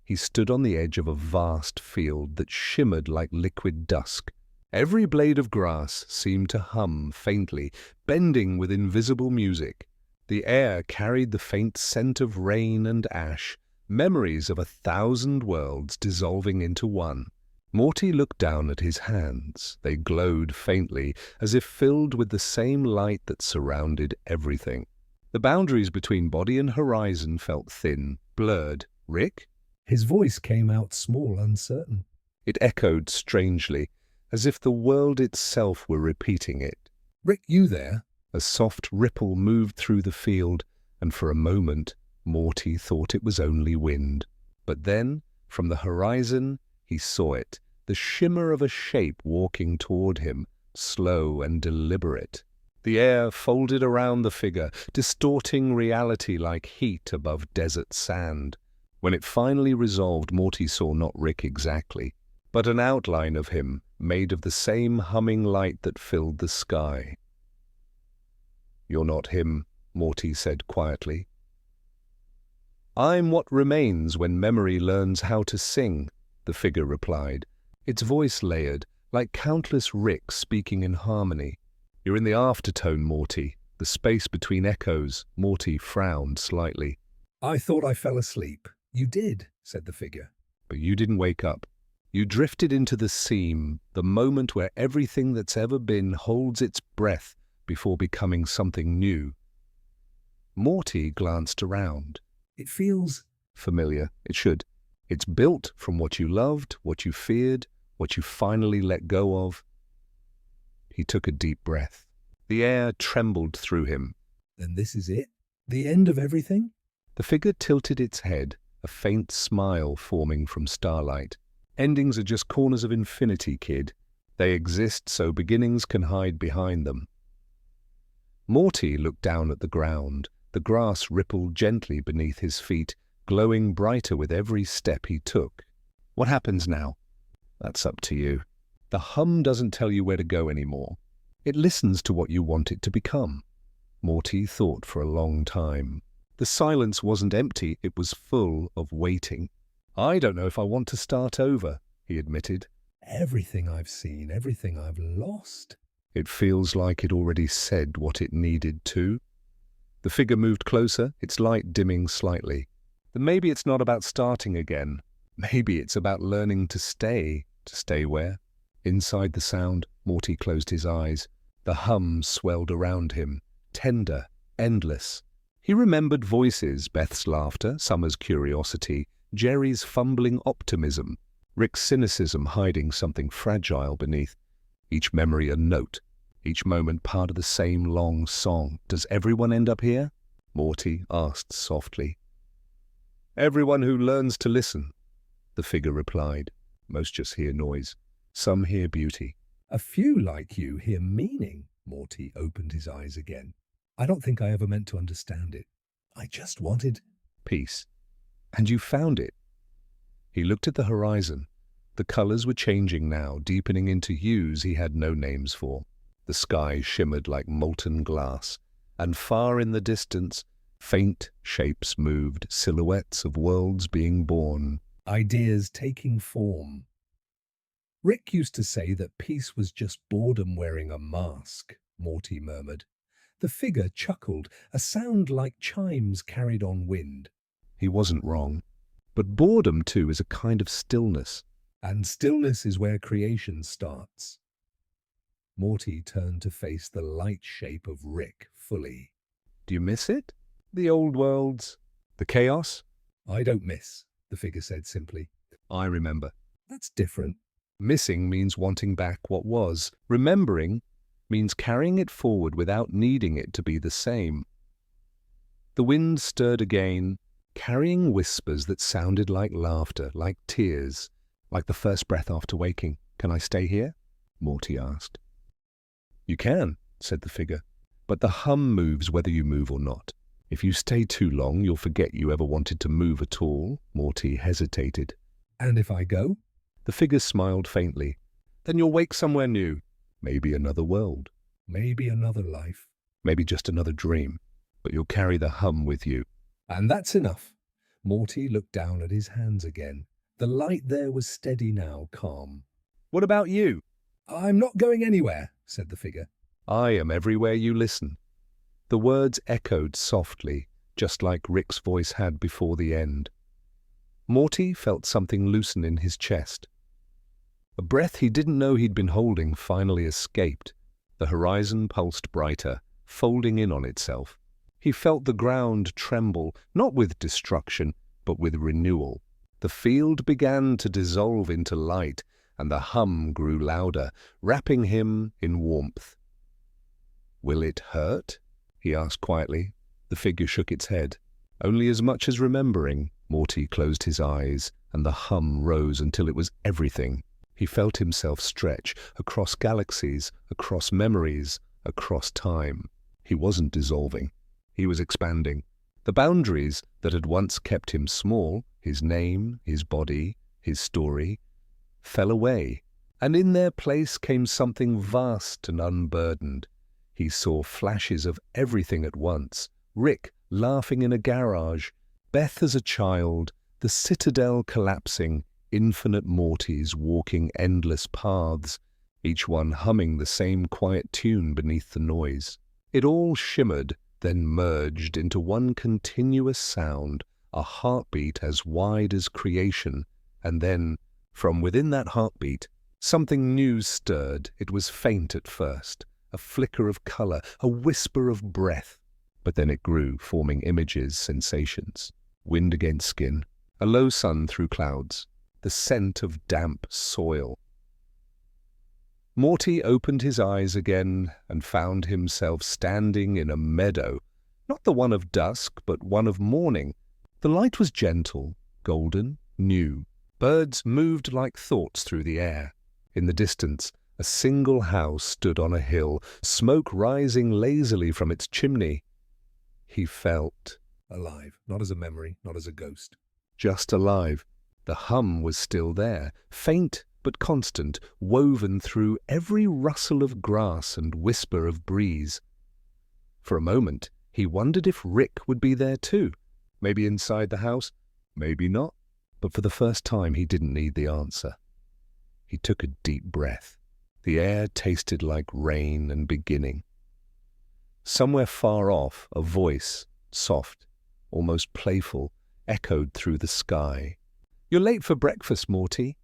He stood on the edge of a vast field that shimmered like liquid dusk. Every blade of grass seemed to hum faintly, bending with invisible music. The air carried the faint scent of rain and ash, memories of 1,000 worlds dissolving into one. Morty looked down at his hands. They glowed faintly, as if filled with the same light that surrounded everything. The boundaries between body and horizon felt thin, blurred. "Rick?" His voice came out small, uncertain. It echoed strangely, as if the world itself were repeating it. Rick, you there? A soft ripple moved through the field, and for a moment, Morty thought it was only wind. But then, from the horizon, he saw it, the shimmer of a shape walking toward him, slow and deliberate. The air folded around the figure, distorting reality like heat above desert sand. When it finally resolved, Morty saw not Rick exactly, but an outline of him made of the same humming light that filled the sky. "You're not him," Morty said quietly. "I'm what remains when memory learns how to sing," the figure replied, its voice layered, like countless Ricks speaking in harmony. You're in the aftertone, Morty. The space between echoes. Morty frowned slightly. I thought I fell asleep. You did, said the figure. But you didn't wake up. You drifted into the seam, the moment where everything that's ever been holds its breath before becoming something new. Morty glanced around. It feels familiar. It should. It's built from what you loved, what you feared, what you finally let go of. He took a deep breath. The air trembled through him. Then this is it? The end of everything? The figure tilted its head, a faint smile forming from starlight. Endings are just corners of infinity, kid. They exist so beginnings can hide behind them. Morty looked down at the ground. The grass rippled gently beneath his feet, glowing brighter with every step he took. What happens now? That's up to you. The hum doesn't tell you where to go anymore. It listens to what you want it to become. Morty thought for a long time. The silence wasn't empty, it was full of waiting. I don't know if I want to start over, he admitted. Everything I've seen, everything I've lost. It feels like it already said what it needed to. The figure moved closer, its light dimming slightly. Then maybe it's not about starting again. Maybe it's about learning to stay. To stay where? Inside the sound, Morty closed his eyes. The hum swelled around him, tender, endless. He remembered voices, Beth's laughter, Summer's curiosity, Jerry's fumbling optimism, Rick's cynicism hiding something fragile beneath. Each memory a note, each moment part of the same long song. Does everyone end up here? Morty asked softly. Everyone who learns to listen, the figure replied. Most just hear noise. Some hear beauty. A few like you hear meaning. Morty opened his eyes again. I don't think I ever meant to understand it. I just wanted peace. And you found it. He looked at the horizon. The colors were changing now, deepening into hues he had no names for. The sky shimmered like molten glass, and far in the distance, faint shapes moved, silhouettes of worlds being born. Ideas taking form. Rick used to say that peace was just boredom wearing a mask, Morty murmured. The figure chuckled, a sound like chimes carried on wind. He wasn't wrong. But boredom, too, is a kind of stillness. And stillness is where creation starts. Morty turned to face the light shape of Rick fully. Do you miss it? The old worlds? The chaos? I don't miss, the figure said simply. I remember. That's different. Missing means wanting back what was. Remembering means carrying it forward without needing it to be the same. The wind stirred again, carrying whispers that sounded like laughter, like tears, like the first breath after waking. Can I stay here? Morty asked. You can, said the figure, but the hum moves whether you move or not. If you stay too long, you'll forget you ever wanted to move at all. Morty hesitated. And if I go? The figure smiled faintly. Then you'll wake somewhere new. Maybe another world. Maybe another life. Maybe just another dream. But you'll carry the hum with you. And that's enough. Morty looked down at his hands again. The light there was steady now, calm. What about you? I'm not going anywhere, said the figure. I am everywhere you listen. The words echoed softly, just like Rick's voice had before the end. Morty felt something loosen in his chest. A breath he didn't know he'd been holding finally escaped. The horizon pulsed brighter, folding in on itself. He felt the ground tremble, not with destruction, but with renewal. The field began to dissolve into light, and the hum grew louder, wrapping him in warmth. Will it hurt? He asked quietly. The figure shook its head. Only as much as remembering. Morty closed his eyes, and the hum rose until it was everything. He felt himself stretch across galaxies, across memories, across time. He wasn't dissolving. He was expanding. The boundaries that had once kept him small, his name, his body, his story, fell away, and in their place came something vast and unburdened. He saw flashes of everything at once. Rick laughing in a garage, Beth as a child, the Citadel collapsing, infinite Mortys walking endless paths, each one humming the same quiet tune beneath the noise. It all shimmered, then merged into one continuous sound, a heartbeat as wide as creation, and then, from within that heartbeat, something new stirred. It was faint at first, a flicker of color, a whisper of breath. But then it grew, forming images, sensations. Wind against skin, a low sun through clouds, the scent of damp soil. Morty opened his eyes again and found himself standing in a meadow, not the one of dusk, but one of morning. The light was gentle, golden, new. Birds moved like thoughts through the air. In the distance, a single house stood on a hill, smoke rising lazily from its chimney. He felt alive, not as a memory, not as a ghost. Just alive. The hum was still there, faint but constant, woven through every rustle of grass and whisper of breeze. For a moment, he wondered if Rick would be there too. Maybe inside the house, maybe not. But for the first time, he didn't need the answer. He took a deep breath. The air tasted like rain and beginning. Somewhere far off, a voice, soft, almost playful, echoed through the sky. "You're late for breakfast, Morty."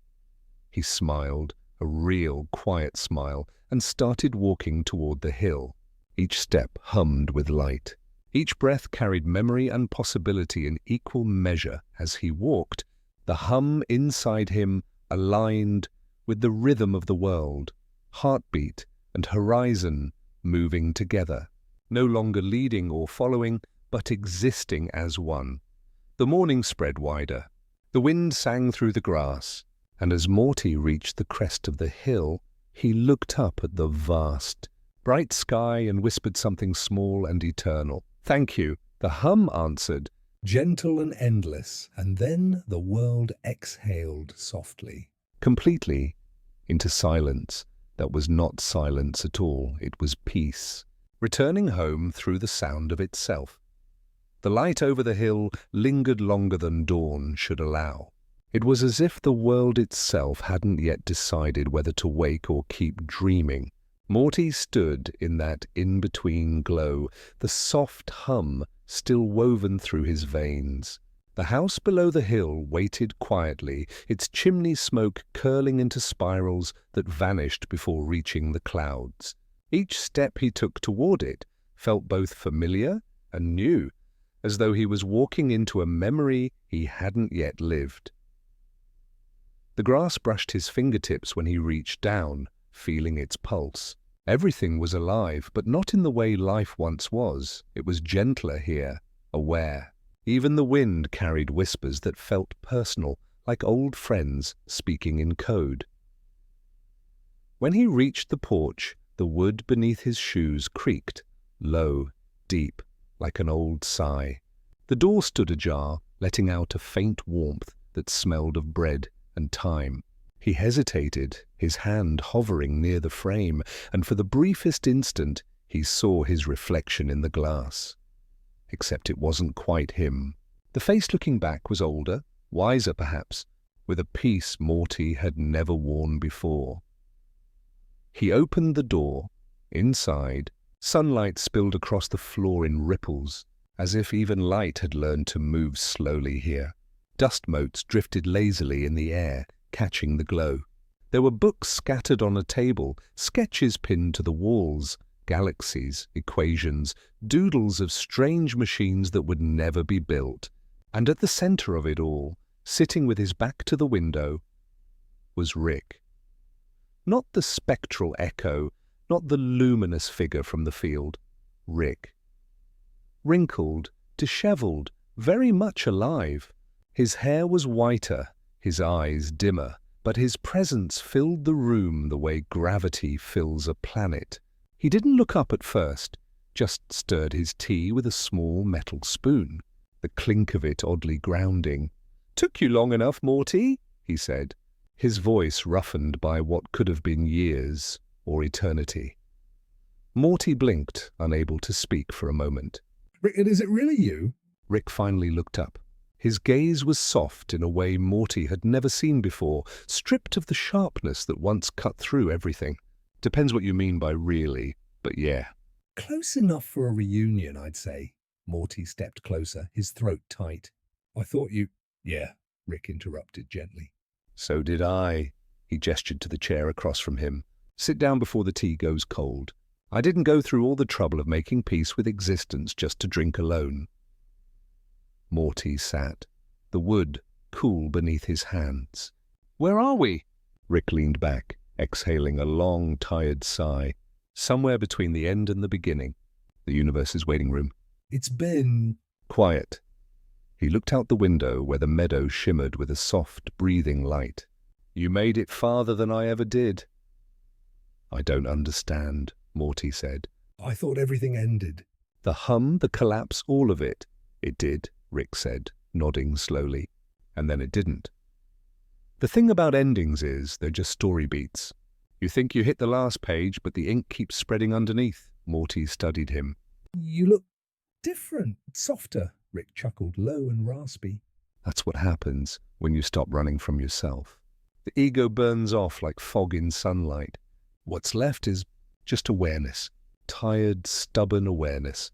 He smiled, a real, quiet smile, and started walking toward the hill. Each step hummed with light. Each breath carried memory and possibility in equal measure. As he walked, the hum inside him aligned with the rhythm of the world, heartbeat and horizon moving together, no longer leading or following, but existing as one. The morning spread wider. The wind sang through the grass, and as Morty reached the crest of the hill, he looked up at the vast, bright sky and whispered something small and eternal. "Thank you," the hum answered. Gentle and endless, and then the world exhaled softly. Completely into silence that was not silence at all. It was peace, returning home through the sound of itself. The light over the hill lingered longer than dawn should allow. It was as if the world itself hadn't yet decided whether to wake or keep dreaming. Morty stood in that in-between glow, the soft hum still woven through his veins. The house below the hill waited quietly, its chimney smoke curling into spirals that vanished before reaching the clouds. Each step he took toward it felt both familiar and new, as though he was walking into a memory he hadn't yet lived. The grass brushed his fingertips when he reached down, feeling its pulse. Everything was alive, but not in the way life once was. It was gentler here, aware. Even the wind carried whispers that felt personal, like old friends speaking in code. When he reached the porch, the wood beneath his shoes creaked, low, deep, like an old sigh. The door stood ajar, letting out a faint warmth that smelled of bread and time. He hesitated, his hand hovering near the frame, and for the briefest instant he saw his reflection in the glass. Except it wasn't quite him. The face looking back was older, wiser perhaps, with a peace Morty had never worn before. He opened the door. Inside, sunlight spilled across the floor in ripples, as if even light had learned to move slowly here. Dust motes drifted lazily in the air, catching the glow. There were books scattered on a table, sketches pinned to the walls, galaxies, equations, doodles of strange machines that would never be built. And at the center of it all, sitting with his back to the window, was Rick. Not the spectral echo, not the luminous figure from the field. Rick. Wrinkled, disheveled, very much alive. His hair was whiter, his eyes dimmer, but his presence filled the room the way gravity fills a planet. He didn't look up at first, just stirred his tea with a small metal spoon, the clink of it oddly grounding. "Took you long enough, Morty," he said, his voice roughened by what could have been years or eternity. Morty blinked, unable to speak for a moment. "Rick, is it really you?" Rick finally looked up. His gaze was soft in a way Morty had never seen before, stripped of the sharpness that once cut through everything. Depends what you mean by really, but yeah. Close enough for a reunion, I'd say. Morty stepped closer, his throat tight. I thought you... Yeah, Rick interrupted gently. So did I. He gestured to the chair across from him. Sit down before the tea goes cold. I didn't go through all the trouble of making peace with existence just to drink alone. Morty sat, the wood cool beneath his hands. Where are we? Rick leaned back, exhaling a long, tired sigh. Somewhere between the end and the beginning. The universe's waiting room. It's been... Quiet. He looked out the window where the meadow shimmered with a soft, breathing light. You made it farther than I ever did. I don't understand, Morty said. I thought everything ended. The hum, the collapse, all of it. It did, Rick said, nodding slowly. And then it didn't. The thing about endings is they're just story beats. You think you hit the last page, but the ink keeps spreading underneath. Morty studied him. You look different, softer, Rick chuckled, low and raspy. That's what happens when you stop running from yourself. The ego burns off like fog in sunlight. What's left is just awareness, tired, stubborn awareness.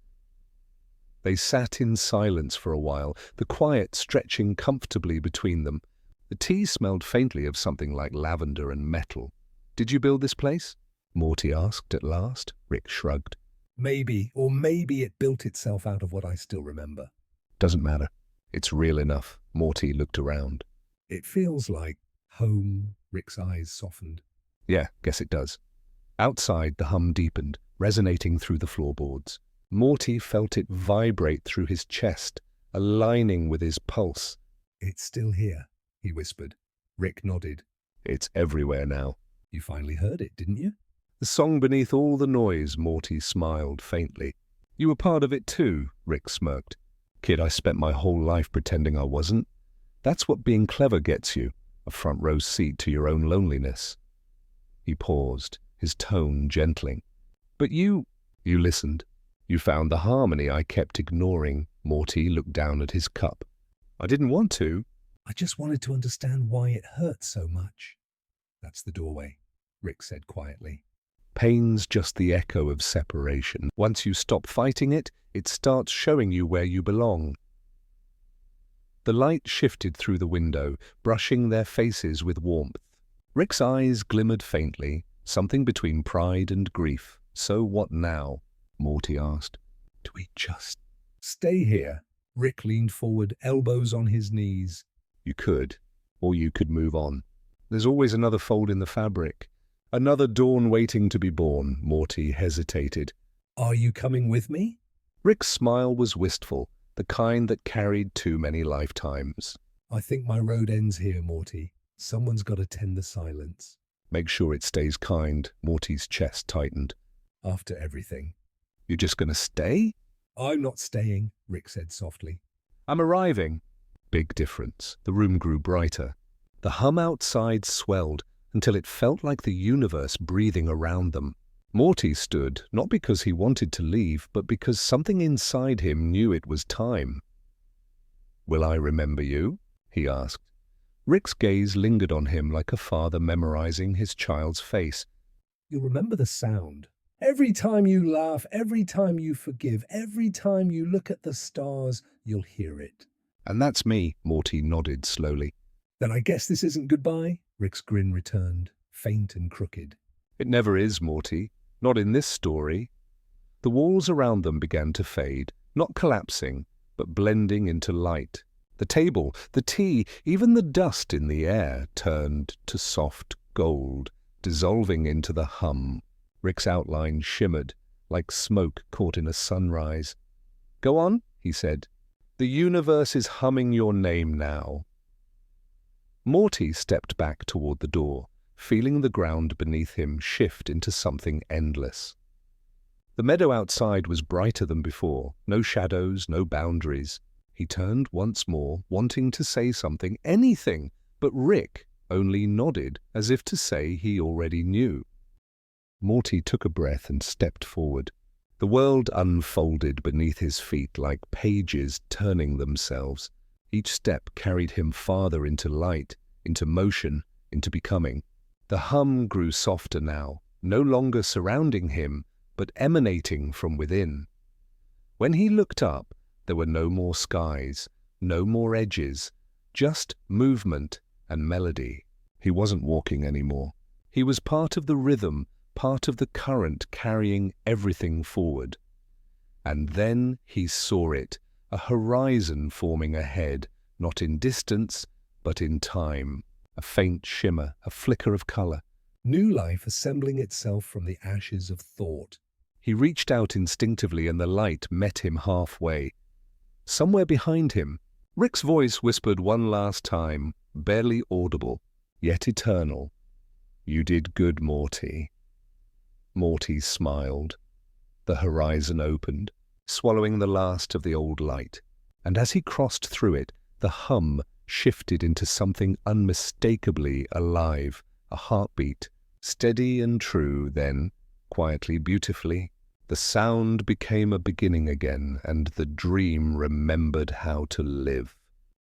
They sat in silence for a while, the quiet stretching comfortably between them. The tea smelled faintly of something like lavender and metal. Did you build this place? Morty asked at last. Rick shrugged. Maybe, or maybe it built itself out of what I still remember. Doesn't matter. It's real enough. Morty looked around. It feels like home. Rick's eyes softened. Yeah, guess it does. Outside, the hum deepened, resonating through the floorboards. Morty felt it vibrate through his chest, aligning with his pulse. It's still here, he whispered. Rick nodded. It's everywhere now. You finally heard it, didn't you? The song beneath all the noise, Morty smiled faintly. You were part of it too, Rick smirked. Kid, I spent my whole life pretending I wasn't. That's what being clever gets you, a front row seat to your own loneliness. He paused, his tone gentling. But you listened. You found the harmony I kept ignoring. Morty looked down at his cup. I didn't want to. I just wanted to understand why it hurt so much. That's the doorway, Rick said quietly. Pain's just the echo of separation. Once you stop fighting it, it starts showing you where you belong. The light shifted through the window, brushing their faces with warmth. Rick's eyes glimmered faintly, something between pride and grief. So what now? Morty asked. Do we just stay here? Rick leaned forward, elbows on his knees. You could, or you could move on. There's always another fold in the fabric. Another dawn waiting to be born. Morty hesitated. Are you coming with me? Rick's smile was wistful, the kind that carried too many lifetimes. I think my road ends here, Morty. Someone's got to tend the silence. Make sure it stays kind. Morty's chest tightened. After everything. You're just going to stay? I'm not staying, Rick said softly. I'm arriving. Big difference. The room grew brighter. The hum outside swelled until it felt like the universe breathing around them. Morty stood, not because he wanted to leave, but because something inside him knew it was time. Will I remember you? He asked. Rick's gaze lingered on him like a father memorizing his child's face. You'll remember the sound. Every time you laugh, every time you forgive, every time you look at the stars, you'll hear it. And that's me, Morty nodded slowly. Then I guess this isn't goodbye? Rick's grin returned, faint and crooked. It never is, Morty. Not in this story. The walls around them began to fade, not collapsing, but blending into light. The table, the tea, even the dust in the air turned to soft gold, dissolving into the hum. Rick's outline shimmered, like smoke caught in a sunrise. Go on, he said. The universe is humming your name now. Morty stepped back toward the door, feeling the ground beneath him shift into something endless. The meadow outside was brighter than before, no shadows, no boundaries. He turned once more, wanting to say something, anything, but Rick only nodded, as if to say he already knew. Morty took a breath and stepped forward. The world unfolded beneath his feet like pages turning themselves. Each step carried him farther into light, into motion, into becoming. The hum grew softer now, no longer surrounding him, but emanating from within. When he looked up, there were no more skies, no more edges, just movement and melody. He wasn't walking anymore. He was part of the rhythm, part of the current carrying everything forward. And then he saw it, a horizon forming ahead, not in distance, but in time. A faint shimmer, a flicker of color. New life assembling itself from the ashes of thought. He reached out instinctively and the light met him halfway. Somewhere behind him, Rick's voice whispered one last time, barely audible, yet eternal. "You did good, Morty." Morty smiled. The horizon opened, swallowing the last of the old light. And as he crossed through it, the hum shifted into something unmistakably alive, a heartbeat, steady and true. Then, quietly, beautifully, the sound became a beginning again, and the dream remembered how to live.